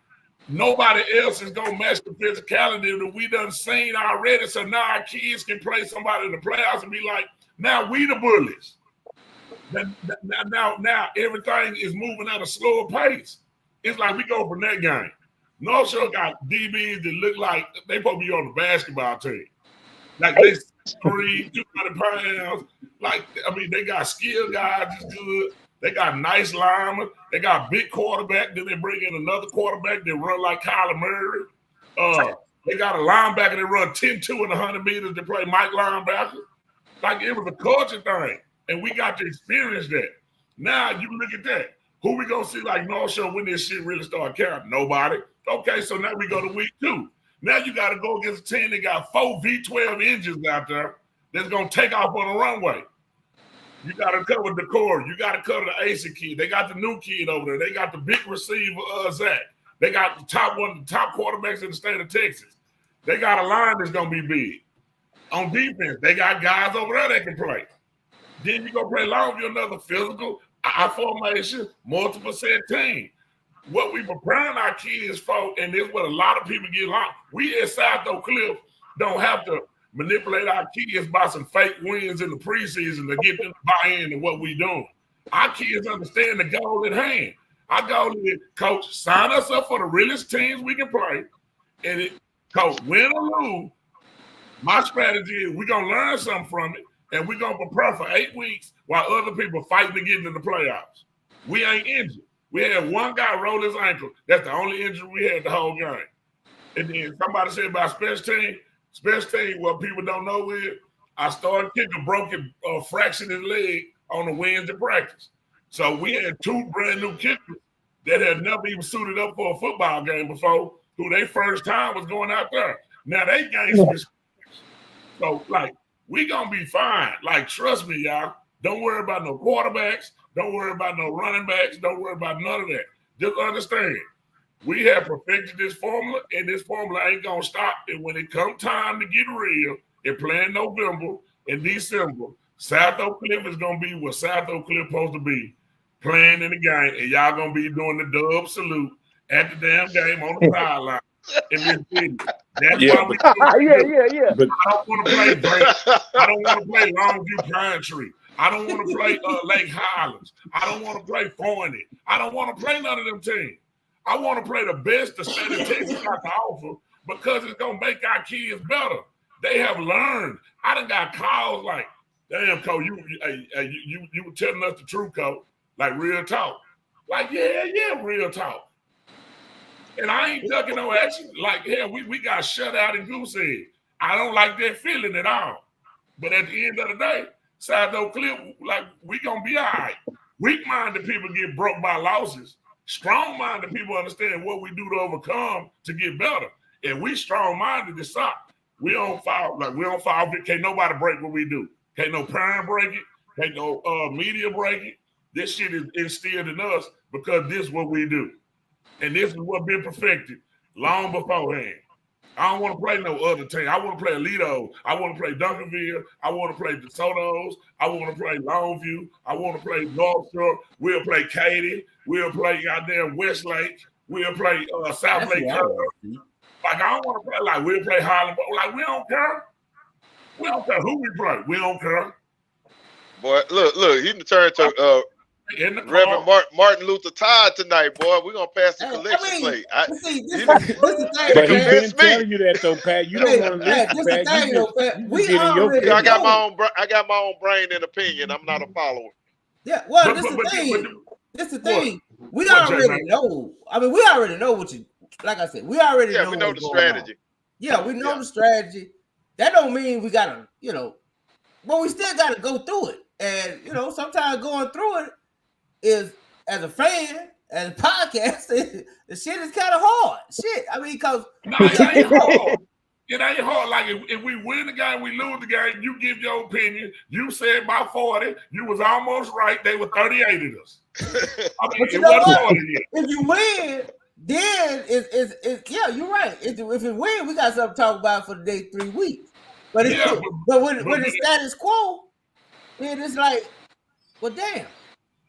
nobody else is going to match the physicality that we done seen already. So now our kids can play somebody in the playoffs and be like, now we the bullies. Now everything is moving at a slower pace. It's like we go from that game. North Shore got DBs that look like they supposed to be on the basketball team. Like they 300, 200 pounds. Like, I mean, they got skilled guys that's good. They got nice linemen. They got big quarterback. Then they bring in another quarterback that run like Kyler Murray. They got a linebacker that run 10-2 in 100 meters to play Mike linebacker. Like it was a culture thing. And we got to experience that. Now you look at that. Who we gonna see like North Shore when this shit really start counting? Nobody. Okay, so now we go to week 2. Now you got to go against a team that got 4 V12 engines out there that's gonna take off on the runway. You got to cover the core. You got to cover the AC kid. They got the new kid over there. They got the big receiver, Zach. They got the top quarterbacks in the state of Texas. They got a line that's gonna be big. On defense, they got guys over there that can play. Then you go play Longview, another physical, our formation, multiple set team. What we preparing our kids for, and this is what a lot of people get wrong. We at South Oak Cliff don't have to manipulate our kids by some fake wins in the preseason to get them to buy into what we doing. Our kids understand the goal at hand. Our goal is, coach, sign us up for the realest teams we can play. And coach, win or lose, my strategy is we're going to learn something from it. And we're going to prepare for 8 weeks while other people fighting to get into the playoffs. We ain't injured. We had one guy roll his ankle. That's the only injury we had the whole game. And then somebody said about special team, what people don't know is I started kicking broken fractured his leg on the Wednesday practice. So we had 2 brand new kickers that had never even suited up for a football game before, who their first time was going out there. Now they gained some experience. So, like, we gonna be fine. Like, trust me, y'all. Don't worry about no quarterbacks. Don't worry about no running backs. Don't worry about none of that. Just understand, we have perfected this formula, and this formula ain't gonna stop. And when it come time to get real and play in November and December, South Oak Cliff is gonna be what South Oak Cliff supposed to be, playing in the game, and y'all gonna be doing the dub salute at the damn game on the sideline. In this video. That's why we But, I don't want to play I don't want to play Longview Pine Tree. I don't want to play Lake Highlands. I don't want to play Forney. I don't want to play none of them teams. I want to play the best the state of Texas got to offer because it's gonna make our kids better. They have learned. I done got calls like, "Damn, Cole, you were telling us the truth, Cole, like real talk." Like, yeah, real talk. And I ain't ducking no action. Like, hell, we got shut out in Goose Egg. I don't like that feeling at all. But at the end of the day, South Oak Cliff, like, we gonna be all right. Weak-minded people get broke by losses. Strong-minded people understand what we do to overcome to get better. And we strong-minded to stop. We don't fall. Can't nobody break what we do. Can't no parent break it. Can't no media break it. This shit is instilled in us because this is what we do. And this is what been perfected long beforehand. I don't want to play no other team. I want to play Alito. I want to play Duncanville. I want to play DeSoto's. I want to play Longview. I want to play North Shore. We'll play Katy. We'll play goddamn Westlake. We'll play South Lake. Like, I don't want to play like we'll play Harlem. Like, we don't care. We don't care who we play. We don't care. Boy, look, he turned to Reverend Martin Luther Todd tonight, boy. We're going to pass the collection plate. But he's been telling you that, though, Pat. You don't want to listen, Pat. I got my own brain and opinion. I'm not a follower. Yeah, well, this is the thing. This is the thing. We already know. I mean, we already know what you, like I said, we already know. Yeah, we know the strategy. Yeah, we know the strategy. That don't mean we got to, but we still got to go through it. And, sometimes going through it is, as a fan, as a podcast, the shit is kind of hard. Shit. I mean, because It ain't hard. Like if we win the game, we lose the game, you give your opinion. You said about 40. You was almost right. They were 38 of us. I mean, But you it know wasn't what? 40 yet. If you win, then it's yeah, you're right. If it win, we got something to talk about for the next 3 weeks. But when the status quo, then it's like, well, damn.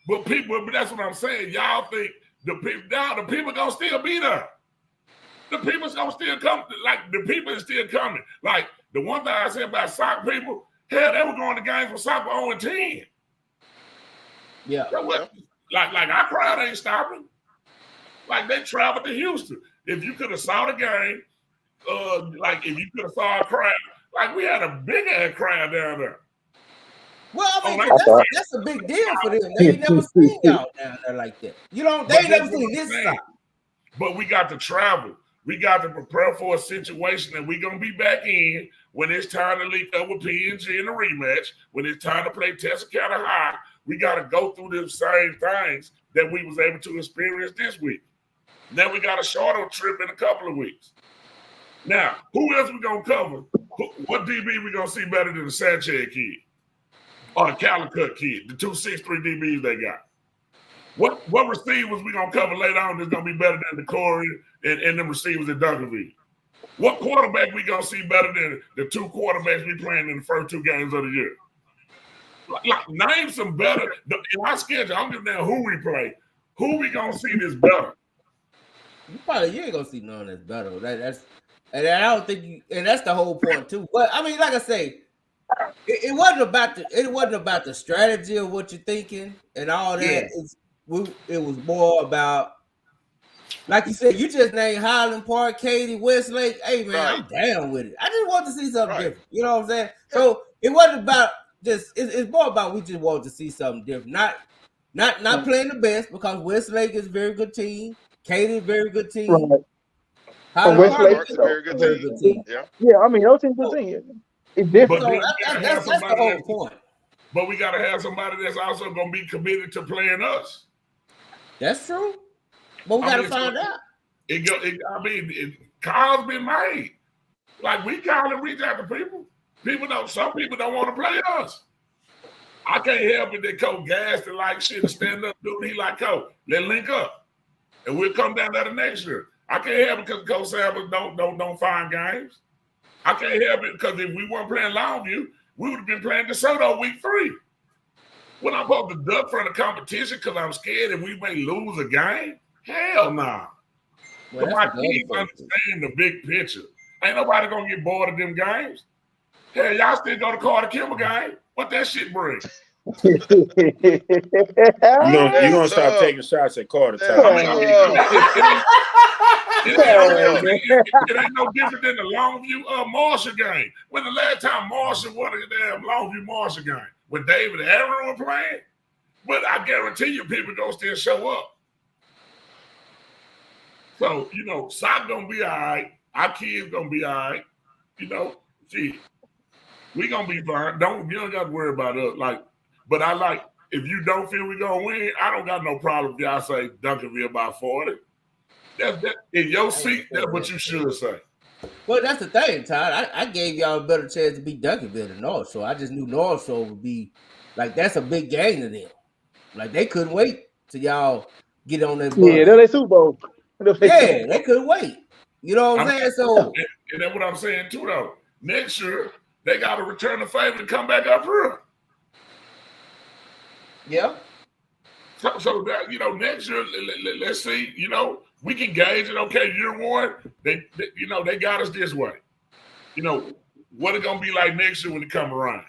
But that's what I'm saying. Y'all think the people gonna still be there. The people's gonna still come. Like the people is still coming. Like the one thing I said about soccer people, hell, they were going to games for soccer 0-10. Yeah. So like our crowd ain't stopping. Like they traveled to Houston. If you could have saw the game, like if you could have saw a crowd, like we had a big ass crowd down there. Well, I mean, that's a big deal for them. They ain't never seen y'all down there like that. You know, they ain't never seen this side. But we got to travel. We got to prepare for a situation that we're going to be back in when it's time to link up with PNG in the rematch, when it's time to play Texarkana High. We got to go through the same things that we was able to experience this week. Then we got a shorter trip in a couple of weeks. Now, who else we going to cover? What DB we going to see better than the Sanchez kid or the Calicut kid, the 2 6'3" DBs they got? What receivers we going to cover later on that's going to be better than the Corey and them receivers at Dunkerville? What quarterback we going to see better than the 2 quarterbacks we playing in the first 2 games of the year? Like name some better. In our schedule, I don't give a damn who we play. Who we going to see this better? You ain't going to see none that's better. And I don't think and that's the whole point too. But I mean, like I say, it wasn't about the strategy of what you're thinking and all that. Yeah. It was more about, like you said, you just named Highland Park, Katy, Westlake. Hey man, right. I'm down with it. I just want to see something different. You know what I'm saying? So it wasn't about it's more about we just want to see something different. Not playing the best, because Westlake is a very good team. Katy is a very good team. Right. Westlake is a very good team. Yeah, I mean, those teams are good team. It's different. So that's the whole point. But we got to have somebody that's also going to be committed to playing us. That's true. But we got to find out. Calls been made. Like we call and reach out to people. Some people don't want to play us. I can't help it that Coach gassed and like shit and stand up, dude. He like, Coach, let's link up. And we'll come down there the next year. I can't help it because Coach Sanders don't find games. I can't help it because if we weren't playing Longview, we would have been playing DeSoto week 3. When I'm supposed to duck from the competition because I'm scared that we may lose a game? Hell nah. Well, but my team understand the big picture. Ain't nobody gonna get bored of them games. Hell, y'all still go to Carter Kimball game. What that shit bring? You're gonna stop taking shots at Carter. It ain't no different than the Longview Marshall game. When the last time Marshall won a damn Longview Marshall game? When David and Aaron were playing? But I guarantee you people gonna still show up. So, SOC gonna be all right. Our kids gonna be all right. Gee, we gonna be fine. You don't got to worry about us. But if you don't feel we gonna win, I don't got no problem if y'all say Dunkerville by 40. That's in your seat, that's what you should say. Well, that's the thing, Todd. I gave y'all a better chance to beat Dunkerville than North Shore. I just knew North Shore would be that's a big game to them. Like they couldn't wait till y'all get on that bus. Yeah, they're Super Bowl. Yeah, they couldn't wait. You know what I'm saying? So, and that's what I'm saying too, though. Next year, they got to return the favor and come back up here. Yeah. So that, next year, let's see, we can gauge it. Okay, year 1, they got us this way. What it gonna be like next year when it come around?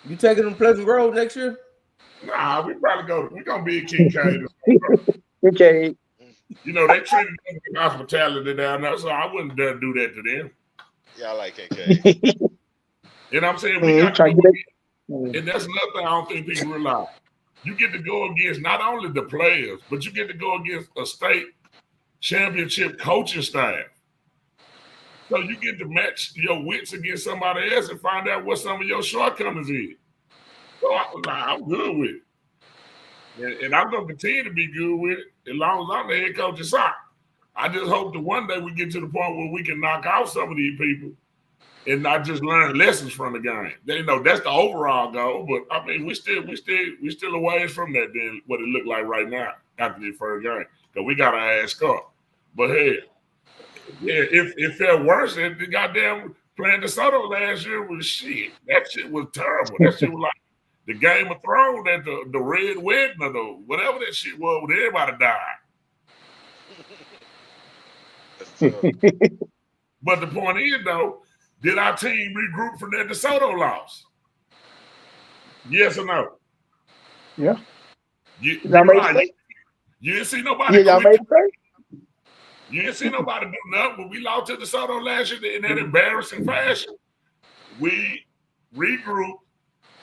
You taking them Pleasant Grove next year? Nah, we probably we're gonna be at Kincaid. Okay. They treated us with hospitality down there, so I wouldn't dare do that to them. Yeah, I like Kincaid. And I'm saying we got to go, and that's another thing I don't think people realize. You get to go against not only the players, but you get to go against a state championship coaching staff. So you get to match your wits against somebody else and find out what some of your shortcomings is. So I'm good with it. And I'm going to continue to be good with it as long as I'm the head coach of soccer. I just hope that one day we get to the point where we can knock out some of these people and not just learn lessons from the game. They know that's the overall goal, but I mean, we still a ways from that than what it looked like right now after the first game. Because we got our ass caught. But hey, yeah, if it felt worse than the goddamn playing DeSoto last year was shit. That shit was terrible. That shit was like the Game of Thrones at the Red Wedding or the whatever that shit was when everybody died. But the point is, though, did our team regroup from that DeSoto loss? Yes or no? Yeah. You didn't see nobody. Y'all made it. You didn't see nobody do nothing when we lost to DeSoto last year in that embarrassing fashion. We regrouped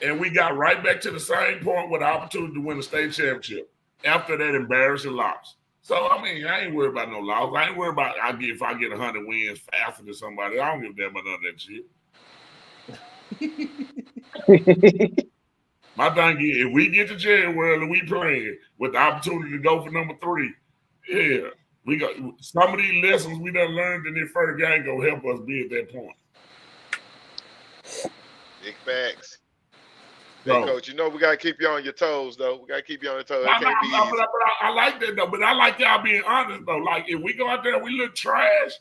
and we got right back to the same point with the opportunity to win the state championship after that embarrassing loss. So, I mean, I ain't worried about no loss. I ain't worried about if I get 100 wins faster than somebody. I don't give a damn about none of that shit. My thing is, if we get to January and we playing with the opportunity to go for number 3, yeah, we got some of these lessons we done learned in this first game gonna help us be at that point. Big facts. Hey, Coach, you know we gotta keep you on your toes, though. We gotta keep you on your toes. It can't be easy. I like that though. But I like y'all being honest though. Like if we go out there and we look trash,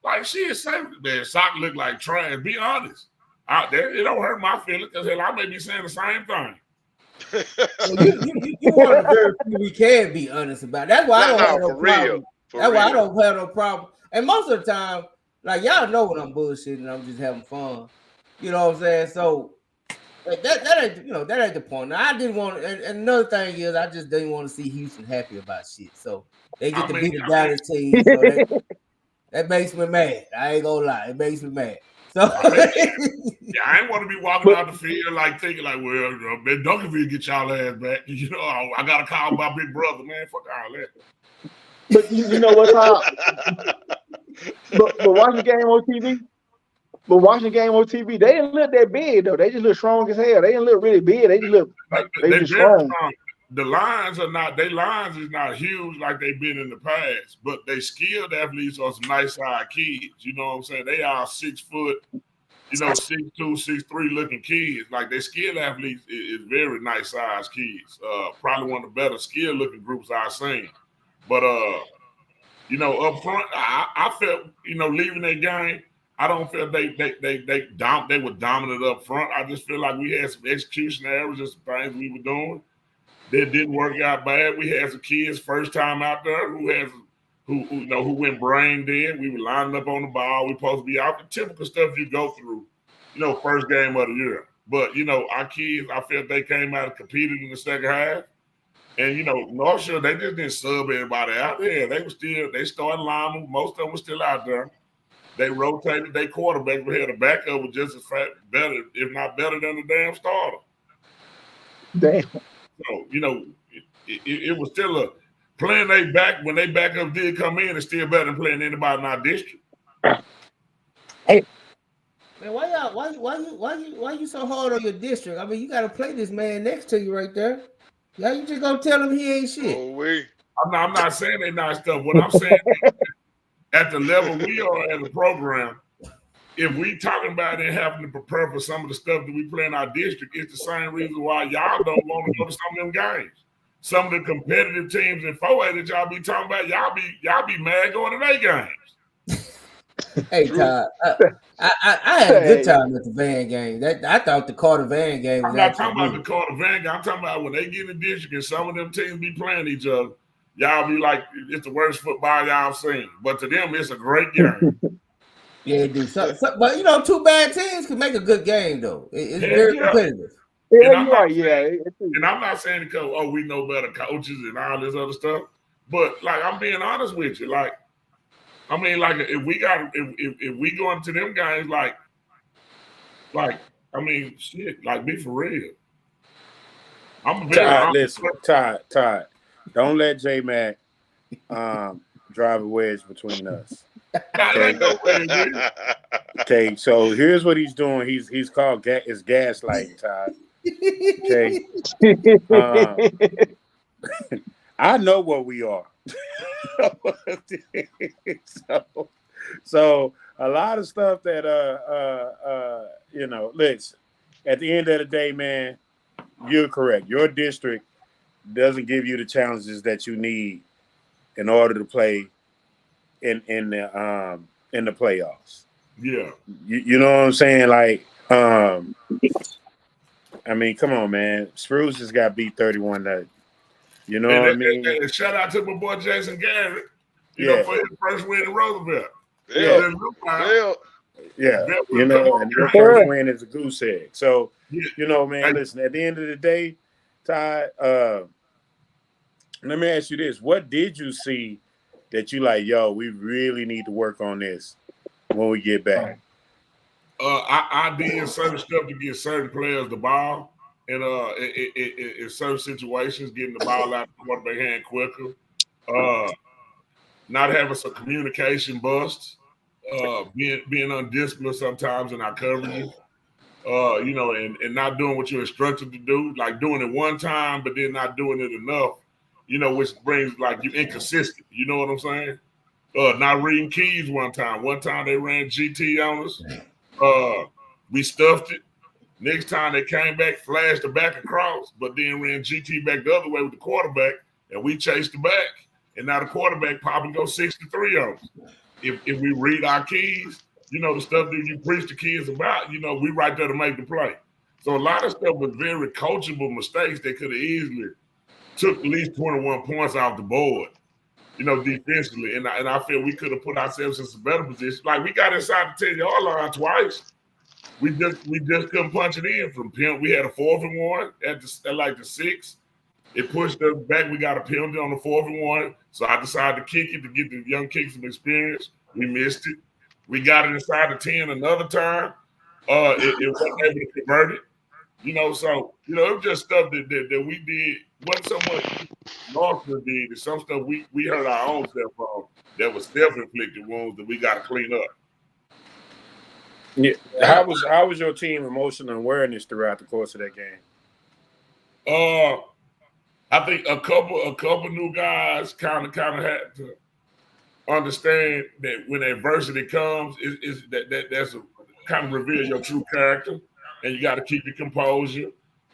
like she is saying, man, sock look like trash. Be honest. Out there, it don't hurt my feelings because hell, I may be saying the same thing. Well, you one of the very few we can be honest about. That's why I don't have no problem. That's why I don't have no problem. And most of the time, like y'all know when I'm bullshitting, I'm just having fun. You know what I'm saying? So that ain't that ain't the point. Now, I didn't want, and another thing is I just didn't want to see Houston happy about shit. So they get to beat the Dallas team. So that makes me mad. I ain't gonna lie, it makes me mad. So I ain't want to be walking out the field like thinking like, well, man, Duncanville get y'all ass back. You know, I gotta call my big brother, man. Fuck all that. But you know what's how? But watching the game on TV. But watching the game on TV, they didn't look that big though. They just look strong as hell. They didn't look really big. They just look like they just strong. The lines are not. Their lines is not huge like they've been in the past, but they skilled athletes are some nice size kids. You know what I'm saying? They are 6 foot, 6'2", 6'3" looking kids. Like they skilled athletes is very nice size kids. Probably one of the better skilled looking groups I've seen. But up front, I felt leaving that game. I don't feel they were dominant up front. I just feel like we had some execution errors and some things we were doing that didn't work out bad. We had some kids first time out there who went brain dead. We were lining up on the ball. We supposed to be out the typical stuff you go through, first game of the year. But our kids, I felt they came out and competed in the second half. And North Shore, they just didn't sub everybody out there. They started linemen. Most of them were still out there. They rotated their quarterback. We had a backup was just as better, if not better than the damn starter. Damn. So, it was still playing when they backup did come in, it's still better than playing anybody in our district. Hey. Man, why you so hard on your district? I mean, you gotta play this man next to you right there. Yeah, you just gonna tell him he ain't shit. I'm not saying they not stuff. What I'm saying is, at the level we are as a program, if we talking about it and having to prepare for some of the stuff that we play in our district, it's the same reason why y'all don't want to go to some of them games. Some of the competitive teams in 4A that y'all be talking about, y'all be mad going to their games. Hey Todd, I had a good time at the Van game. I thought the Carter Van game was. I'm not talking about the Carter Van game. I'm talking about when they get in the district and some of them teams be playing each other. Y'all be like, it's the worst football y'all seen. But to them, it's a great game. Yeah, it do. But, 2 bad teams can make a good game, though. It's very competitive. And I'm not saying because, we know better coaches and all this other stuff. But, like, I'm being honest with you. Like, I mean, like, if we go into them games, shit, like, be for real. I'm very Todd, listen, Todd. Don't let J-Mac drive a wedge between us. Okay, so here's what he's doing. He's called it's gaslighting, Todd. Okay. I know what we are. So a lot of stuff that listen, at the end of the day, man, you're correct. Your district doesn't give you the challenges that you need in order to play in the playoffs. Yeah. You know what I'm saying? Like, I mean, come on, man. Spruce just got beat 31-0. You know what I mean? And shout out to my boy Jason Garrett, for his first win in Roosevelt. Yeah. You know, and your first win is a goose egg. So, man, listen, at the end of the day, Ty, let me ask you this. What did you see that you like, we really need to work on this when we get back? I did certain stuff to get certain players the ball, and in certain situations, getting the ball out of the quarterback hand quicker. Not having some communication busts, being undisciplined sometimes in our coverages. And not doing what you're instructed to do, like doing it one time, but then not doing it enough, which brings like you inconsistent. You know what I'm saying? Not reading keys one time. One time they ran GT on us. We stuffed it. Next time they came back, flashed the back across, but then ran GT back the other way with the quarterback, and we chased the back. And now the quarterback pop and go 63 on us. If we read our keys, the stuff that you preach to kids about, we right there to make the play. So a lot of stuff was very coachable mistakes that could have easily took at least 21 points off the board, defensively. And I feel we could have put ourselves in some better position. Like we got inside the 10-yard line twice. We just couldn't punch it in from penalty. We had a 4th and 1 at like the 6. It pushed us back. We got a penalty on the 4th and 1. So I decided to kick it to get the young kids some experience. We missed it. We got it inside the 10 another time. It wasn't able to convert it. So, it was just stuff that we did. Wasn't so much Northland did. It's some stuff we hurt our own self on that was self-inflicted wounds that we got to clean up. Yeah. How was your team emotional awareness throughout the course of that game? I think a couple new guys kind of had to understand that when adversity comes, that's a kind of reveal your true character, and you got to keep your composure.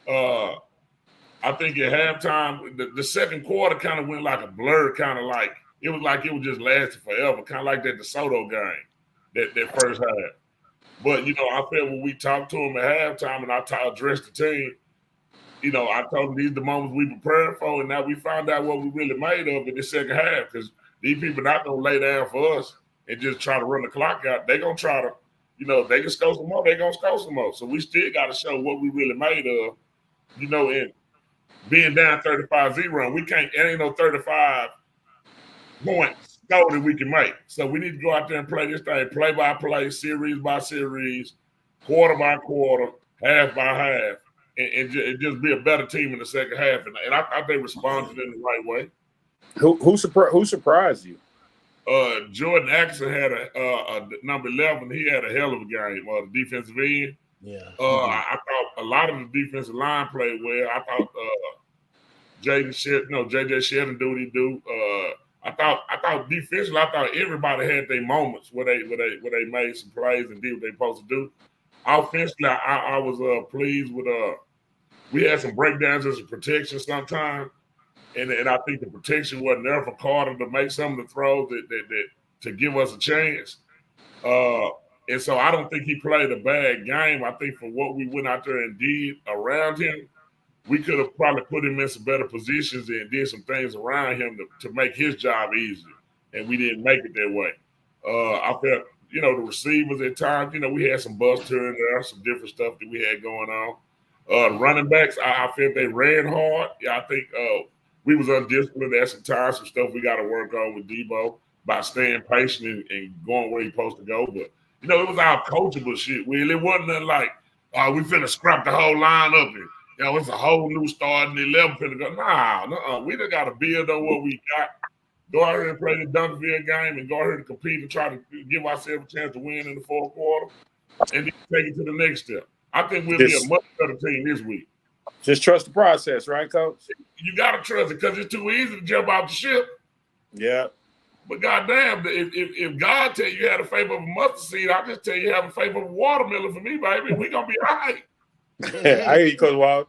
I think at halftime, the second quarter kind of went like a blur, kind of like it was just lasting forever, kind of like that DeSoto game, that first half. But I felt when we talked to them at halftime and I addressed the team, I told them these are the moments we prepared for, and now we found out what we really made of in the second half, because these people not gonna lay down for us and just try to run the clock out. They're gonna try to, they can score some more, they're gonna score some more. So we still gotta show what we really made of, and being down 35-0, we can't, it ain't no 35 points score that we can make. So we need to go out there and play this thing play by play, series by series, quarter by quarter, half by half, and just be a better team in the second half. And I thought they responded in the right way. Who surprised you? Jordan Atkinson had a number 11. He had a hell of a game. The defensive end. Yeah. I thought a lot of the defensive line played well. I thought JJ Sheridan do what he do. I thought defensively, I thought everybody had their moments where they made some plays and did what they supposed to do. Offensively, I was pleased with we had some breakdowns as a protection sometimes. And I think the protection wasn't there for Carter to make some of the throws that to give us a chance. And so I don't think he played a bad game. I think for what we went out there and did around him, we could have probably put him in some better positions and did some things around him to make his job easier. And we didn't make it that way. I felt, the receivers at times, we had some busts here and there, some different stuff that we had going on. The running backs, I felt they ran hard. Yeah, I think we was undisciplined at some times, some stuff we got to work on with Debo by staying patient and going where he's supposed to go. But, it was our coachable shit, Will. It wasn't nothing like, we finna scrap the whole line up and, it's a whole new start and 11 finna go. Nah, we just got to build on what we got. Go out here and play the Duncanville game and go out here to compete and try to give ourselves a chance to win in the fourth quarter and then take it to the next step. I think we'll be a much better team this week. Just trust the process, right, Coach? You got to trust it because it's too easy to jump off the ship. Yeah. But goddamn, if God tell you had a faith of a mustard seed, I just tell you have a faith of a watermelon for me, baby. We gonna be all right. I hear you, Coach Wall.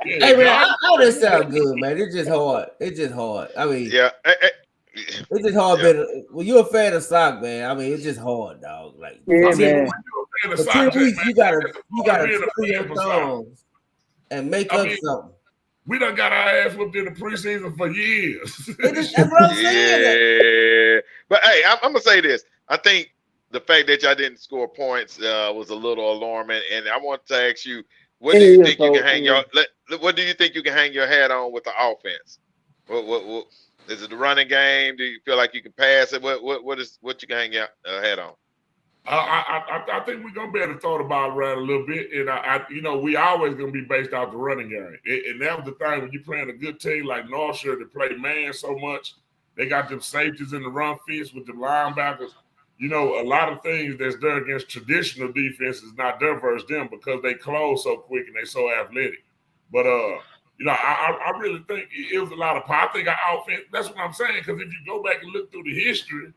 Hey man, all this sound good, man. It's just hard. It's just hard. I mean, Yeah. it's just hard. Yeah. When you're a fan of sock, man, I mean, it's just hard, dog. Like, Yeah, man. For 10 weeks, you gotta twiddle your thumbs and make up something. We done got our ass whooped in the preseason for years. That's what I'm saying. Yeah. But hey, I'm gonna say this. I think the fact that y'all didn't score points was a little alarming. And I want to ask you, what do you think you can hang your what do you think you can hang your hat on with the offense? What is it, the running game? Do you feel like you can pass it? What you can hang your hat on? I think we're gonna be able to throw the ball around a little bit, and we always gonna be based off the running game. And that was the thing when you're playing a good team like North Shore that play man so much. They got them safeties in the run fence with the linebackers. A lot of things that's done against traditional defense is not done versus them because they close so quick and they so athletic. But I really think it was a lot of power. I think our offense. That's what I'm saying. Because if you go back and look through the history.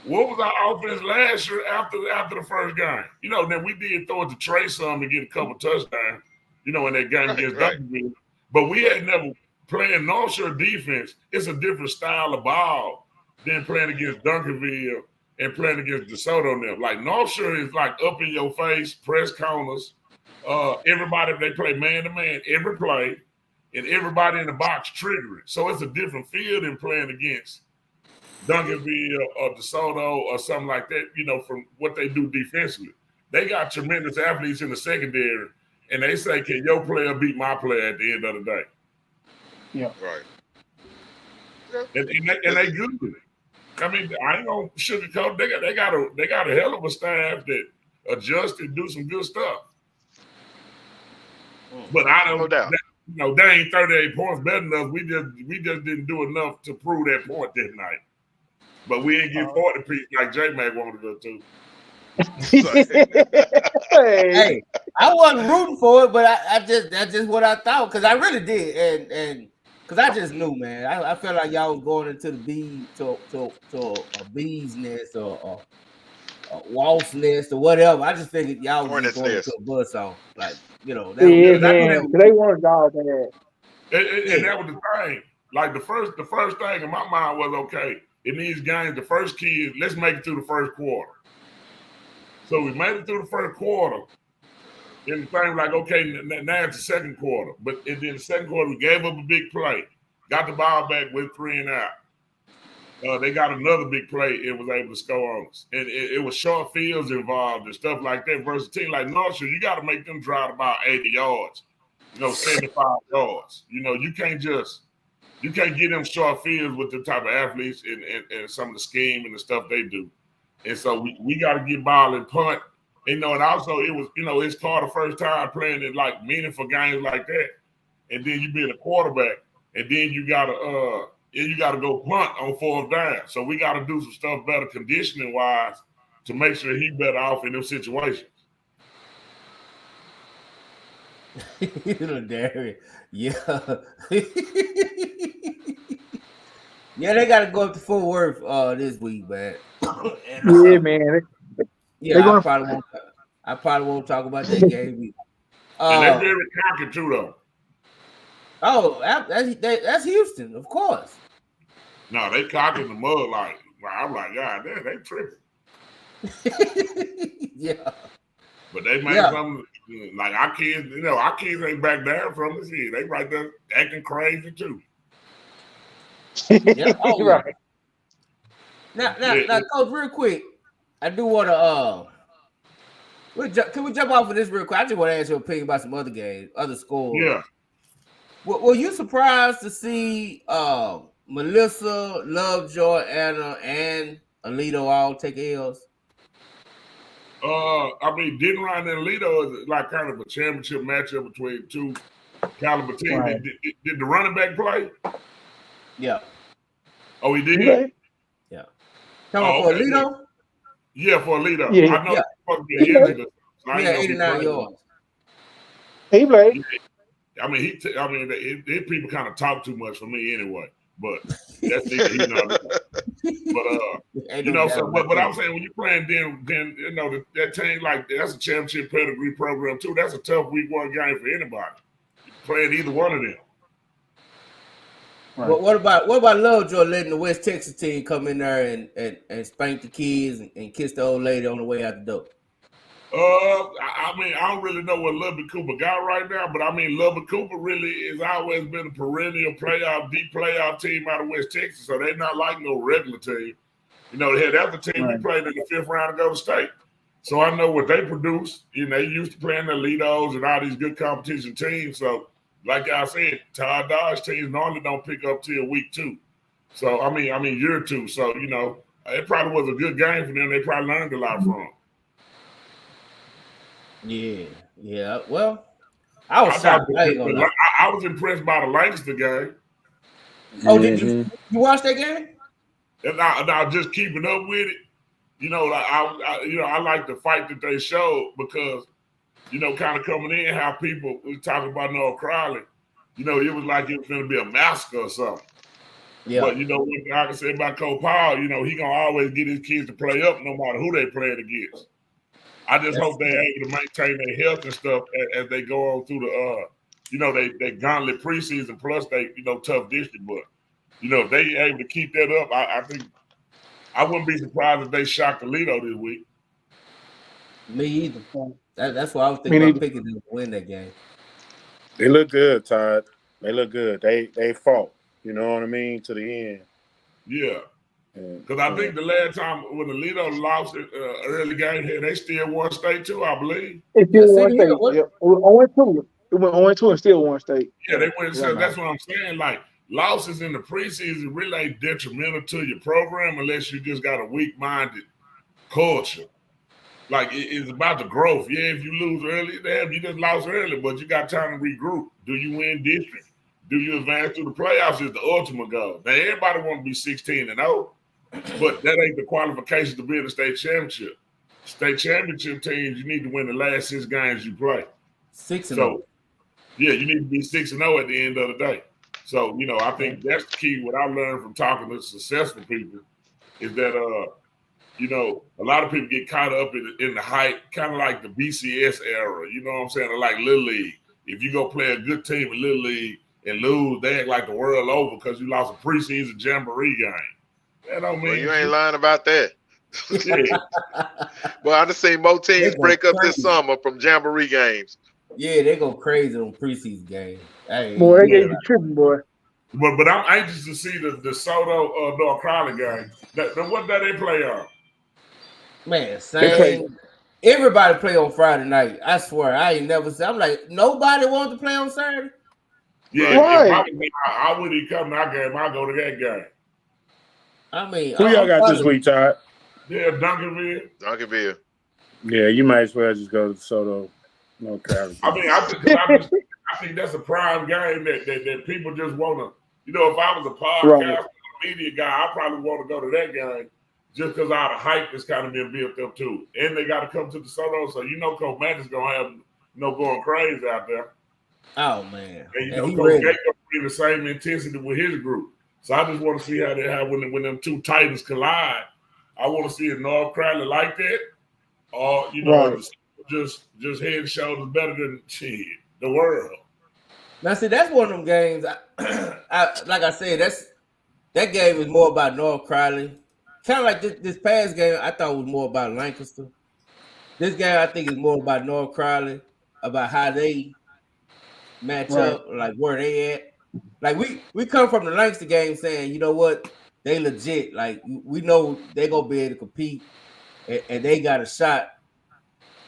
What was our offense last year after the first game? Then we did throw it to Trey some to get a couple touchdowns, in that game against Duncanville. But we had never playing North Shore defense. It's a different style of ball than playing against Duncanville and playing against DeSoto and them. Like North Shore is like up in your face, press corners. Everybody, they play man-to-man every play, and everybody in the box triggering. So it's a different feel than playing against Duncanville or DeSoto or something like that, from what they do defensively. They got tremendous athletes in the secondary, and they say, can your player beat my player at the end of the day? Yeah. Right. And they good with it. I mean, I ain't gonna sugarcoat. They got a hell of a staff that adjust and do some good stuff. But I don't. No doubt. They ain't 38 points better enough. We just didn't do enough to prove that point that night. But we ain't get 40 piece like J-Mac wanted us to. Hey, I wasn't rooting for it, but that's just what I thought because I really did, and because I just knew, man. I felt like y'all was going into the a bee's nest or a wasp nest or whatever. I just figured y'all was going into a buzzsaw, like man. They wanted y'all that. And that was the thing. Like the first thing in my mind was, okay, in these games, the first key is let's make it through the first quarter. So we made it through the first quarter. And the thing like, okay, now it's the second quarter. But in the second quarter, we gave up a big play, got the ball back with 3 and out. They got another big play and was able to score on us. And it was short fields involved and stuff like that. Versus a team like North Shore, you got to make them drive about 80 yards, 75 yards. You can't get them short fields with the type of athletes and some of the scheme and the stuff they do. And so we got to get ball and punt. And also it was, it's called the first time playing in like meaningful games like that. And then you being a quarterback, and then you gotta go punt on 4th down. So we gotta do some stuff better conditioning wise to make sure he better off in those situations. Darius. Yeah. Yeah, they gotta go up to Fort Worth this week, man. Yeah, man. Yeah, I probably won't talk about that game. And they're very cocky too, though. Oh, that's Houston, of course. No, they cocky in the mud like I'm like, God, they tripping. Yeah. But they make something like our kids ain't back down from this year. They right there acting crazy too. Yeah. Oh, right. Now, Coach, real quick, I do want to can we jump off of this real quick? I just want to ask your opinion about some other games, other scores. Yeah. Were you surprised to see Melissa, Lovejoy, Anna, and Alito all take L's? Denton Ryan and Alito is like kind of a championship matchup between two caliber teams. Right. Did the running back play? Yeah. Oh, he did? Yeah. Talking for Alito? Yeah, for Alito. Yeah. I know he's supposed to be injured. Yeah, 89 yards. He played. These people kind of talk too much for me anyway. but that's neither here nor there. But you know, so but I'm saying when you're playing then you know that team like that's a championship pedigree program too. That's a tough week one game for anybody playing either one of them. Right. What about Lovejoy letting the West Texas team come in there and spank the kids and kiss the old lady on the way out the door? I mean, I don't really know what Lubbock Cooper got right now, but I mean, Lubbock Cooper really has always been a perennial deep playoff team out of West Texas, so they're not like no regular team. You know, that's the team we played in the 5th round to go to state. So I know what they produce. You know, they used to playing the Lidos and all these good competition teams. So, like I said, Todd Dodge teams normally don't pick up till week 2. So, I mean, year 2. So, you know, it probably was a good game for them. They probably learned a lot from. Yeah. Well, I was shocked. I was impressed by the Lancaster game. Oh, did you watch that game? And I just keeping up with it. You know, I like the fight that they showed because, you know, kind of coming in, how people was talking about North Crowley. You know, it was like it was going to be a massacre or something. Yeah. But, you know, one thing I can say about Coach Powell, you know, he going to always get his kids to play up no matter who they playing against. I just hope they're able to maintain their health and stuff as they go on through the, you know, they gauntlet preseason plus they, you know, tough district. But, you know, if they able to keep that up, I think I wouldn't be surprised if they shocked Toledo this week. Me either. That's why I was thinking about picking them to win that game. They look good, Todd. They look good. They fought. You know what I mean? To the end. Yeah. Because I think the last time when Toledo lost it early game here, they still won state too, I believe. It still won state. Yep. It went 0-2 and still won state. Yeah, they went. So that's what I'm saying. Like losses in the preseason really ain't detrimental to your program unless you just got a weak-minded culture. Like it's about the growth. Yeah, if you lose early, damn, you just lost early, but you got time to regroup. Do you win district? Do you advance to the playoffs? Is the ultimate goal. Now everybody want to be 16-0. But that ain't the qualification to be in the state championship. State championship teams, you need to win the last 6 games you play. 6-0. Yeah, you need to be 6-0 at the end of the day. So, you know, I think that's the key. What I learned from talking to successful people is that, you know, a lot of people get caught up in the hype, kind of like the BCS era. You know what I'm saying? Or like Little League. If you go play a good team in Little League and lose, they act like the world over because you lost a preseason jamboree game. That don't mean you ain't lying about that. Well, I just seen more teams break up this summer from jamboree games. Yeah, they go crazy on preseason games. Boy, they gave you tripping, boy. But I'm anxious to see the Soto North Crowley game. What day they play on? Man, same. Everybody play on Friday night. I swear, I ain't never said. I'm like, nobody wants to play on Saturday. Yeah, right. If I wouldn't come to our game. I'll go to that game. I mean, who y'all got this week, Todd? Yeah, Duncanville. Yeah, you might as well just go to Soto, North Carolina. I mean, I think that's a prime game that people just want to. You know, if I was a podcast media guy, I probably want to go to that game just because all the hype is kind of been built up too, and they got to come to the Soto, so you know, Coach Matt is gonna have going crazy out there. Oh man, and you know, Coach Gate gonna bring the same intensity with his group. So I just want to see how they have when them two Titans collide. I want to see if North Crowley like that, or you know, just head and shoulders better than the world. Now, see, that's one of them games. Like I said, that game is more about North Crowley. Kind of like this past game, I thought was more about Lancaster. This game, I think, is more about North Crowley, about how they match up, like where they at. Like we come from the Lancaster game saying, you know what, they legit. Like we know they gonna be able to compete, and they got a shot.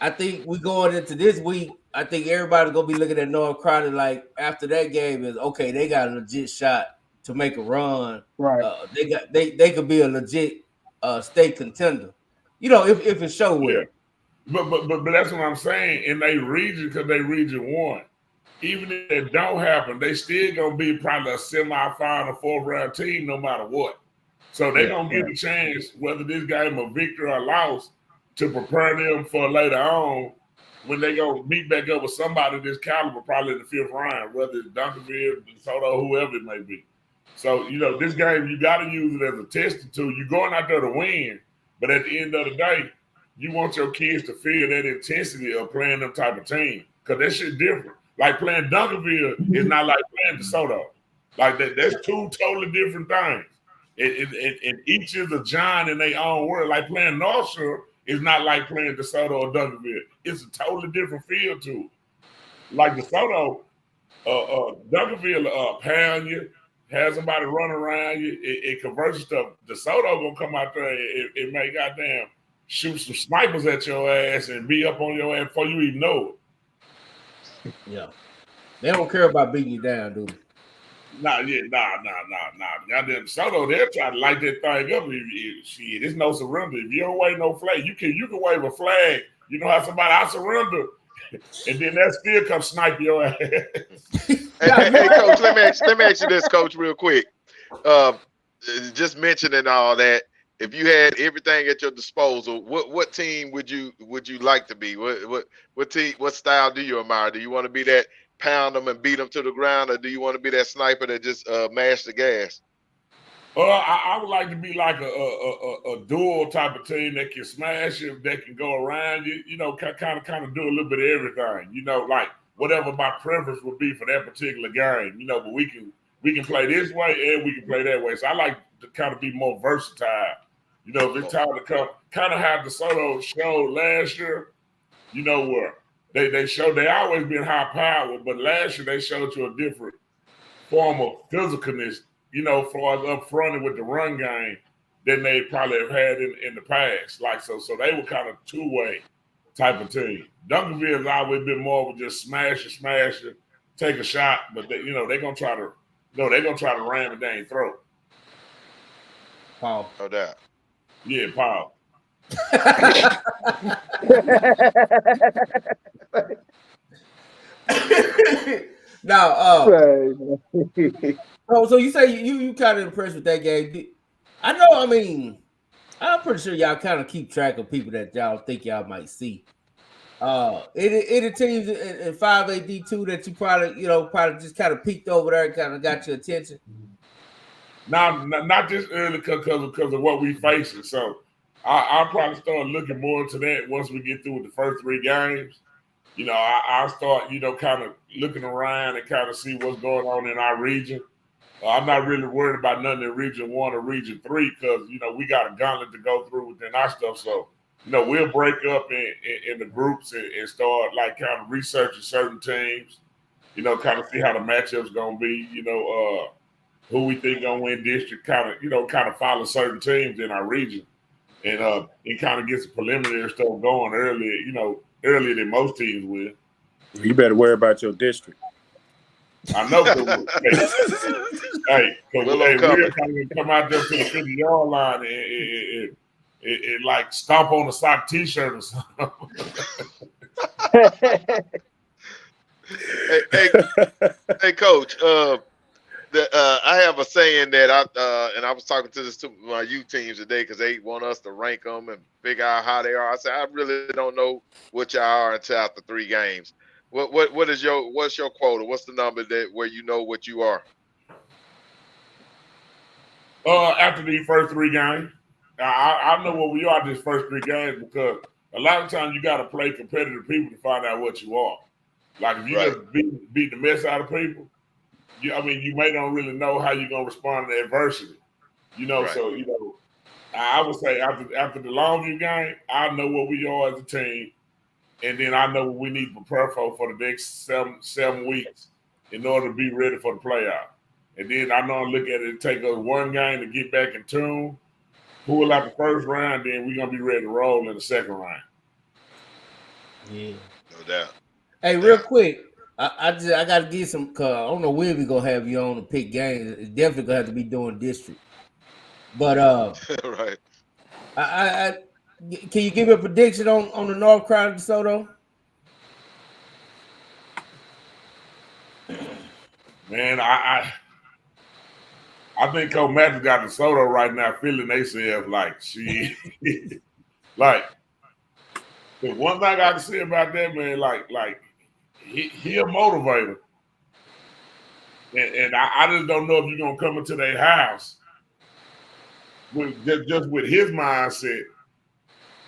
I think we going into this week. I think everybody's gonna be looking at North Crowley like after that game is okay. They got a legit shot to make a run. Right. They could be a legit state contender. You know, if it show well. But that's what I'm saying. In their region, because they region 1. Even if it don't happen, they still gonna be probably a semifinal 4th round team no matter what. So they're gonna get a chance, whether this game a victory or loss, to prepare them for later on when they gonna meet back up with somebody this caliber, probably in the 5th round, whether it's Duncanville, DeSoto, whoever it may be. So, this game, you got to use it as a testing tool. You're going out there to win, but at the end of the day, you want your kids to feel that intensity of playing them type of team because that shit different. Like playing Dunkerville is not like playing DeSoto. Like that's two totally different things. And each is a giant in their own world. Like playing North Shore is not like playing DeSoto or Dunkerville. It's a totally different feel to it. Like DeSoto, Dunkerville pound you, have somebody run around you, it converts stuff. DeSoto gonna come out there and may goddamn shoot some snipers at your ass and be up on your ass before you even know it. Yeah. They don't care about beating you down, do they? Nah. Goddamn DeSoto, they'll try to light that thing up. Shit, it's no surrender. If you don't wave no flag, you can wave a flag. You know how somebody I surrender, and then that still come snipe your ass. Hey, Coach, let me ask you this, Coach, real quick. Just mentioning all that, if you had everything at your disposal, what team would you like to be? What team? What style do you admire? Do you want to be that pound them and beat them to the ground, or do you want to be that sniper that just mash the gas? I would like to be like a dual type of team that can smash you, that can go around you. Kind of do a little bit of everything. Like whatever my preference would be for that particular game. But we can play this way and we can play that way. So I like to kind of be more versatile. If it's time to come, kind of have DeSoto show last year. Where they showed they always been high powered, but last year they showed you a different form of physicalness. For us up front with the run game than they probably have had in the past. Like so they were kind of two-way type of team. Dunkerville has always been more of just smash it, take a shot, but they're gonna try to ram it down your throat. Paul. No doubt. Yeah, Paul. Now, so you say you kind of impressed with that game. I know. I mean, I'm pretty sure y'all kind of keep track of people that y'all think y'all might see. Any teams in 5AD2 that you probably just kind of peeked over there and kind of got your attention? Now, not just early because of what we facing. So I'll probably start looking more into that once we get through with the first 3 games. I'll start, kind of looking around and kind of see what's going on in our region. I'm not really worried about nothing in Region 1 or Region 3 because, we got a gauntlet to go through within our stuff. So, we'll break up in the groups and start, like, kind of researching certain teams, kind of see how the matchup's going to be, who we think going to win district, kind of follow certain teams in our region. And it kind of gets the preliminary stuff going earlier than most teams will. You better worry about your district. I know. We're kind of come out there to the 50-yard line and like stomp on a sock T-shirt or something. hey, Coach. I have a saying that I was talking to my youth teams today because they want us to rank them and figure out how they are. I said I really don't know what y'all are until after 3 games. What's your quota? What's the number where you know what you are? After the first 3 games, I know what we are these first 3 games because a lot of times you got to play competitive people to find out what you are. Like if you just beat the mess out of people, you may not really know how you're gonna respond to adversity. So I would say after the Longview game, I know what we are as a team. And then I know what we need to prepare for the next 7 weeks in order to be ready for the playoff. And then I know I look at it and take us 1 game to get back in tune, pull out the first round, then we're going to be ready to roll in the second round. Yeah. No doubt. Hey, real quick, I got to get some, cause I don't know when we going to have you on to pick games. It's definitely going to have to be doing district. But, right. Can you give me a prediction on the North crowd of DeSoto? Man, I think Coach Matthews got DeSoto right now feeling themselves like she like the one thing I can say about that man, like he a motivator. And I just don't know if you're gonna come into their house with just with his mindset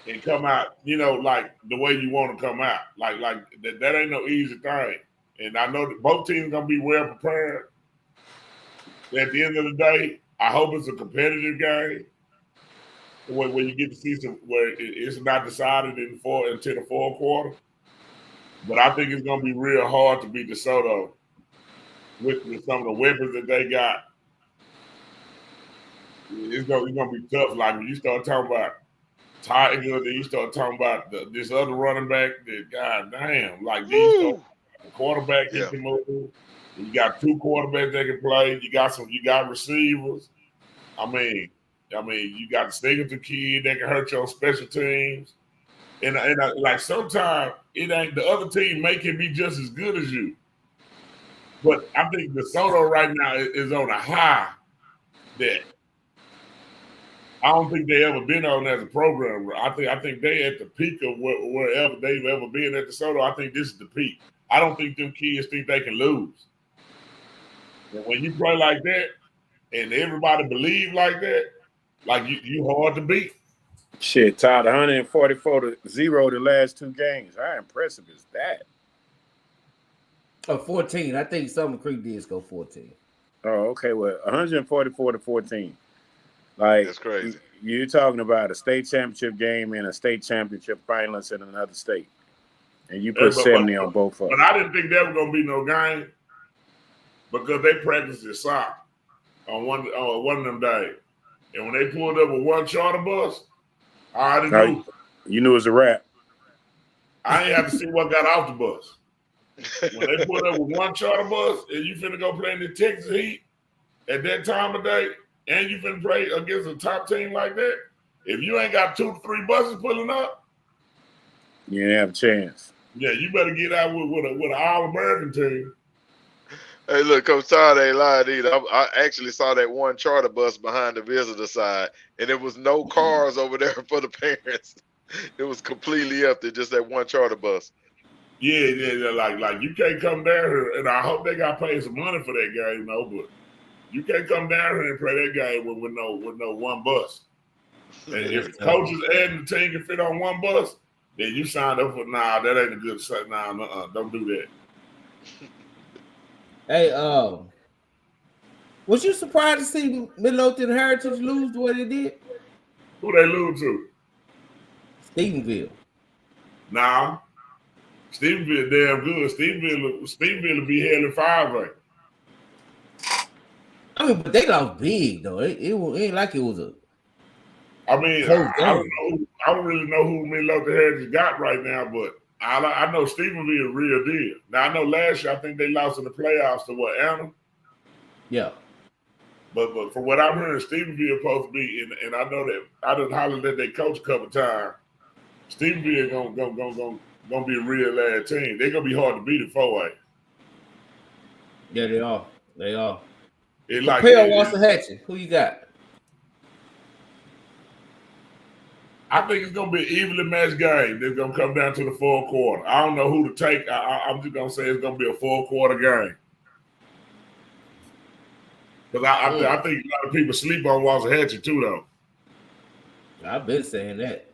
and come out, like the way you want to come out. Like that ain't no easy thing. And I know that both teams gonna be well prepared. At the end of the day, I hope it's a competitive game where you get to see where it's not decided until the fourth quarter. But I think it's gonna be real hard to beat DeSoto with some of the weapons that they got. It's gonna be tough. Like when you start talking about Tiger, then you start talking about this other running back. That God damn, like these quarterback he can move. You got two quarterbacks that can play. You got receivers. I mean, you got the Singleton kid that can hurt you on special teams. And like sometimes it ain't the other team may can be just as good as you. But I think DeSoto right now is on a high that I don't think they ever been on as a program. I think they at the peak of wherever they've ever been at DeSoto. I think this is the peak. I don't think them kids think they can lose. And when you play like that and everybody believe like that, like you hard to beat. Shit, tied 144-0 the last two games. How impressive is that? 14. I think Summer Creek did go 14. Oh, okay. Well, 144-14. Like, that's crazy. You're talking about a state championship game and a state championship finalist in another state. And you put 70 on both of them. But I didn't think that was going to be no game because they practiced at soccer on one of them days. And when they pulled up with one charter bus, I already knew. You knew it was a wrap. I ain't have to see what got off the bus. When they pulled up with one charter bus and you finna go play in the Texas Heat at that time of day, and you finna play against a top team like that, if you ain't got 2 to 3 buses pulling up, you ain't have a chance. Yeah, you better get out with an All-American team. Hey, look, Coach Todd ain't lying either. I actually saw that one charter bus behind the visitor side, and there was no cars over there for the parents. It was completely empty, just that one charter bus. Yeah, like you can't come down here, and I hope they got paid some money for that game, but you can't come down here and play that game with no one bus. And if the coaches adding the team can fit on one bus, then you signed up for that ain't a good set. Don't do that. Hey, was you surprised to see Midlothian Heritage lose the way they did? Who they lose to? Stephenville. Nah. Stephenville damn good. Stephenville will be held in 5-8. I mean, but they lost big though. It ain't like it was a. I mean, I don't really know who Midlothian Heritage got right now, but I know Stephenville is real deal. Now I know last year I think they lost in the playoffs to Anna. Yeah. But from what I'm hearing, Stephenville supposed to be, and I know that I done hollered at their coach a couple times. Stephenville gonna be a real lad team. They're gonna be hard to beat at 4-8. Yeah, they are. They are. Compare Waxahachie. Who you got? I think it's gonna be an evenly matched game. They're gonna come down to the fourth quarter. I don't know who to take. I'm just gonna say it's gonna be a 4-quarter game. Because I think a lot of people sleep on Waxahachie too, though. I've been saying that.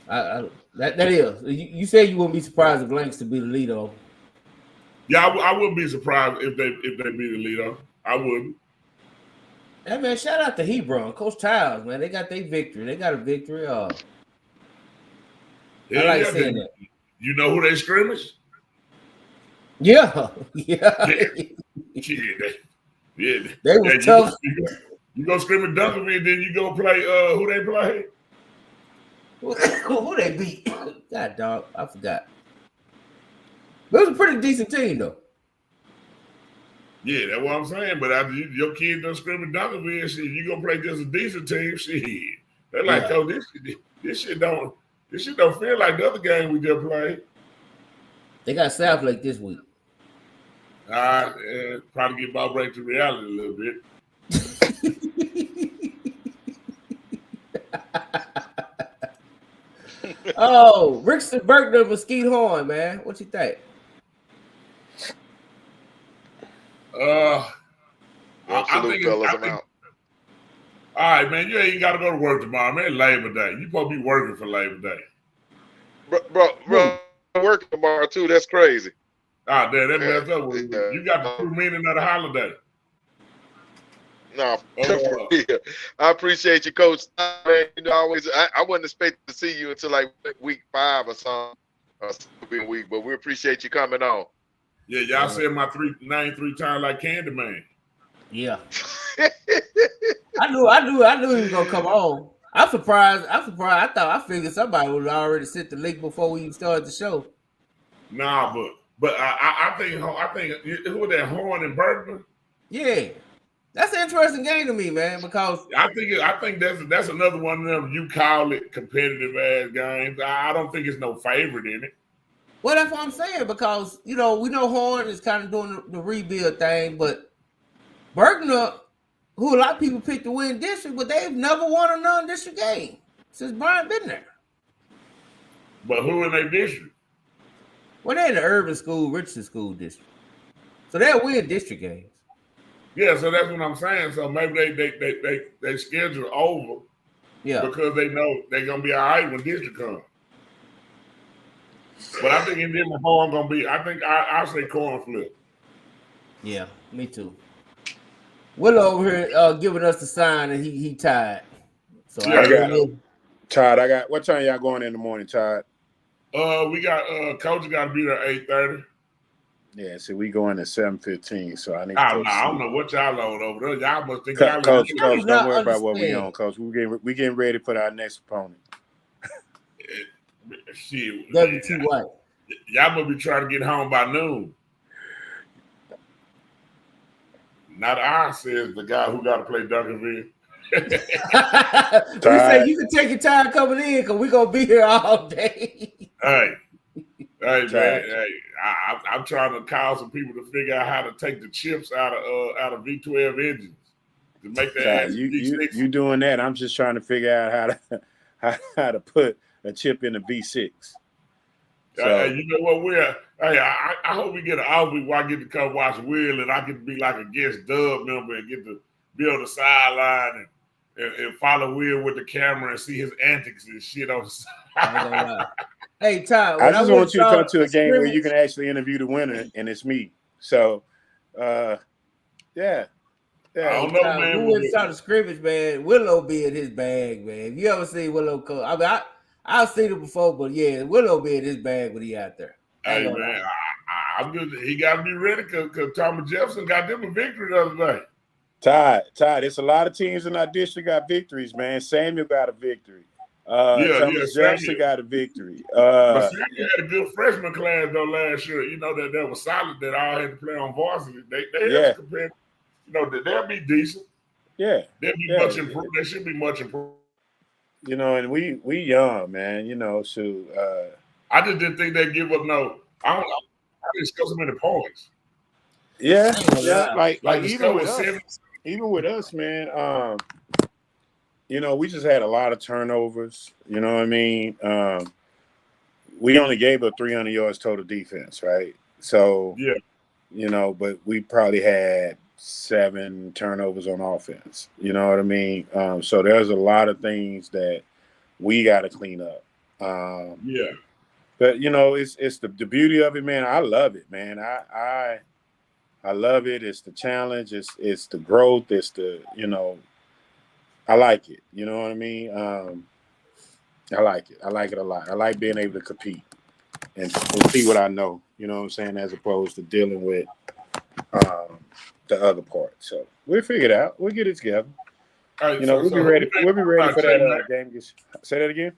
That is. You said you wouldn't be surprised if Lancaster be the leader. Yeah, I wouldn't be surprised if they be the leader. I wouldn't. Hey man, shout out to Hebron, Coach Tiles, man. They got their victory. They got a victory. I like saying that. You know who they scrimmage? Yeah. They were tough. You go scrimmage Duncanville, then you go play who they play? Who they beat? God dog, I forgot. But it was a pretty decent team though. Yeah, that's what I'm saying. But after your kid done scrimmage Duncanville, shit, you gonna play just a decent team, shit. They're like, oh, this shit don't feel like the other game we just played. They got South Lake this week. Probably get ball break to reality a little bit. Oh, Rickson Berkner, Mesquite Horn, man. What you think? I salute, think fellas. I'm out. All right, man. You ain't got to go to work tomorrow, man. Labor Day. You supposed to be working for Labor Day. Bro, working tomorrow too. That's crazy. Ah, damn, that messed up with you. You got the true meaning of the holiday. No, I appreciate you, Coach. Man, you know, I wasn't expecting to see you until like week 5 or something, or week. But we appreciate you coming on. Yeah, y'all said my name 3 times like Candyman. Yeah. I knew he was gonna come on. I'm surprised. I figured somebody would already sent the link before we even started the show. Nah, but I think who was that, Horn and Bergman? Yeah, that's an interesting game to me, man. Because I think that's another one of them you call it competitive ass games. I don't think it's no favorite in it. Well, that's what I'm saying, because we know Horn is kind of doing the rebuild thing, but Bergner, who a lot of people pick to win district, but they've never won a non-district game since Brian been there. But who in their district? Well, they're in the urban school, Richardson school district, so they'll win district games. Yeah, so that's what I'm saying. So maybe they schedule over, because they know they're gonna be all right when district comes. But I think in them Horn gonna be. I think I'll say coin flip. Yeah, me too. Willow over here giving us the sign that he tied. So Todd, I got what time y'all going in the morning, Todd? We got Coach got to be there at 8:30. Yeah, so we going at 7:15. So I need. I don't know what y'all on over there. Y'all must think Coach, don't worry about what we on, Coach. We getting ready for our next opponent. Shit, WT White. Y'all must be trying to get home by noon. Not I, says the guy who got to play Duncanville. We say you can take your time coming in because we're gonna be here all day. Hey, man, hey, I'm trying to call some people to figure out how to take the chips out of V12 engines to make that. You doing that? I'm just trying to figure out how to put a chip in a V6. So, you know what? I hope we get an off week where I get to come watch Will and I get to be like a guest dub member and get to be on the sideline and follow Will with the camera and see his antics and shit on the side. Hey, Todd, I just want you to come to a game where you can actually interview the winner, and it's me. So, yeah. I don't know, man. Who went saw the scrimmage, man? Willow be in his bag, man. If you ever see Willow come, I mean, I've seen it before, but yeah, Willow be in his bag when he out there. Hey, man, I'm good. He got to be ready because Thomas Jefferson got them a victory the other day. Todd, it's a lot of teams in our district got victories, man. Samuel got a victory. Thomas Jefferson got a victory. But Samuel had a good freshman class though last year. You know that was solid. That all had to play on varsity. They have to compare. You know that they'll be decent. Yeah, they'll be much improved. They should be much improved. You know, and we young, man. You know, so I just didn't think they'd give up. No, I didn't score so many points. Yeah, like even with us, man. You know, we just had a lot of turnovers. You know what I mean? We only gave up 300 yards total defense, right? So, yeah, you know, but we probably had 7 turnovers on offense. You know what I mean? So there's a lot of things that we got to clean up. Yeah. But, you know, it's the beauty of it, man. I love it, man. I love it. It's the challenge. It's the growth. It's the, you know, I like it. You know what I mean? I like it. I like it a lot. I like being able to compete and see what I know, you know what I'm saying, as opposed to dealing with the other part. So we'll figure it out. We'll get it together. Right, you know, we'll be ready for that game. Say that again.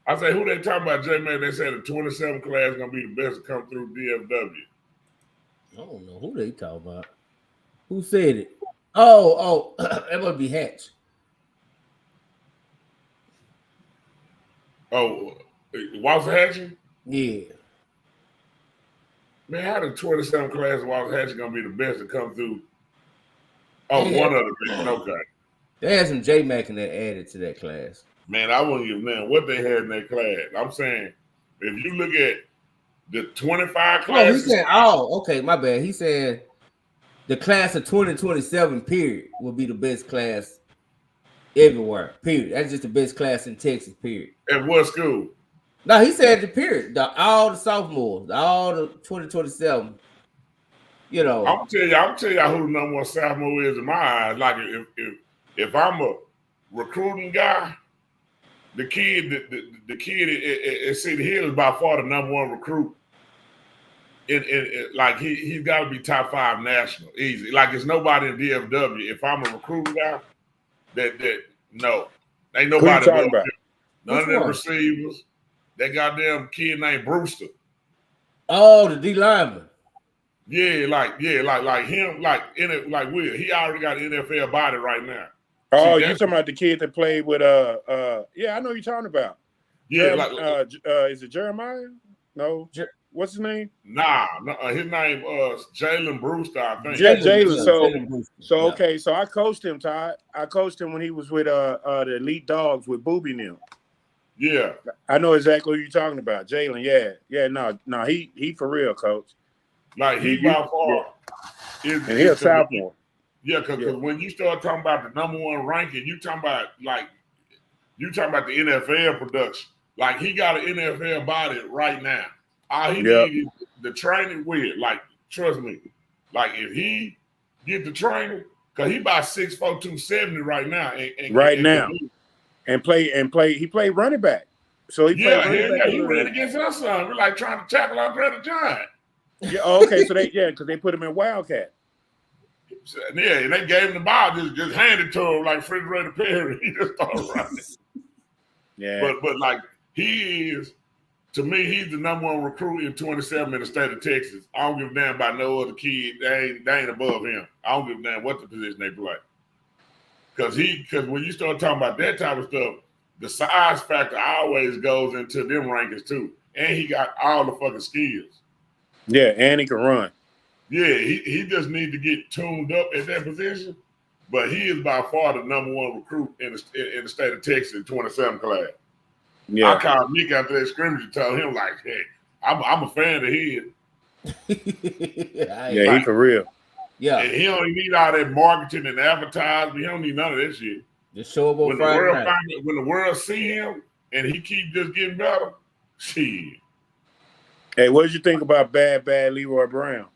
I say, who they talking about, J-Man? They said the 27 class is going to be the best to come through DFW. I don't know who they talking about. Who said it? Oh, that must be Hatch. Oh, Walter Hatchie? Yeah. Man, how the 27 class of Walter Hatchie going to be the best to come through? Oh, one of the best. Okay. They had some J-Mac in that added to that class. Man, I wouldn't give man what they had in that class. I'm saying, if you look at the 25 classes. Oh, he said, okay, my bad. He said the class of 2027 period will be the best class everywhere. Period. That's just the best class in Texas. Period. At what school? No, he said the period. All the sophomores, all the 2027. You know, I'm tell you who the number one sophomore is in my eyes. Like if I'm a recruiting guy, the kid at City Hill is by far the number one recruit. Like he's got to be top 5 national, easy. Like it's nobody in DFW. If I'm a recruiting guy, that no, ain't nobody. Who you talking about? None of them receivers. That goddamn kid named Brewster. Oh, the D lineman. Yeah, like him, like Will. He already got an NFL body right now. Oh, you talking about the kid that played with yeah, I know you're talking about. Yeah, is it Jeremiah? No. What's his name? Nah, his name Jalen Brewster, I think. Jalen. So okay, so I coached him, Todd. I coached him when he was with the Elite Dogs with Booby and them. Yeah. I know exactly who you're talking about. Jalen, yeah. No, he for real, coach. Like he by far and he's a sophomore. Yeah, because when you start talking about the number one ranking, you talking about the NFL production. Like he got an NFL body right now. All he needs is the training with. Like, trust me. Like if he get the training, because he about 6'4", 270 right now. And play. He played running back. So he played running back. He ran against us son. We're like trying to tackle our brother Giant. Yeah, okay, so because they put him in Wildcat. Yeah, and they gave him the ball, just handed to him like Refrigerator Perry. He just started running. Yeah. But like he is, to me, he's the number one recruit in 27 in the state of Texas. I don't give a damn about no other kid. They ain't above him. I don't give a damn what the position they play. Because when you start talking about that type of stuff, the size factor always goes into them rankings too. And he got all the fucking skills. Yeah, and he can run. Yeah, he just needs to get tuned up at that position. But he is by far the number one recruit in the state of Texas in 27 class. Yeah. I called Nick after that scrimmage and told him, like, hey, I'm a fan of his. Yeah, he for real. Yeah. And he don't need all that marketing and advertising. He don't need none of that shit. Just show up on Friday night. When the world see him and he keep just getting better, shit. Hey, what did you think about bad Leroy Brown?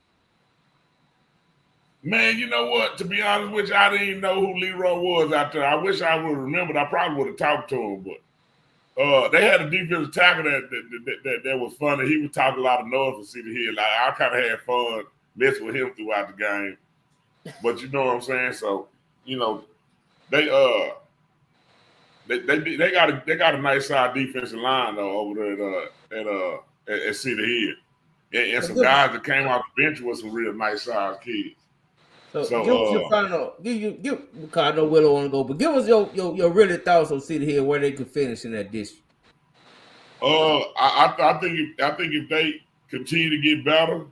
Man, you know what? To be honest with you, I didn't even know who Leroy was out there. I wish I would have remembered. I probably would have talked to him, but they had a defensive tackle that was funny. He would talk a lot of noise for City Hill. Like, I kind of had fun messing with him throughout the game. But you know what I'm saying? So, you know, they got a nice side defensive line though over there at City Hill. And some guys that came off the bench with some real nice size kids. So give us your final. Give because I know Willow want to go, but give us your really thoughts on City Hill where they could finish in that district. I think if they continue to get better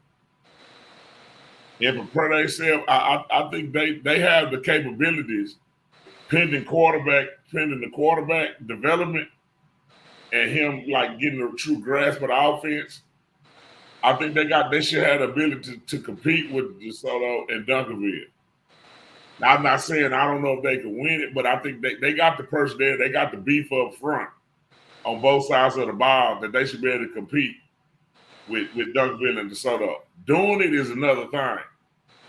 and prepare themselves, I think they have the capabilities, pending the quarterback development, and him like getting a true grasp of the offense. I think they should have the ability to compete with DeSoto and Duncanville. Now, I'm not saying I don't know if they can win it, but I think they got the person there. They got the beef up front on both sides of the ball that they should be able to compete with Duncanville and DeSoto. Doing it is another thing,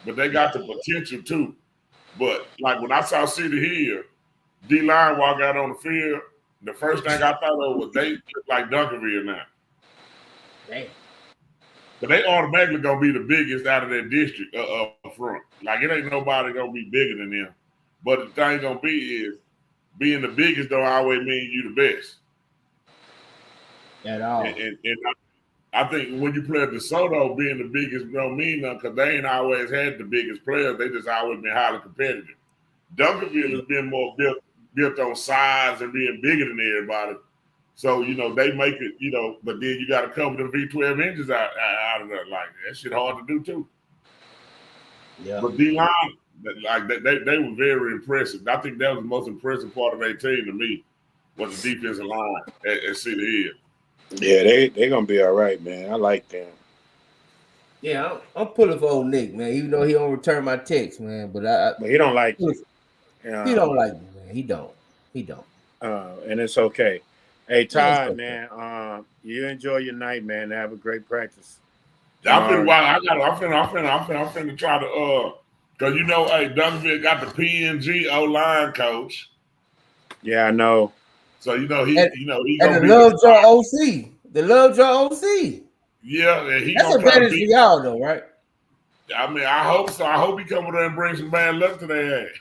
but they got the potential too. But like when I saw City Hill, D-line walk out on the field, the first thing I thought of was they look like Duncanville now. Damn. But they automatically gonna be the biggest out of that district up front. Like it ain't nobody gonna be bigger than them. But the thing gonna be is being the biggest don't always mean you the best. At all. And I think when you play at DeSoto, being the biggest don't mean nothing because they ain't always had the biggest players. They just always been highly competitive. Duncanville has been more built on size and being bigger than everybody. So, you know, they make it, you know, but then you got to cover the V12 engines out of there. Like, that shit hard to do, too. Yeah. But D-line, like, they were very impressive. I think that was the most impressive part of their team to me was the defensive line at City Hill. Yeah, they going to be all right, man. I like them. Yeah, I'm pulling for old Nick, man. Even though he don't return my text, man. But But he don't like you. He don't like me, man. He don't. And it's okay. Hey Yeah, it's Todd, okay. man. You enjoy your night, man. Have a great practice. I'm finna try to cause you know, hey, Duncanville got the PNG O line coach. Yeah, I know. So he and gonna the be Lovejoy OC. The Lovejoy OC. Yeah, and he That's gonna try to advantage for beat. y'all, though, right? I mean, I hope so. I hope he come over there and bring some bad luck to their ass.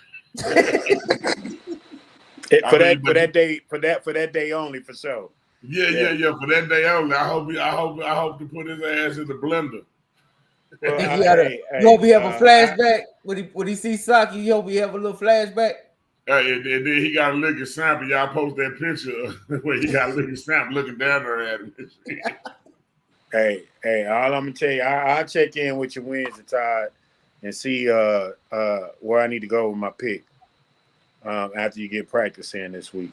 For that day only, for sure. Yeah. For that day only, I hope to put his ass in the blender. Well, you hope he have a flashback when he see Saki. You hope he have a little flashback. And then he got to look at Sample. Y'all post that picture where he got to look at Sample looking down there at him. Hey, all I'm gonna tell you, I'll check in with you Wednesday, Todd, and see where I need to go with my pick after you get practice in this week.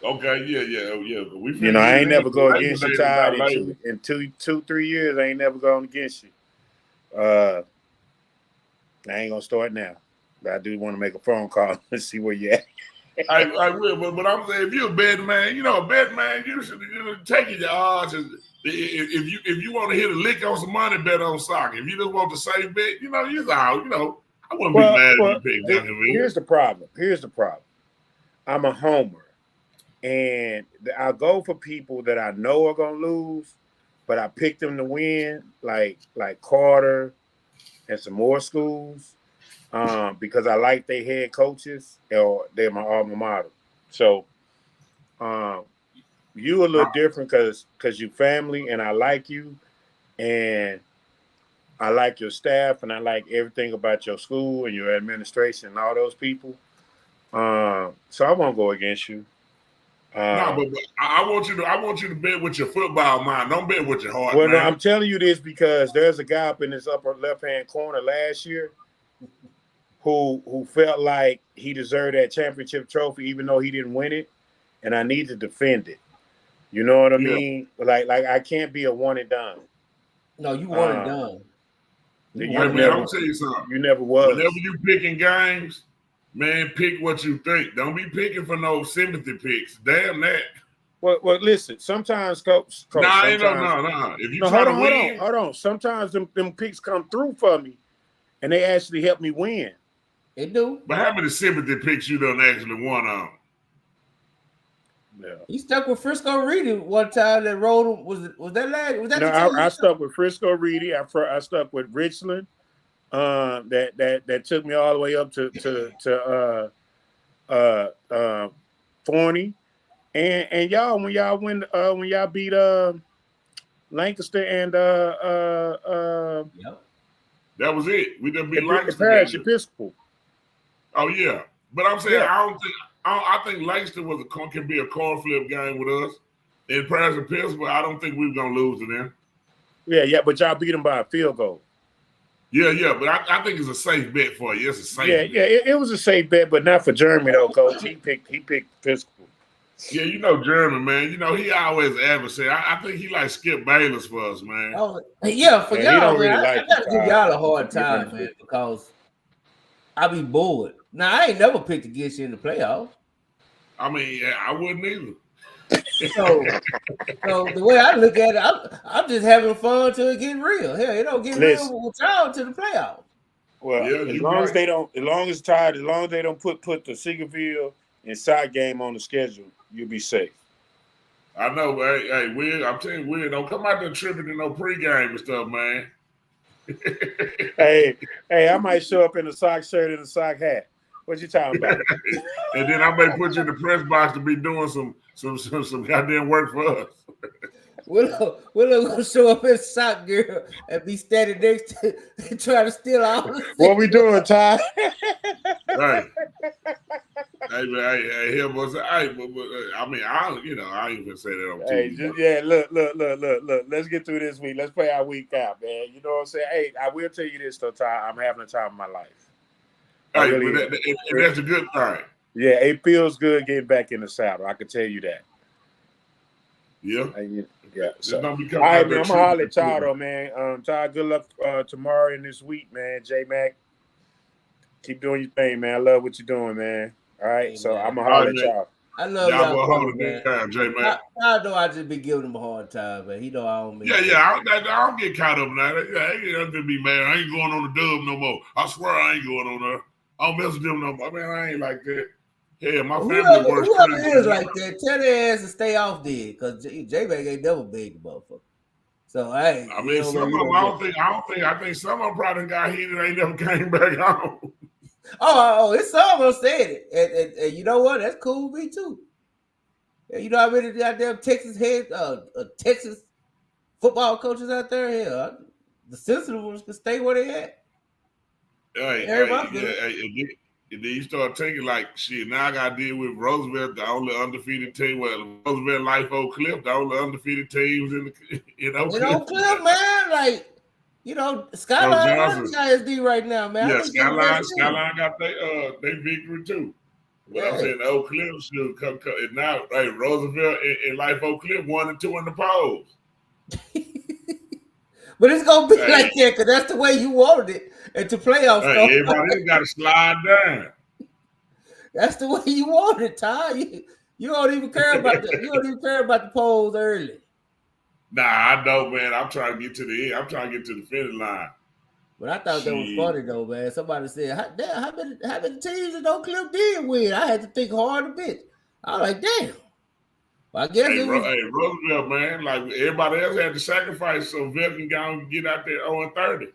Okay, yeah. I ain't never go against you, Todd. In 2-3 years, I ain't never gone against you. I ain't gonna start now, but I do want to make a phone call and see where you at. I will, but I'm saying if you're a bet man, you should take your odds. If you want to hit a lick on some money, bet on soccer. If you just want the safe bet, I wouldn't be mad if you pick Duncanville. Here's the problem. I'm a homer, and I go for people that I know are gonna lose, but I pick them to win, like Carter and some more schools, because I like their head coaches or they're my alma mater. So, you a little different because you family and I like you, and I like your staff and I like everything about your school and your administration and all those people. So I won't go against you. No, but I want you to bet with your football mind. Don't bet with your heart. Well, man. no, I'm telling you this because there's a guy up in this upper left-hand corner last year who felt like he deserved that championship trophy even though he didn't win it, and I need to defend it. You know what I mean? Like I can't be a one and done. No, you one and done. I'm tell you something. You never was. Whenever you picking games, man, pick what you think. Don't be picking for no sympathy picks. Damn that. Well, listen. Sometimes, coach. No. If you try to win, hold on. Sometimes them picks come through for me, and they actually help me win. They do. But how many sympathy picks you done actually won on? Yeah. He stuck with Frisco Reedy one time that rode him. Was that last? Was that I stuck with Frisco Reedy. I stuck with Richland. That took me all the way up to Forney. And y'all when y'all beat Lancaster and yep. That was it. We done beat Lancaster. Parish Episcopal. Oh yeah. But I'm saying I think Lancaster can be a coin flip game with us. In Parish Episcopal, I don't think we're gonna lose to them. Yeah, but y'all beat them by a field goal. Yeah, but I think it's a safe bet for you. It's a safe bet. It was a safe bet, but not for Jeremy though, coach. He picked Episcopal. Yeah, Jeremy, man. He always adversary. I think he like Skip Bayless for us, man. Oh, yeah, for y'all, man. Really I gotta give y'all a hard time, man, because I be bored. Now, I ain't never picked against you in the playoffs. I mean, I wouldn't either. So the way I look at it, I'm just having fun till it get real. Hell, it don't get real with y'all to the playoffs. Well, as long as they don't put the Seagoville and side game on the schedule, you'll be safe. I know, hey, Will, I'm telling you, Will, don't come out there tripping in no pregame and stuff, man. hey, I might show up in a sock shirt and a sock hat. What you talking about? And then I may put you in the press box to be doing some goddamn work for us. We'll gonna show up as sock girl and be standing next to trying to steal all the What we doing, Ty? Right. Hey, man, hey, boys. Hey, but I mean, I ain't gonna say that on TV. Look. Let's get through this week. Let's play our week out, man. You know what I'm saying? Hey, I will tell you this, though, Ty. I'm having the time of my life. Hey, really, that's a good thing. Yeah, it feels good getting back in the saddle. I can tell you that. Yeah. Yeah. Just So, don't become all right, out man. there I'm gonna holler at y'all tripping. though, man. Ty, good luck tomorrow and this week, man. J Mac, keep doing your thing, man. I love what you're doing, man. All right, Hey, so man. I'm gonna All holler right, at man. y'all. I love Y'all y'all go hold too, it man. down, J Mac. I know I just be giving him a hard time, man. He know I don't mean Yeah, I don't get caught up in that. I ain't gonna be mad. I ain't going on the dub no more. I swear I ain't going on there. I don't mess with them no more. Man, I ain't like that. Yeah, my family works Whoever crazy. is like that, tell their ass to stay off there, cause J-Bag ain't never begged the motherfucker. So hey, I mean, some of them, I think some of them probably got heated. Ain't never came back home. It's some of them said it, and you know what? That's cool with me too. You know how many goddamn Texas Texas football coaches out there here? The sensitive ones can stay where they at. And then you start thinking like, shit, now I got to deal with Roosevelt, the only undefeated team. Well, Roosevelt, Life Oak Cliff, the only undefeated teams in Oak Cliff. In Oak Cliff, man, like, Skyline running ISD right now, man. Yeah, Skyline got their victory too. But I'm saying Oak Cliff should come now. Hey, Roosevelt and Life Oak Cliff 1 and 2 in the polls. But it's gonna be like that because that's the way you wanted it. And to playoffs, everybody else got to slide down. That's the way you want it, Ty. You don't even care about that. You don't even care about the polls early. Nah, I know, man. I'm trying to get to the end. I'm trying to get to the finish line. But I thought that was funny though, man. Somebody said, how many teams in Oak Cliff did win? I had to think hard a bit. I was like, damn. Well, I guess it was. Hey, Roosevelt, man. Like everybody else had to sacrifice so Vic can get out there 0-30.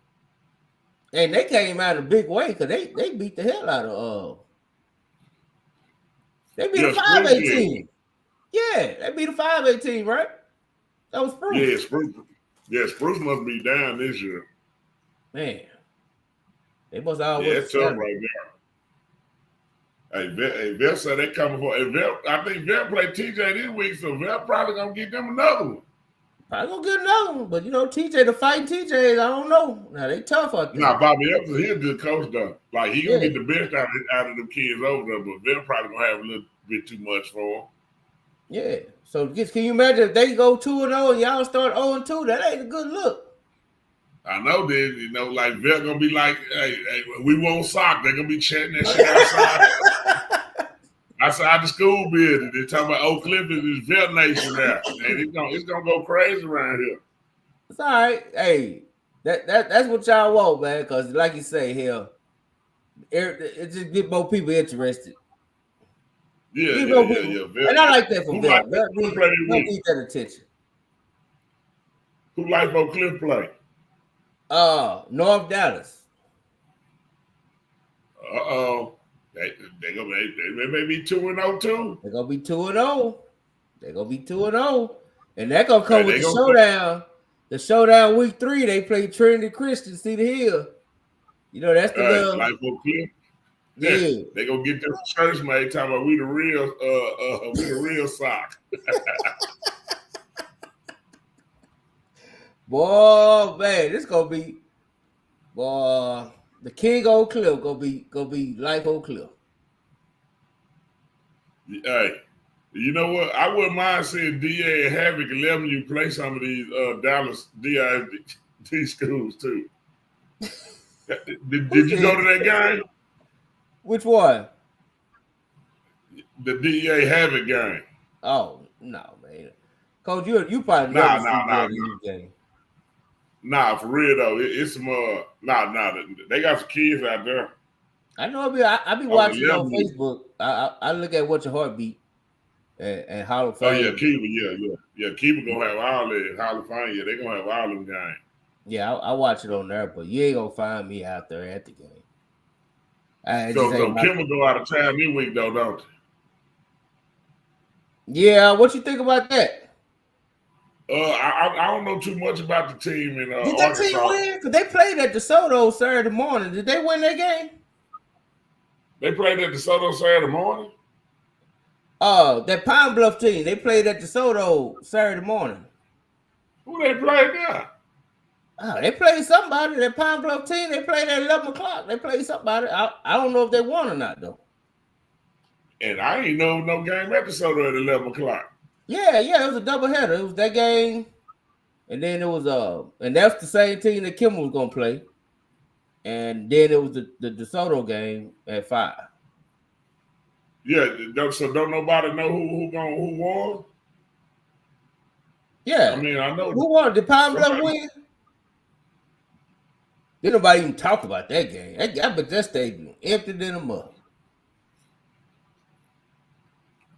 And they came out a big way because they beat the hell out of they beat a 5A team. Yeah, they beat a 5A team, right? That was Spruce. Yeah, Spruce must be down this year. Man, they must always. Yeah, it's tough right there. Hey, Vel said they coming for. I think Vel played TJ this week, so Vel probably gonna get them another one. Probably gonna get another one, but TJ, the fighting TJs, I don't know. Now they tough out there. Nah, Bobby Evans, he a good coach though. Like he gonna get the best out of them kids over there, but Vel probably gonna have a little bit too much for him. Yeah. So can you imagine if they go 2-0 and y'all start 0-2? That ain't a good look. I know that, like Vel gonna be like, hey, we won't sock. They're gonna be chanting that shit outside. Outside the school building. They're talking about Oak Cliff is Vel Nation now. And it's gonna go crazy around here. It's all right. Hey, that's what y'all want, man. Because like you say, hell, it just get more people interested. Yeah. And I like that for Vel. Vel need that attention. Who like Oak Cliff play? North Dallas. They may be 2-0 too. They're gonna be 2-0. And they're gonna come with the showdown. The showdown week 3, they play Trinity Christian, Cedar Hill. That's the like Oak Cliff. Yeah. They gonna get their church made talking about we the real sock. Boy, man, this gonna be the King Oak Cliff gonna be Life Oak Cliff. Hey, you know what? I wouldn't mind seeing DA and Havoc 11 you play some of these Dallas DID schools too. Did you go to that game? Which one? The DEA Havoc game. Oh no, man, Coach, you probably never see the game. Nah, for real though, it's some they got some kids out there. I know. I be watching it on Facebook. I look at What's Your Heartbeat and Hall of Fame. Oh yeah, Keeper gonna have all that Hall of Fame. Yeah, they gonna have all them games. Yeah, I watch it on there, but you ain't gonna find me out there at the game. So Kimball go out of town this week though, don't you? Yeah, what you think about that? I don't know too much about the team in Did that team win? Because they played at DeSoto Saturday morning. Did they win that game? They played at DeSoto Saturday morning? That Pine Bluff team, they played at DeSoto Saturday morning. Who they played there? They played somebody. That Pine Bluff team, they played at 11 o'clock. They played somebody. I don't know if they won or not, though. And I ain't know no game at DeSoto at 11 o'clock. Yeah, it was a doubleheader. It was that game, and then it was and that's the same team that Kimball was gonna play, and then it was the DeSoto game at 5. Yeah, so don't nobody know who won? Yeah, I mean, I know who won? Did Pine Bluff somebody. win? Did nobody even talk about that game? I bet that stadium emptied in a mug.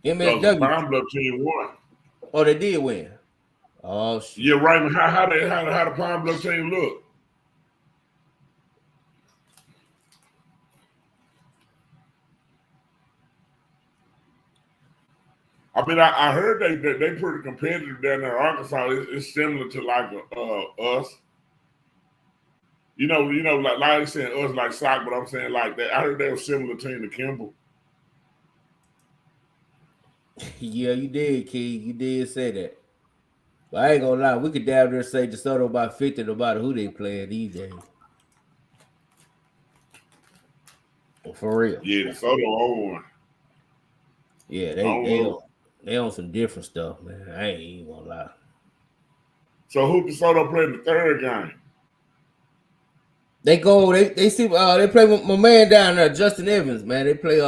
Because the MSW. Pine Bluff team won. Oh, they did win. Oh shit. Yeah, Raymond, how the Pine Bluff team look? I mean, I heard they pretty competitive down there in Arkansas. It's similar to like us. You know, like I saying us like sock, but I'm saying like that. I heard they were similar team to Kimball. Yeah, you did, Key. You did say that. But I ain't gonna lie, we could damn near say DeSoto about 50 no matter who they playing these days. For real. Yeah, DeSoto on. Yeah, they on some different stuff, man. I ain't even gonna lie. So who DeSoto played the third game? They see they play with my man down there, Justin Evans, man. They play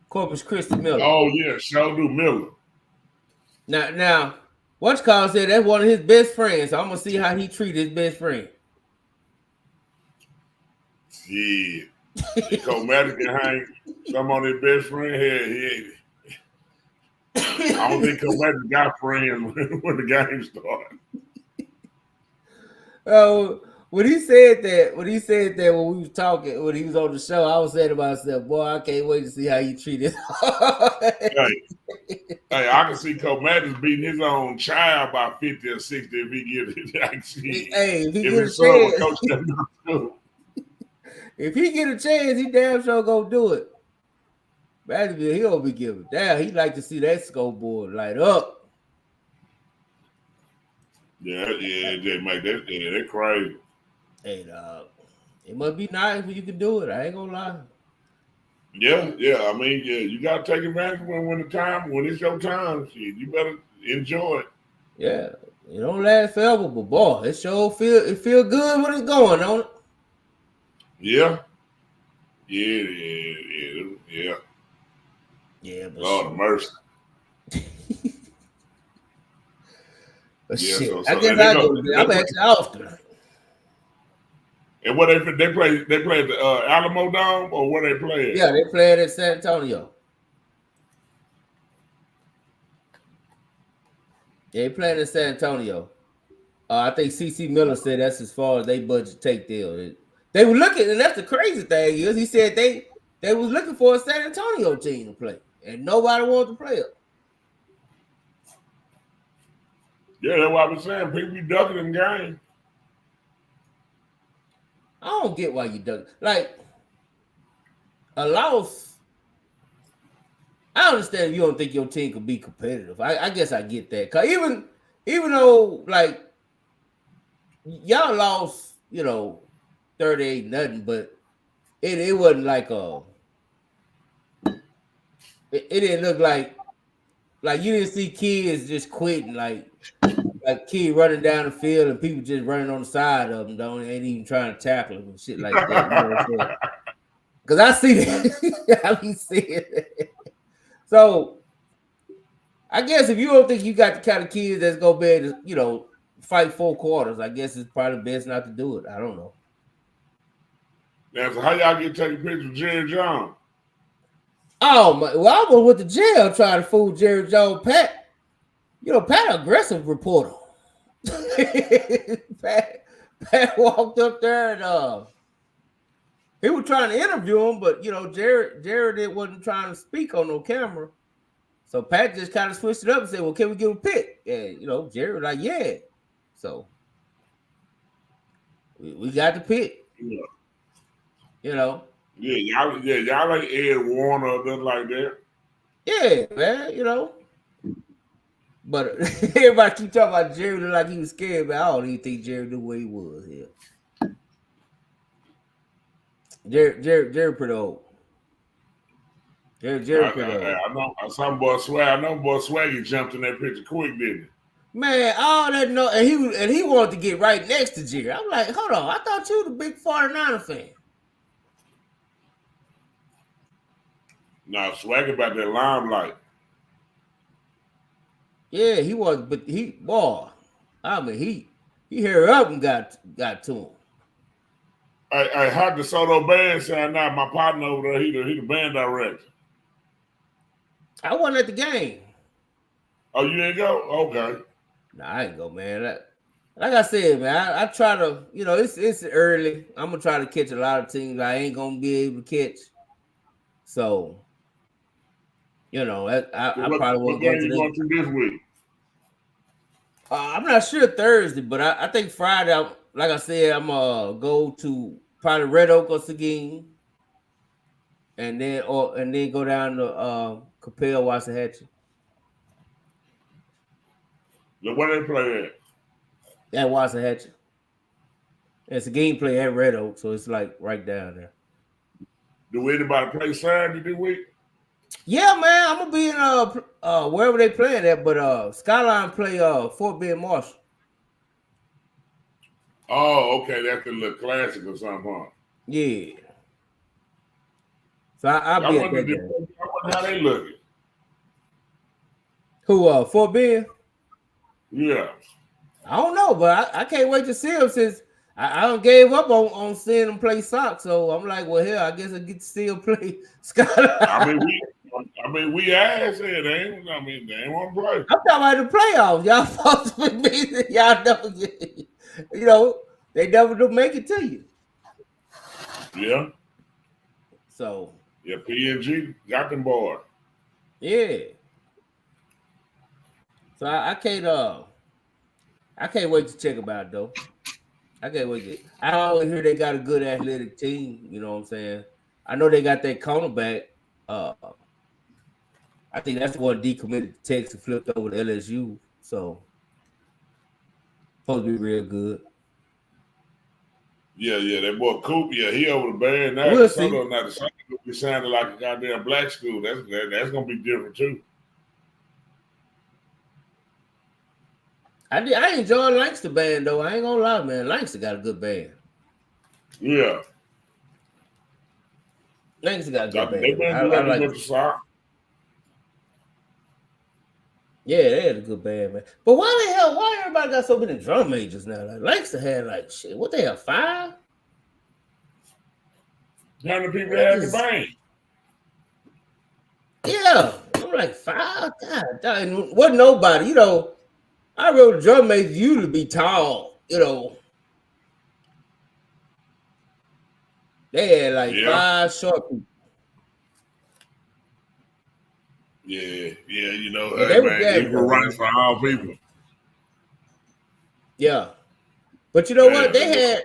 Corpus Christi Miller. Oh yeah, Sheldon Miller. Now, what's called said that's one of his best friends. So I'm gonna see how he treat his best friend. Yeah. Comatic can hang some on his best friend here. I don't think Comatic got friends when the game started. Oh, when he said that when we was talking, when he was on the show, I was saying to myself, boy, I can't wait to see how you treat it. Hey, I can see Comatic beating his own child by 50 or 60 if he get it. If he get a chance. If he get a chance, he damn sure gonna do it. Basically, he gonna be giving down. He like to see that scoreboard light up. Yeah, they make that. Yeah, they're crazy. Hey, it must be nice when you can do it. I ain't gonna lie. Yeah. I mean, yeah, you gotta take advantage when it's your time. Shit, you better enjoy it. Yeah, it don't last forever, but boy, it sure feel good when it's going on it. Yeah. Yeah, but Lord of mercy. But shit, I guess I'm actually Oscar. And what they play at the Alamo Dome or where they play? Yeah, they played at San Antonio. They played in San Antonio. I think CC Miller said that's as far as they budget take there. They were looking, and that's the crazy thing is he said they was looking for a San Antonio team to play, and nobody wanted to play it. Yeah, that's what I was saying. People be ducking them games. I don't get why you duck. Like a loss. I understand if you don't think your team could be competitive. I guess I get that. Cause even though like y'all lost, 38-0, but it wasn't like it didn't look like you didn't see kids just quitting like kids running down the field and people just running on the side of them, ain't even trying to tackle them and shit like that. You know what I'm saying? Because I see that. I be seeing it. So I guess if you don't think you got the kind of kids that's gonna be able to, fight 4 quarters, I guess it's probably best not to do it. I don't know. Now, so how y'all get taking pictures of Jerry Jones? Oh my! Well, I was with the jail trying to fool Jerry Jones. Pat, Pat, aggressive reporter. Pat walked up there and he was trying to interview him, but Jared wasn't trying to speak on no camera. So Pat just kind of switched it up and said, "Well, can we give a pic?" And Jared was like, "Yeah." So we got the pic. Yeah. Yeah, y'all like Ed Warner or nothing like that. Yeah, man, But everybody keep talking about Jerry look like he was scared, but I don't even think Jerry knew where he was here. Jerry pretty old. Jerry put I know some boy Swag. I know boy Swaggy jumped in that picture quick, didn't he? Man, all that no, and he wanted to get right next to Jerry. I'm like, hold on, I thought you were the big 49er fan. No, Swag about that limelight. Yeah, he was, but I mean, he hurried up and got to him. I heard the Soto band sound now. My partner over there, he the band director. I wasn't at the game. Oh, you didn't go? Okay. Nah, I ain't go, man. Like I said, man, I try to, it's early. I'm gonna try to catch a lot of teams I ain't gonna be able to catch. So, I probably won't go to you going to this week? I'm not sure Thursday, but I think Friday. Like I said, I'm gonna go to probably Red Oak or Seguin, and then go down to Capel, Waxahachie. Where they play At Waxahachie. And Seguin play at Red Oak, so it's like right down there. Do anybody play Saturday this week? Yeah, man, I'm gonna be in wherever they playing at, but Skyline play Fort Bend Marshall. Oh, okay, that's the little classic or something, huh? Yeah. So I'll be at that game. I wonder how they looking. Who Fort Bend? Yeah. I don't know, but I can't wait to see them since I don't gave up on seeing them play soccer. So I'm like, well, hell, I guess I get to still play Skyline. we asked it, they ain't want to play. I'm talking about the playoffs. Y'all supposed to be y'all never get, they never do make it to you. Yeah. So. Yeah, PNG got them bored. Yeah. So I can't wait to check about it, though. I can't wait. I always hear they got a good athletic team. You know what I'm saying? I know they got that cornerback. I think that's the one decommitted to Texas and flipped over to LSU. So supposed to be real good. Yeah, that boy Coop, he over the band now. We'll see. Not the same. He sounded like a goddamn black school. That's gonna be different too. I enjoy Lancaster band though. I ain't gonna lie, man. Lancaster got a good band. Yeah. Lancaster got a good band. They been like with the sock. Yeah, they had a good band, man. But why everybody got so many drum majors now? Like Lancaster had like shit. What they have 5? How many people had the band? Yeah, I'm like 5. God, wasn't nobody. I wrote drum majors usually be tall. They had like 5 short people. Yeah, hey, man, equal rights for all people. Yeah, but you know what? They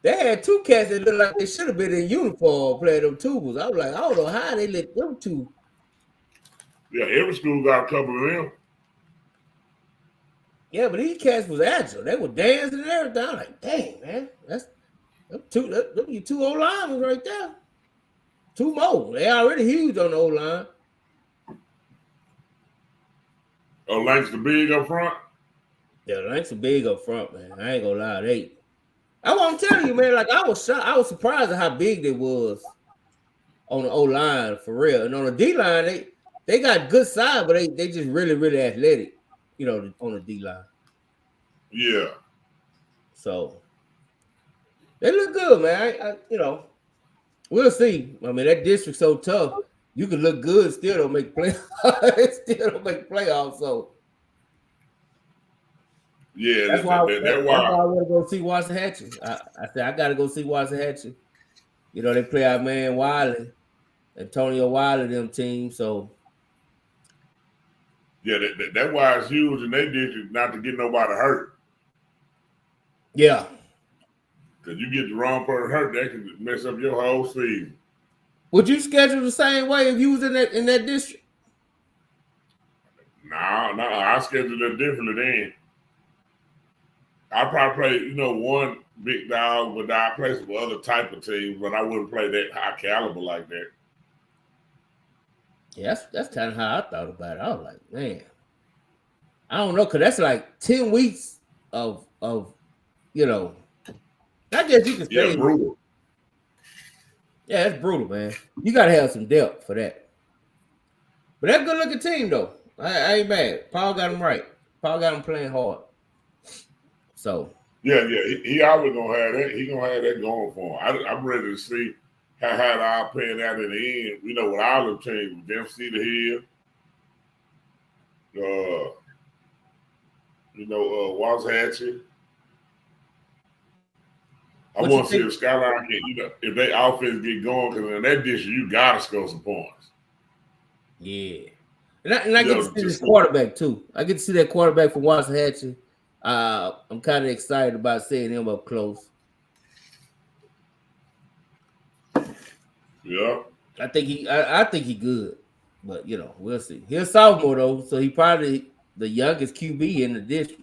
had 2 cats that looked like they should have been in uniform playing them tubas. I was like, I don't know how they let them 2. Yeah, every school got a couple of them. Yeah, but these cats was agile. They were dancing and everything. I'm like, dang, man, that's them 2 O linemen right there. 2 more. They already huge on the O line. Oh, Lancaster big up front? Yeah, Lancaster big up front, man. I ain't gonna lie. I won't tell you, man, like I was shocked. I was surprised at how big they was on the O line for real. And on the D line, they got good size, but they just really, really athletic, on the D line. Yeah. So they look good, man. We'll see. I mean, that district's so tough. You can look good, still don't make playoffs. Still don't make playoffs. So yeah, that's why I want to go see Waxahachie. I said I gotta go see Waxahachie. They play our man Wiley, Antonio Wiley, them team. So yeah, that why it's huge, and they did it not to get nobody hurt. Yeah, because you get the wrong person hurt, that can mess up your whole season. Would you schedule the same way if you was in that district? No, I scheduled it differently then. I probably play, one big dog, but I play some other type of teams, but I wouldn't play that high caliber like that. Yeah, that's kind of how I thought about it. I was like, man, I don't know, cause that's like 10 weeks of not just you can Yeah, say, brutal. yeah, it's brutal, man. You gotta have some depth for that. But that's a good looking team though. I ain't mad. Paul got him right. Paul got him playing hard. So Yeah, he always gonna have that. He gonna have that going for him. I'm ready to see how they all paying out in the end. You know, with all the teams, them see the hill, Wasatch. I what you want to see think? if Skyline get, if they offense get going, because in that district you gotta score some points. Yeah. And I get to see this Just quarterback too. I get to see that quarterback from Waxahachie. I'm kind of excited about seeing him up close. yeah. I think he good, but we'll see. He's a sophomore though, so he probably the youngest QB in the district.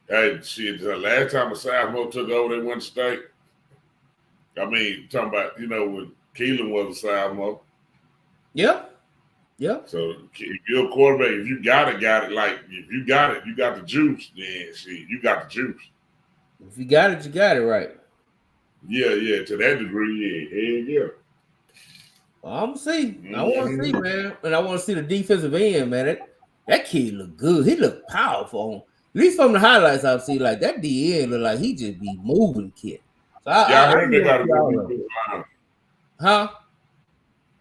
Hey, shit, the last time a sophomore took over, they went state. I mean, talking about, when Keelan was a sophomore. Yep. So if you're a quarterback, if you got it. Like, if you got it, you got the juice, then shit, you got the juice. If you got it, you got it right. Yeah, to that degree, yeah. Well, I'm gonna see. Mm-hmm. I want to see, man. And I want to see the defensive end, man. That kid look good. He look powerful. At least from the highlights I've seen, like that DN look like he just be moving, kid. So I heard they got a good defensive line. Huh?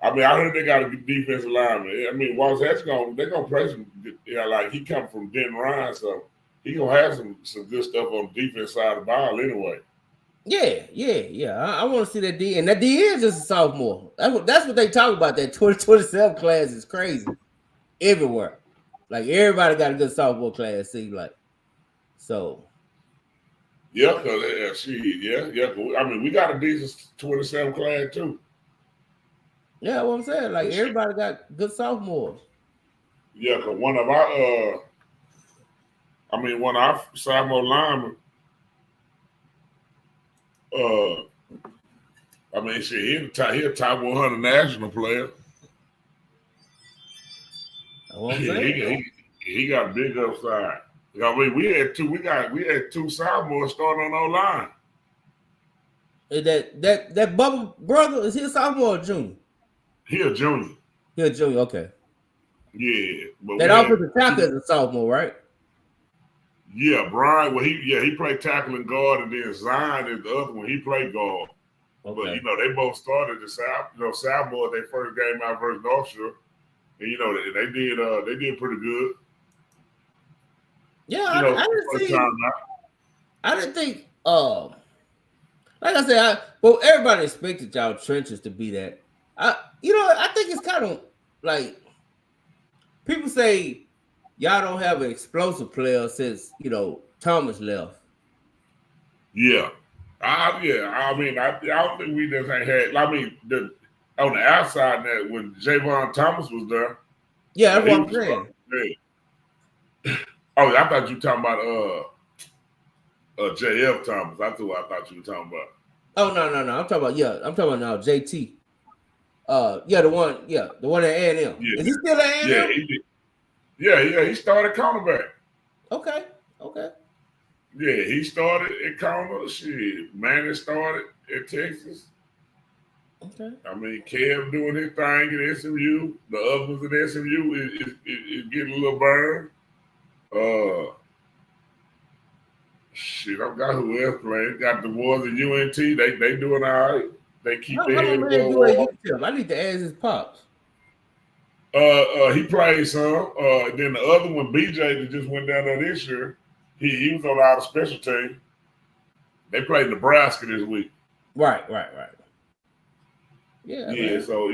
I mean, I heard they got a good defensive lineman. I mean, they're gonna play some. Like he come from Den Ryan, so he gonna have some good stuff on the defense side of the ball anyway. Yeah. I want to see that D, and that D is just a sophomore. That's what they talk about. That 2027 class is crazy everywhere. Like everybody got a good sophomore class. Seems like so. Yeah, cause yeah. I mean, we got a decent 27 class too. Yeah, what I'm saying, like everybody got good sophomores. Yeah, cause one of our sophomore linemen. I mean, shit, he a top 100 national player. He got big upside. I mean, we had two sophomores starting on our line. That Bubba brother, is he a sophomore or junior? He a junior. Okay. Yeah, but that offensive tackle is a sophomore, right? Yeah, Brian. Well, he played tackle and guard, and then Zion is the other one. He played guard. Okay. But they both started the sophomore. Their first game out versus North Shore, and they did pretty good. Yeah, I didn't think. Like I said, everybody expected y'all trenches to be that. I think it's kind of like people say y'all don't have an explosive player since Thomas left. Yeah. I don't think we just ain't had. I mean, on the outside that when Javon Thomas was there. Yeah, that's what I'm saying. Oh, I thought you were talking about JF Thomas. That's who I thought you were talking about. Oh no. I'm talking about now JT. The one at A&M. Yeah. Is he still at A&M? Yeah, he started cornerback. Okay. Yeah, he started at corner. Shit, Manny started at Texas. Okay. I mean, Kev doing his thing at SMU. The others at SMU is getting a little burn. Shit, I've got who else playing. Got the boys at UNT. They doing all right. They keep their head above. I need to ask his pops. He played some. Then the other one, BJ, that just went down there this year. He was on our special team. They played Nebraska this week. Right. Yeah. Man. So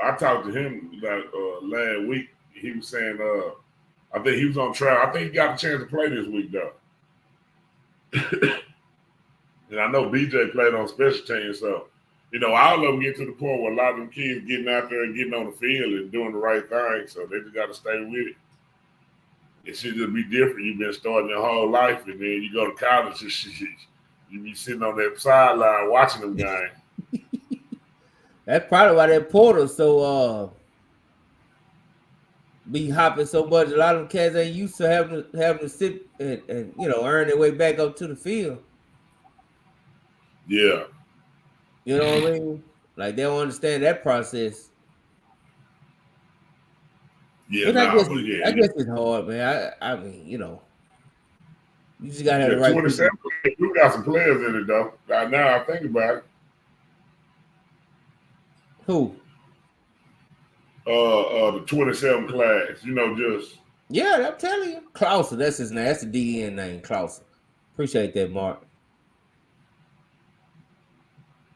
I talked to him about last week. He was saying, I think he was on trial. I think he got a chance to play this week though. And I know BJ played on special teams, so all of them get to the point where a lot of them kids getting out there and getting on the field and doing the right thing. So they just got to stay with it. It should just be different. You've been starting your whole life, and then you go to college and shit. You be sitting on that sideline watching them games. That's probably why that Porter be hopping so much. A lot of them cats ain't used to having to sit and earn their way back up to the field. Yeah. You know what I mean? Like they don't understand that process. Yeah, But I nah, guess but yeah, it's hard, man. I mean, you just gotta have the yeah, right 27. people. We got some players in it though. Now I think about it. Who? The 27 class. Just Yeah, I'm telling you. Clauser, that's his name. That's the DN name, Clauser. Appreciate that, Mark.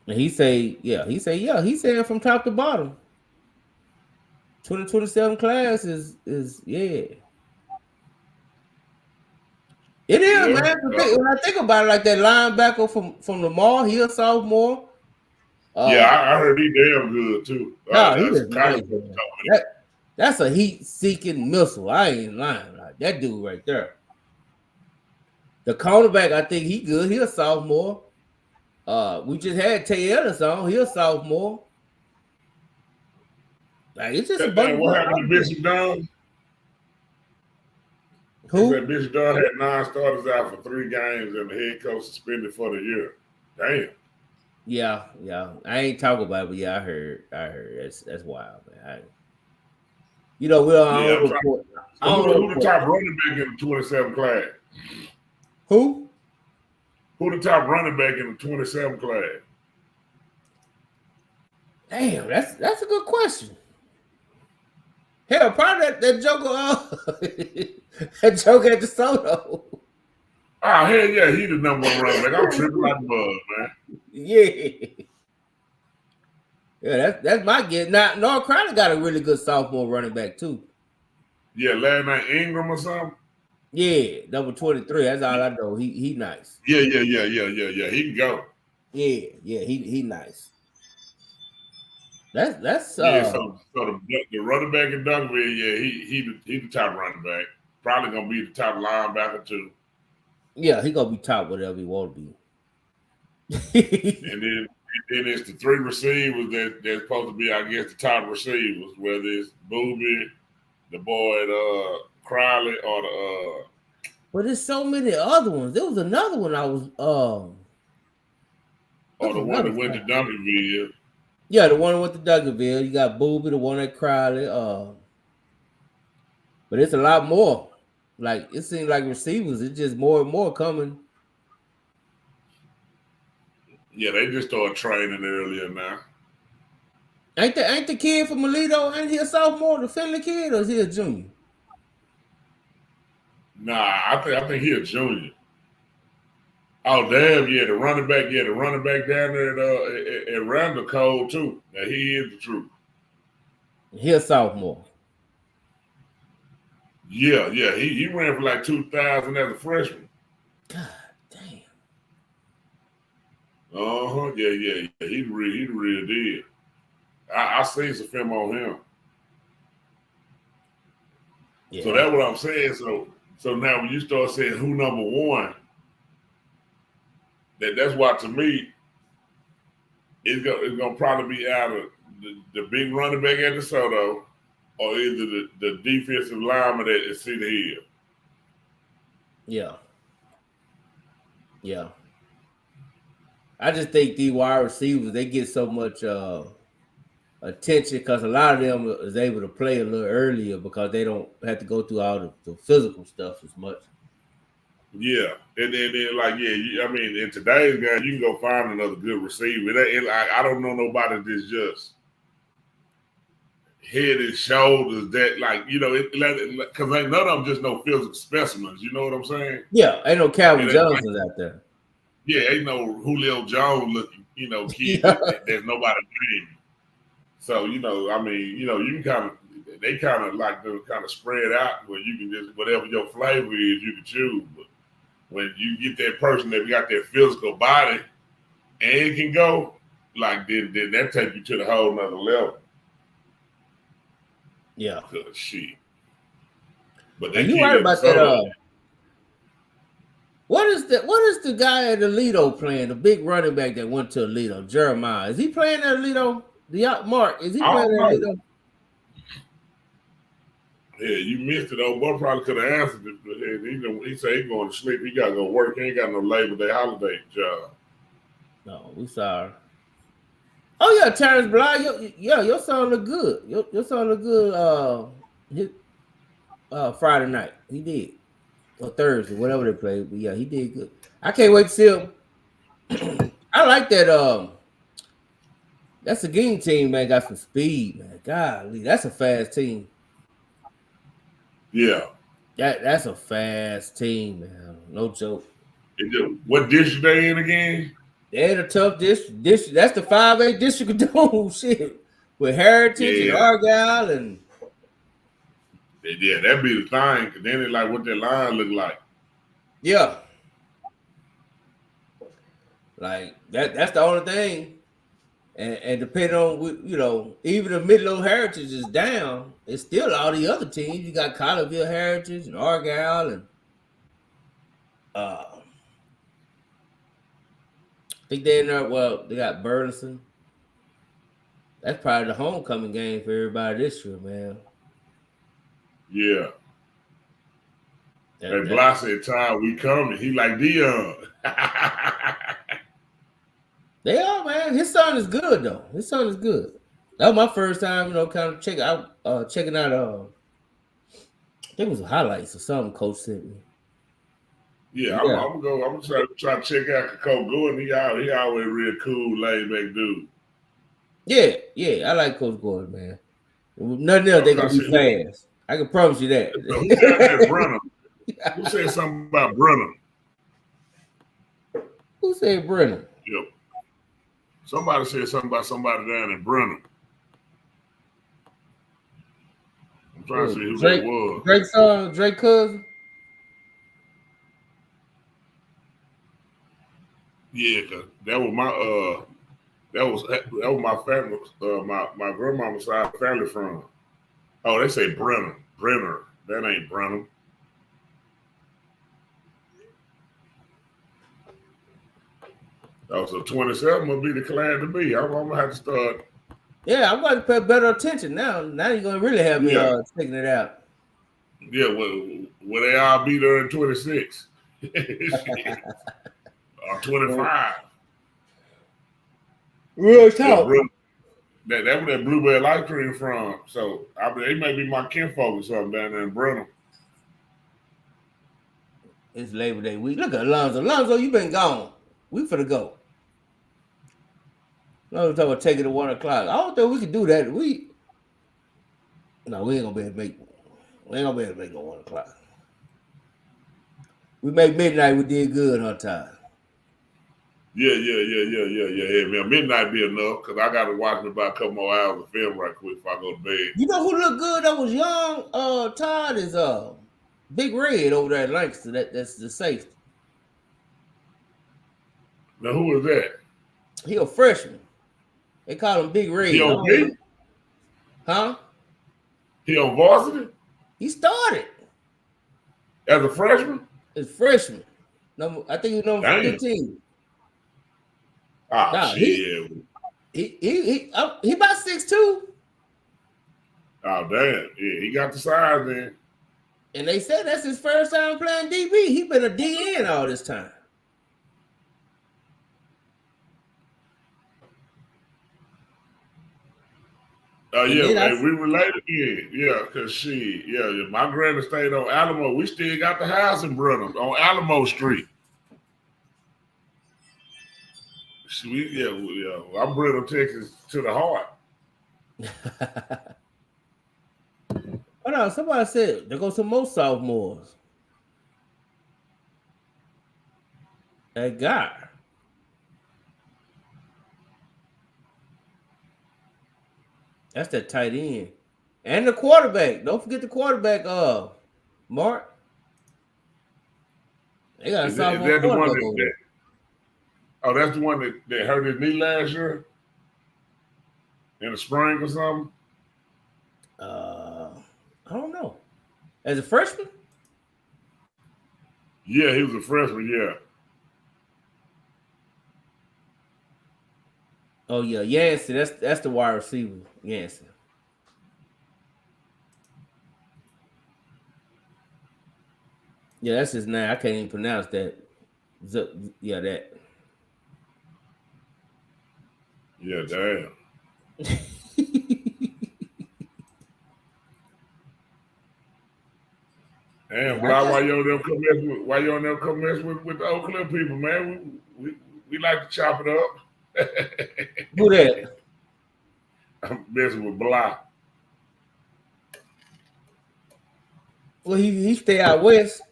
And he saying from top to bottom. 2027 class is yeah. It is, yeah. man. When I think about it, like that linebacker from Lamar, he a sophomore. Yeah, I heard he damn good too. No, he That's is kind nice, man. That's a heat-seeking missile. I ain't lying. Like that dude right there. The cornerback, I think he good. He a sophomore. We just had Tay Ellis on. He a sophomore. Like it's just a bunch and of what good happened to Bishop Dunn? Who? They said Bishop Dunn had 9 starters out for 3 games and the head coach suspended for the year. Damn. Yeah. I ain't talking about it, but yeah, I heard. That's wild, man. We don't report. Who the top running back in the 27 class? Who? Who the top running back in the 27 class? Damn, that's a good question. Hell, probably that Joker, that Joker at the Soto. Oh, hell yeah, he the number 1 running back. I'm tripping like a bug, man. Yeah. Yeah, that's my guess. Now, Noah Crowley got a really good sophomore running back, too. Yeah, last name Ingram or something? Yeah, number 23. That's all I know. He nice. Yeah. He can go. Yeah, he nice. That's So the running back in Duncanville, yeah, he the top running back. Probably gonna be the top linebacker too. Yeah, he gonna be top whatever he want to be. And then it's the 3 receivers that's supposed to be, I guess, the top receivers, whether it's Booby, the boy Crowley, or the But there's so many other ones. There was another one I was or the one that went to Duncanville. Yeah, the one with the Duncanville. You got Booby, the one at Crowley. But it's a lot more. Like it seems like receivers, it's just more and more coming. Yeah, they just started training earlier now. Ain't the kid from Melito, ain't he a sophomore, the Finley kid, or is he a junior? Nah, I think he a junior. Oh damn, the running back down there at Randall Cole too. Now he is the truth. He a sophomore. Yeah, he ran for like 2,000 as a freshman. God damn. Yeah. He really did. I seen some film on him. Yeah. So that's what I'm saying. So now when you start saying who number 1, that's why to me it's gonna probably be out of the big running back at DeSoto or either the defensive lineman at Cedar Hill. Yeah. I just think these wide receivers, they get so much attention because a lot of them is able to play a little earlier because they don't have to go through all the physical stuff as much. Yeah, and then I mean, in today's game, you can go find another good receiver. I don't know nobody that's just head and shoulders that because ain't none of them just no physical specimens. You know what I'm saying? Yeah, ain't no Calvin Johnsons out there. Yeah, ain't no Julio Jones looking, kid there's nobody named. So, I mean, you can they kind of spread out where you can just, whatever your flavor is, you can choose. But when you get that person that got that physical body and can go, like, then that take you to the whole nother level. Yeah. Good shit. But you right about that. What is the guy at Alito playing? The big running back that went to Alito, Jeremiah. Is he playing at Alito? Mark, is he I playing don't that know. though? Yeah, you missed it. Old boy probably could have answered it, but he said he going to sleep. He got to go work. He ain't got no Labor Day holiday job. No, we sorry. Oh yeah, Terrence Bly. Your son look good. Your son look good. Friday night he did, or Thursday, whatever they played. But yeah, he did good. I can't wait to see him. I like that. That Seguin team, man, got some speed, man. Golly, that's a fast team. Yeah. That's a fast team, man. No joke. What district they in again? They're the tough district. That's the 5A district of Doom shit. With Heritage and Yeah. Argyle and Yeah, that'd be the thing, because then they like what their line look like. yeah. Like that's the only thing. And depending on even if Midland Heritage is down, it's still all the other teams. You got Collierville Heritage and Argyle and I think they're in there. Well, they got Burleson. That's probably the homecoming game for everybody this year, man. Yeah. Hey, Bly said, "Ty, we coming." He like Dion. They are, man. His son is good though. His son is good. That was my first time, kind of checking out. I think it was highlights or something. Coach sent me. Yeah, I'm gonna try to check out Coach Gordon. He always real cool, laid back dude. Yeah, I like Coach Gordon, man. Nothing else, they gonna be fast. I can promise you that. Who said that, Brenham? Who said something about Brenham? Who said Brenham? Yep. Somebody said something about somebody down in Brenham. I'm trying to see who that was. Drake's son, Drake cousin. Yeah, cause that was my family, my grandmama's side family from. Oh, they say Brenner. That ain't Brenham. Oh, so 27 will be the class to be. I'm gonna have to start. Yeah, I'm going to pay better attention now. Now you're gonna really have me checking it out. Yeah, will they all be there in 26? Or 25? Real talk. That's where that blueberry ice cream from. So they may be my kinfolk or something down there in Brenham. It's Labor Day week. Look at Alonzo. Alonzo, you been gone. We finna go. Alonzo talking about taking it at 1 o'clock. I don't think we can do that. We ain't gonna be able to make. We ain't gonna be able to make it at 1 o'clock. We make midnight. We did good on time. Yeah, man. Midnight be enough because I got to watch me about a couple more hours of film right quick before I go to bed. You know who looked good that was young? Todd is Big Red over there at Lancaster. That's the safety. Now who is that? He a freshman. They call him Big Red. He on D? Huh? He on varsity? He started as a freshman. As freshman. I think he's number 15. Oh, shit. He about 6'2". Oh, damn. Yeah, he got the size then. And they said that's his first time playing DB. He been a DN all this time. We related then. Yeah, because my granny stayed on Alamo. We still got the house in Brenham on Alamo Street. I'm Brenham, Texas to the heart. Oh no, somebody said there goes some more sophomores. That guy. That's that tight end. And the quarterback. Don't forget the quarterback, Mark. They got a sophomore quarterback over there. Oh, that's the one that hurt his knee last year? In the spring or something? I don't know. As a freshman? Yeah, he was a freshman, yeah. Oh yeah, Yancey. That's the wide receiver. Yancey. Yeah, that's his name. I can't even pronounce that. Yeah, that. Yeah, damn. Damn, Yeah, I Blah, got why you on them come mess with the Oak Cliff people, man? We like to chop it up. who that? I'm messing with Blah. Well, he stay out west.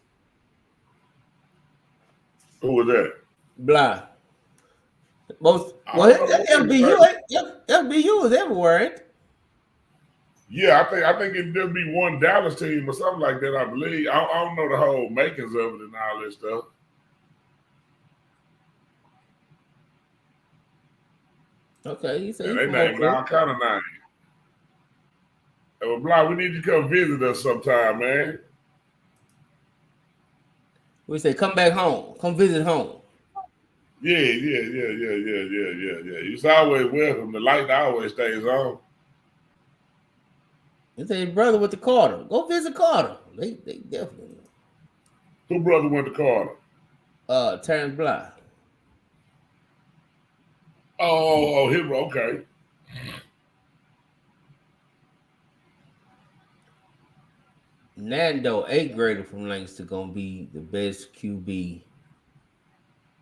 Who was that? Blah. Most I well, don't know. FBU is everywhere, ain't it? Yeah, I think it'd just be one Dallas team or something like that, I believe. I don't know the whole makings of it and all this stuff. Okay, he said Yeah, he they from Oak naming Cliff. all kind of names. Well, Blah, we need you to come visit us sometime, man. We say come back home, come visit home. Yeah. It's always welcome. The light always stays on. He said his brother with the Carter. Go visit Carter. They definitely. Who brother went to Carter? Terrence Blah. Oh, him. Okay. Nando, 8th grader from Lancaster, gonna be the best QB.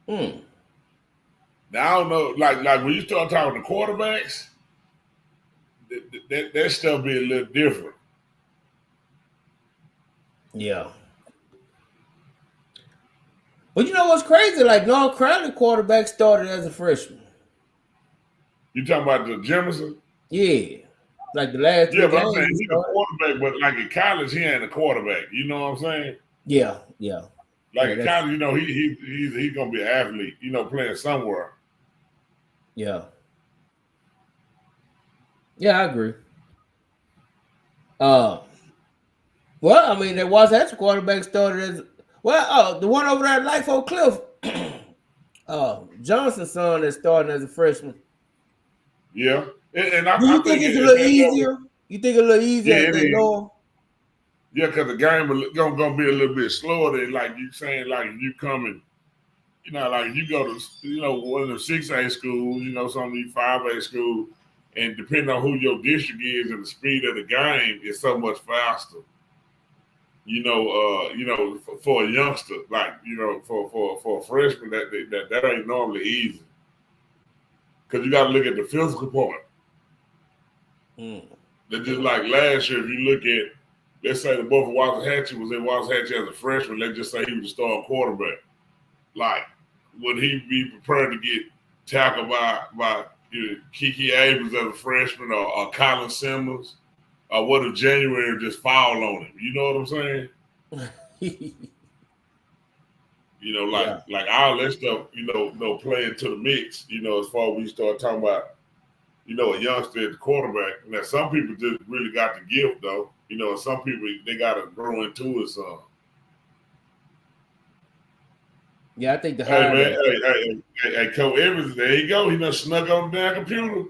Now I don't know, like when you start talking to quarterbacks, that stuff be a little different. Yeah. But you know what's crazy? Like North Crowley quarterback started as a freshman. You talking about the Jemison? Yeah. Like the last Yeah, three but I'm games saying he he's a started. quarterback, but like in college, he ain't a quarterback. You know what I'm saying? Yeah. Like Yeah, in college, you know, he's gonna be an athlete, you know, playing somewhere. Yeah. Yeah, I agree. Well, I mean, there was that quarterback started as the one over there at Life Oak Cliff, Johnson's son that started as a freshman. Yeah, and Do I you think think it's a at little that level, easier? You think a little easier yeah, at it the is. lower? Yeah, because the game is gonna be a little bit slower than like you saying, like you coming, you know, like you go to, you know, one of the 6A schools, you know, some of these 5A schools, and depending on who your district is and the speed of the game is so much faster. You know, for a youngster, like you know, for a freshman, that ain't normally easy because you got to look at the physical part. That just like last year, if you look at, let's say the boy for Waxahachie was in Waxahachie as a freshman, let's just say he was a starting quarterback. Like, would he be prepared to get tackled by Kiki Abrams as a freshman or Colin Simmons? Or what if January just foul on him? You know what I'm saying? You know, like all that stuff, you know, play into the mix, you know, as far as we start talking about, you know, a youngster at the quarterback. Now, some people just really got the gift, though. You know, some people, they got to grow into it some. Yeah, I think the Hey, higher man, hey, Coach Evans, there you go. He done snuck on the damn computer.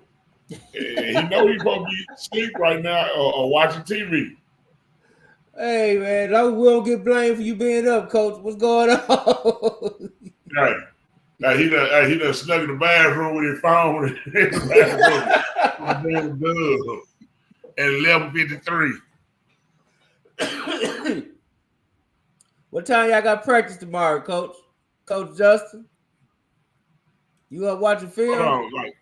And he know he probably be asleep right now or watching TV. Hey man, we don't get blamed for you being up, Coach. What's going on? Right. He done snuck in the bathroom with his phone in the bathroom. At 11:53. What time y'all got practice tomorrow, Coach? Coach Justin? You up watching film? Hold on, like,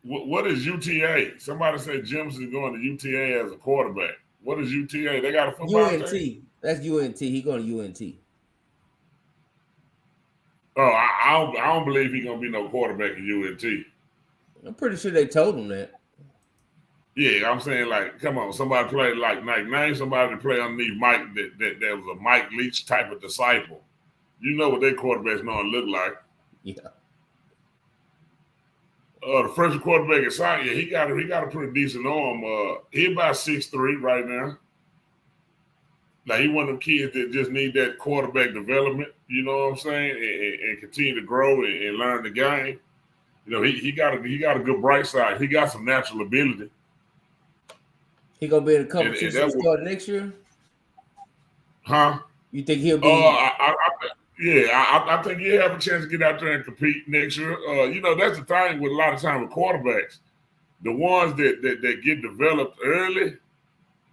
what is UTA? Somebody said Jim's is going to UTA as a quarterback. What is UTA? They got a football UNT. team? That's UNT. He going to UNT. Oh, I don't believe he's gonna be no quarterback at UNT. I'm pretty sure they told him that. Yeah, I'm saying, like, come on, somebody play like name somebody to play underneath Mike that was a Mike Leach type of disciple. You know what their quarterbacks know and look like. Yeah. The freshman quarterback at Sion, yeah, he got a pretty decent arm. He about 6'3" right now. Like, he one of them kids that just need that quarterback development, you know what I'm saying, and continue to grow and learn the game. You know, he got a good bright side. He got some natural ability. He gonna be in the competition start next year? Huh? You think he'll be? I think he'll have a chance to get out there and compete next year. You know, that's the thing with a lot of time with quarterbacks. The ones that get developed early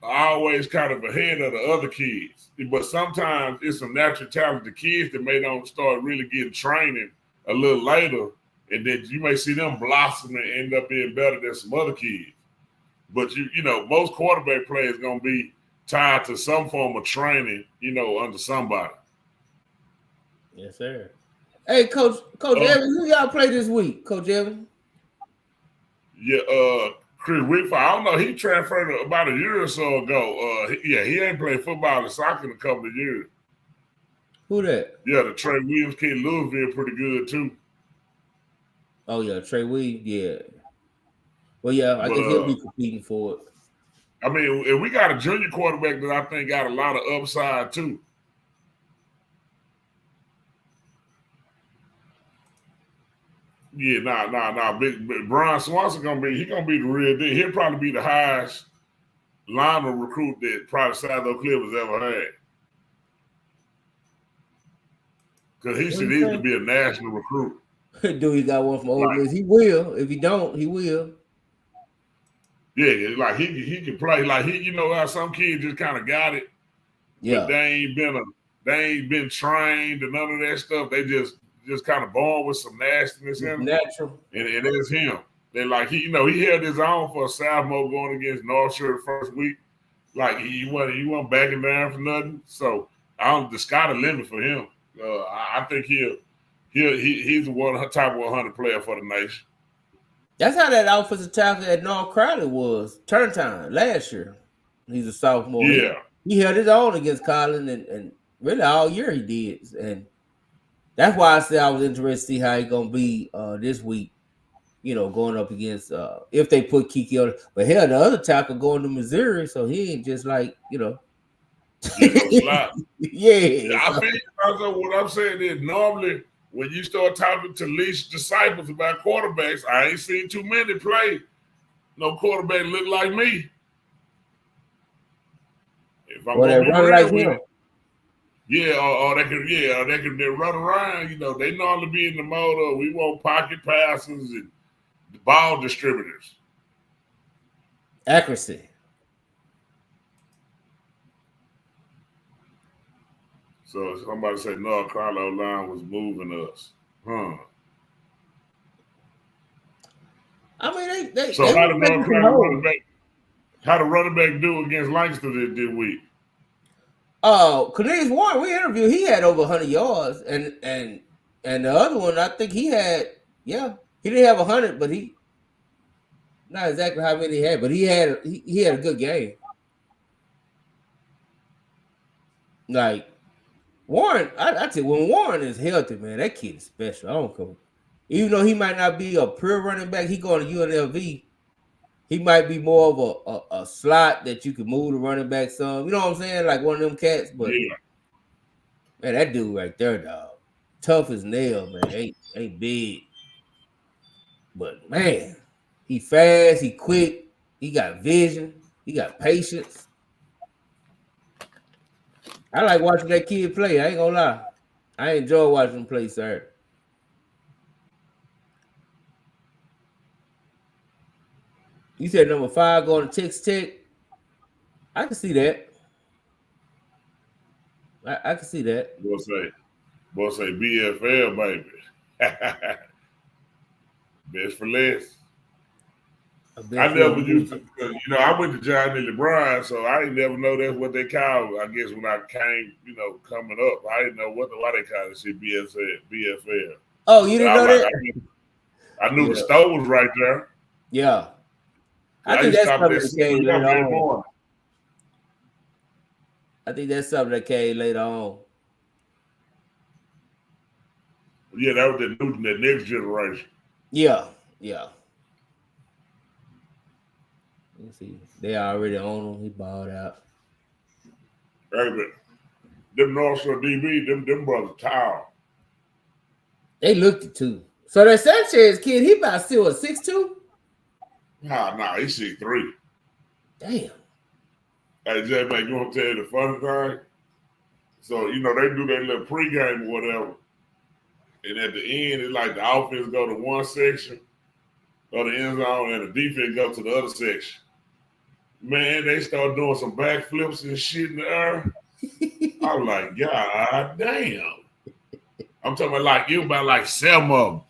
are always kind of ahead of the other kids. But sometimes it's some natural talented kids that may don't start really getting training a little later, and then you may see them blossom and end up being better than some other kids. But you know, most quarterback play is gonna be tied to some form of training, you know, under somebody. Yes, sir. Hey, Coach Evans, who y'all play this week, Coach Evans? Yeah, Chris Whitford, I don't know. He transferred about a year or so ago. He ain't played football and soccer in a couple of years. Who that? Yeah, the Trey Williams kid, Louisville, pretty good too. Oh yeah, Trey Williams, yeah. Well, yeah, I think he'll be competing for it. I mean, if we got a junior quarterback that I think got a lot of upside too. Yeah, nah. Big Brian Swanson gonna be the real deal. He'll probably be the highest lineman recruit that probably South Oak Cliff has ever had. Because he should easily be a national recruit. Do he got one from Ole Miss? He will. If he don't, he will. Yeah, like he can play. Like you know how some kids just kind of got it. Yeah. But they ain't been trained and none of that stuff. They just kind of born with some nastiness in them. Natural. And it's him. They like he held his own for a sophomore going against North Shore the first week. Like he wasn't backing down for nothing. So the sky the limit for him. I think he's the top 100 player for the nation. That's how that offensive tackle at North Crowley was turn time last year. He's a sophomore. Yeah. He held his own against Colin and really all year he did. And that's why I said I was interested to see how he's gonna be this week, you know, going up against if they put Kiki on. But hell, the other tackle going to Missouri, so he ain't just like, you know. Yeah. Yeah. I think what I'm saying is normally when you start talking to least disciples about quarterbacks, I ain't seen too many play no quarterback look like me. If I'm gonna be real like him. Or they can run around. You know, they normally be in the mode of we want pocket passes and ball distributors. Accuracy. So somebody said North Carolina line was moving us. I mean, they so how did North Carolina how the running back do against Lancaster this week? Cornelius Warren, we interviewed. He had over 100 yards, and the other one, I think he had. Yeah, he didn't have 100, but he not exactly how many he had, but he had a good game. Like Warren, I tell you, when Warren is healthy, man, that kid is special. I don't care. Even though he might not be a pure running back, he going to UNLV. He might be more of a slot that you can move the running back some. You know what I'm saying? Like one of them cats. But man, that dude right there, dog. Tough as nail, man. Ain't big. But man, he fast, he quick, he got vision, he got patience. I like watching that kid play. I ain't gonna lie. I enjoy watching him play, sir. You said number 5 going to Texas Tech. I can see that. I can see that. Boy say BFL, baby. Best for less. I never used to, you know, I went to John Neely Bryan, so I didn't never know that's what they called. I guess when I came, you know, coming up, I didn't know why they called it shit BFL. Oh, you didn't know that? I knew the store was right there. Yeah. I think that's something that came later on. I think that's something that came later on. Yeah, that was the next generation. Yeah. Let's see. They already own him. He balled out. Hey, but them North Shore DB, them brothers tall. They looked it too. So that Sanchez kid, he about still a 6'2"? Nah, he's 6'3". Damn. Hey, J-Man, you want to tell you the funny thing? So, you know, they do their little pregame or whatever. And at the end, it's like the offense go to one section of the end zone and the defense go to the other section. Man, they start doing some backflips and shit in the air. I was like, God damn. I'm talking about like, it was about like 7 of them.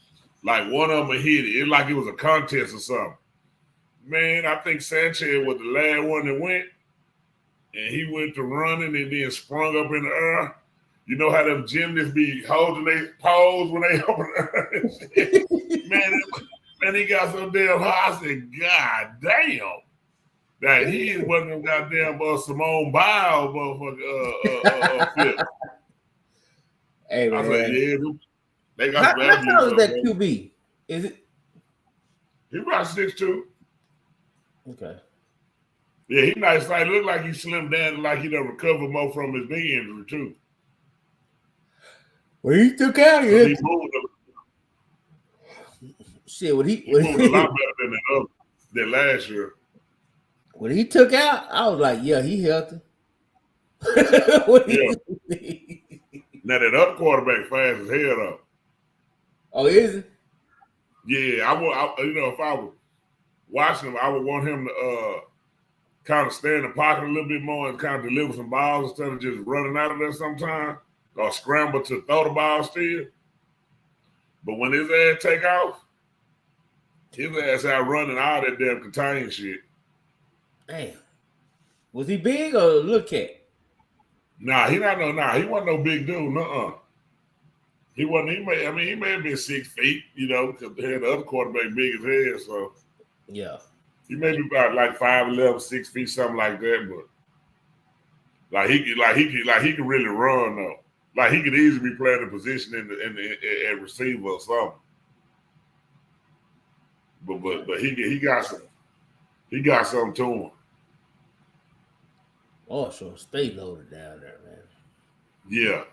Like one of them hit it. It like it was a contest or something. Man, I think Sanchez was the last one that went. And he went to running and then sprung up in the air. You know how them gymnasts be holding their pose when they open Man, he got so damn high. I said, God damn. That he wasn't them goddamn Simone Biles motherfucker flip. Hey, man. I said, yeah, they got how tall is that QB? Is it? He about 6'2". Okay. Yeah, he nice. Like, look like he slimmed down, like he done recovered more from his knee injury too. Well, he took out of it. Shit, he moved a lot better than last year. When he took out, I was like, yeah, he healthy. Yeah. Now that other quarterback fast as hell though. Oh, is it? Yeah, you know, if I was watching him, I would want him to kind of stay in the pocket a little bit more and kind of deliver some balls instead of just running out of there sometimes or scramble to throw the ball still. But when his ass take off, his ass out running all that damn contain shit. Damn. Was he big or a little cat? Nah, he wasn't no big dude. Nuh-uh. He may have been 6 feet, you know, because they had the other quarterback big as hell, so. Yeah. He may be about like 5'11", 6 feet, something like that, but he could really run though. Like he could easily be playing a position in the receiver or something. But he got something to him. Oh, so stay loaded down there, man. Yeah.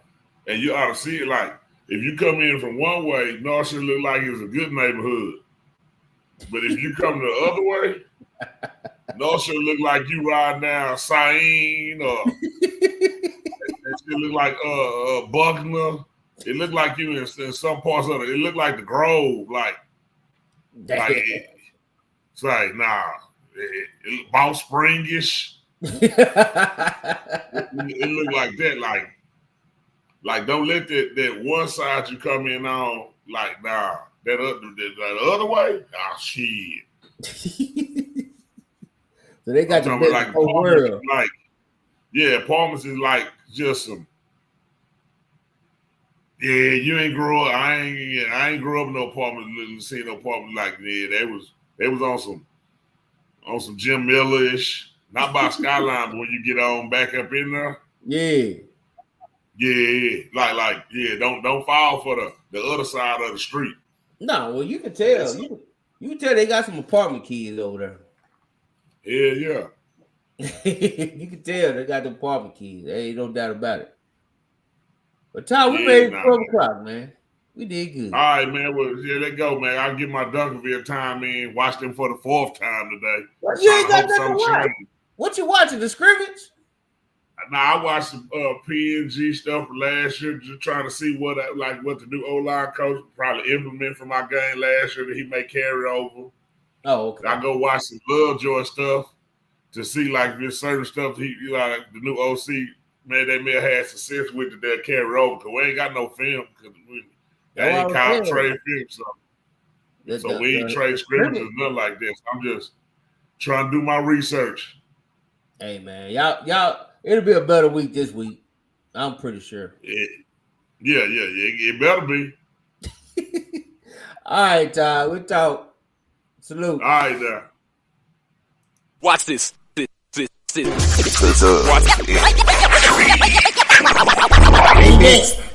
And you ought to see it like if you come in from one way, North should look like it's a good neighborhood. But if you come the other way, North should look like you riding down Sain or it should look like Buckner. It looked like you in some parts of it. It looked like the Grove, it's like, nah, Boss Springish. It looked like that, like don't let that one side you come in on, like, nah, that other way, shit. So they got the best like whole world. Like, yeah, Palmer's is like just some. Yeah, you ain't grow up. I ain't grew up in no apartment. Seen no apartment like that. They was on some Jim Miller-ish. Not by Skyline, but when you get on back up in there. Yeah. Like, don't fall for the other side of the street. No, well, you can tell. You can tell they got some apartment kids over there. Yeah. You can tell they got the apartment kids. There ain't no doubt about it. But Ty, we made it 12 o'clock, man. We did good. All right, man. Well, yeah, let go, man. I'll get my Dunkerville time in. Watch them for the 4th time today. You ain't got nothing to watch. What you watching? The scrimmage? Nah, I watched some PNG stuff from last year, just trying to see what the new O-line coach probably implement for my game last year that he may carry over. Oh, okay. I go watch some Lovejoy stuff to see like if there's certain stuff the new OC, man, they may have had success with that they'll carry over because we ain't got no film because they ain't called trade film, so we ain't trade scrimmages or nothing like this. I'm just trying to do my research. Hey man, y'all, it'll be a better week this week. I'm pretty sure. Yeah, it better be. All right, Ty, we talk. Salute. All right, now. Watch this.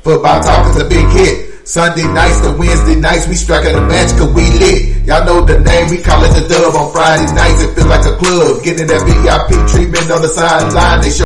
Football talk is a big hit. Sunday nights to Wednesday nights, we striking a match cause we lit. Y'all know the name, we call it the dub. On Friday nights, it feel like a club. Getting that VIP treatment on the sideline. They show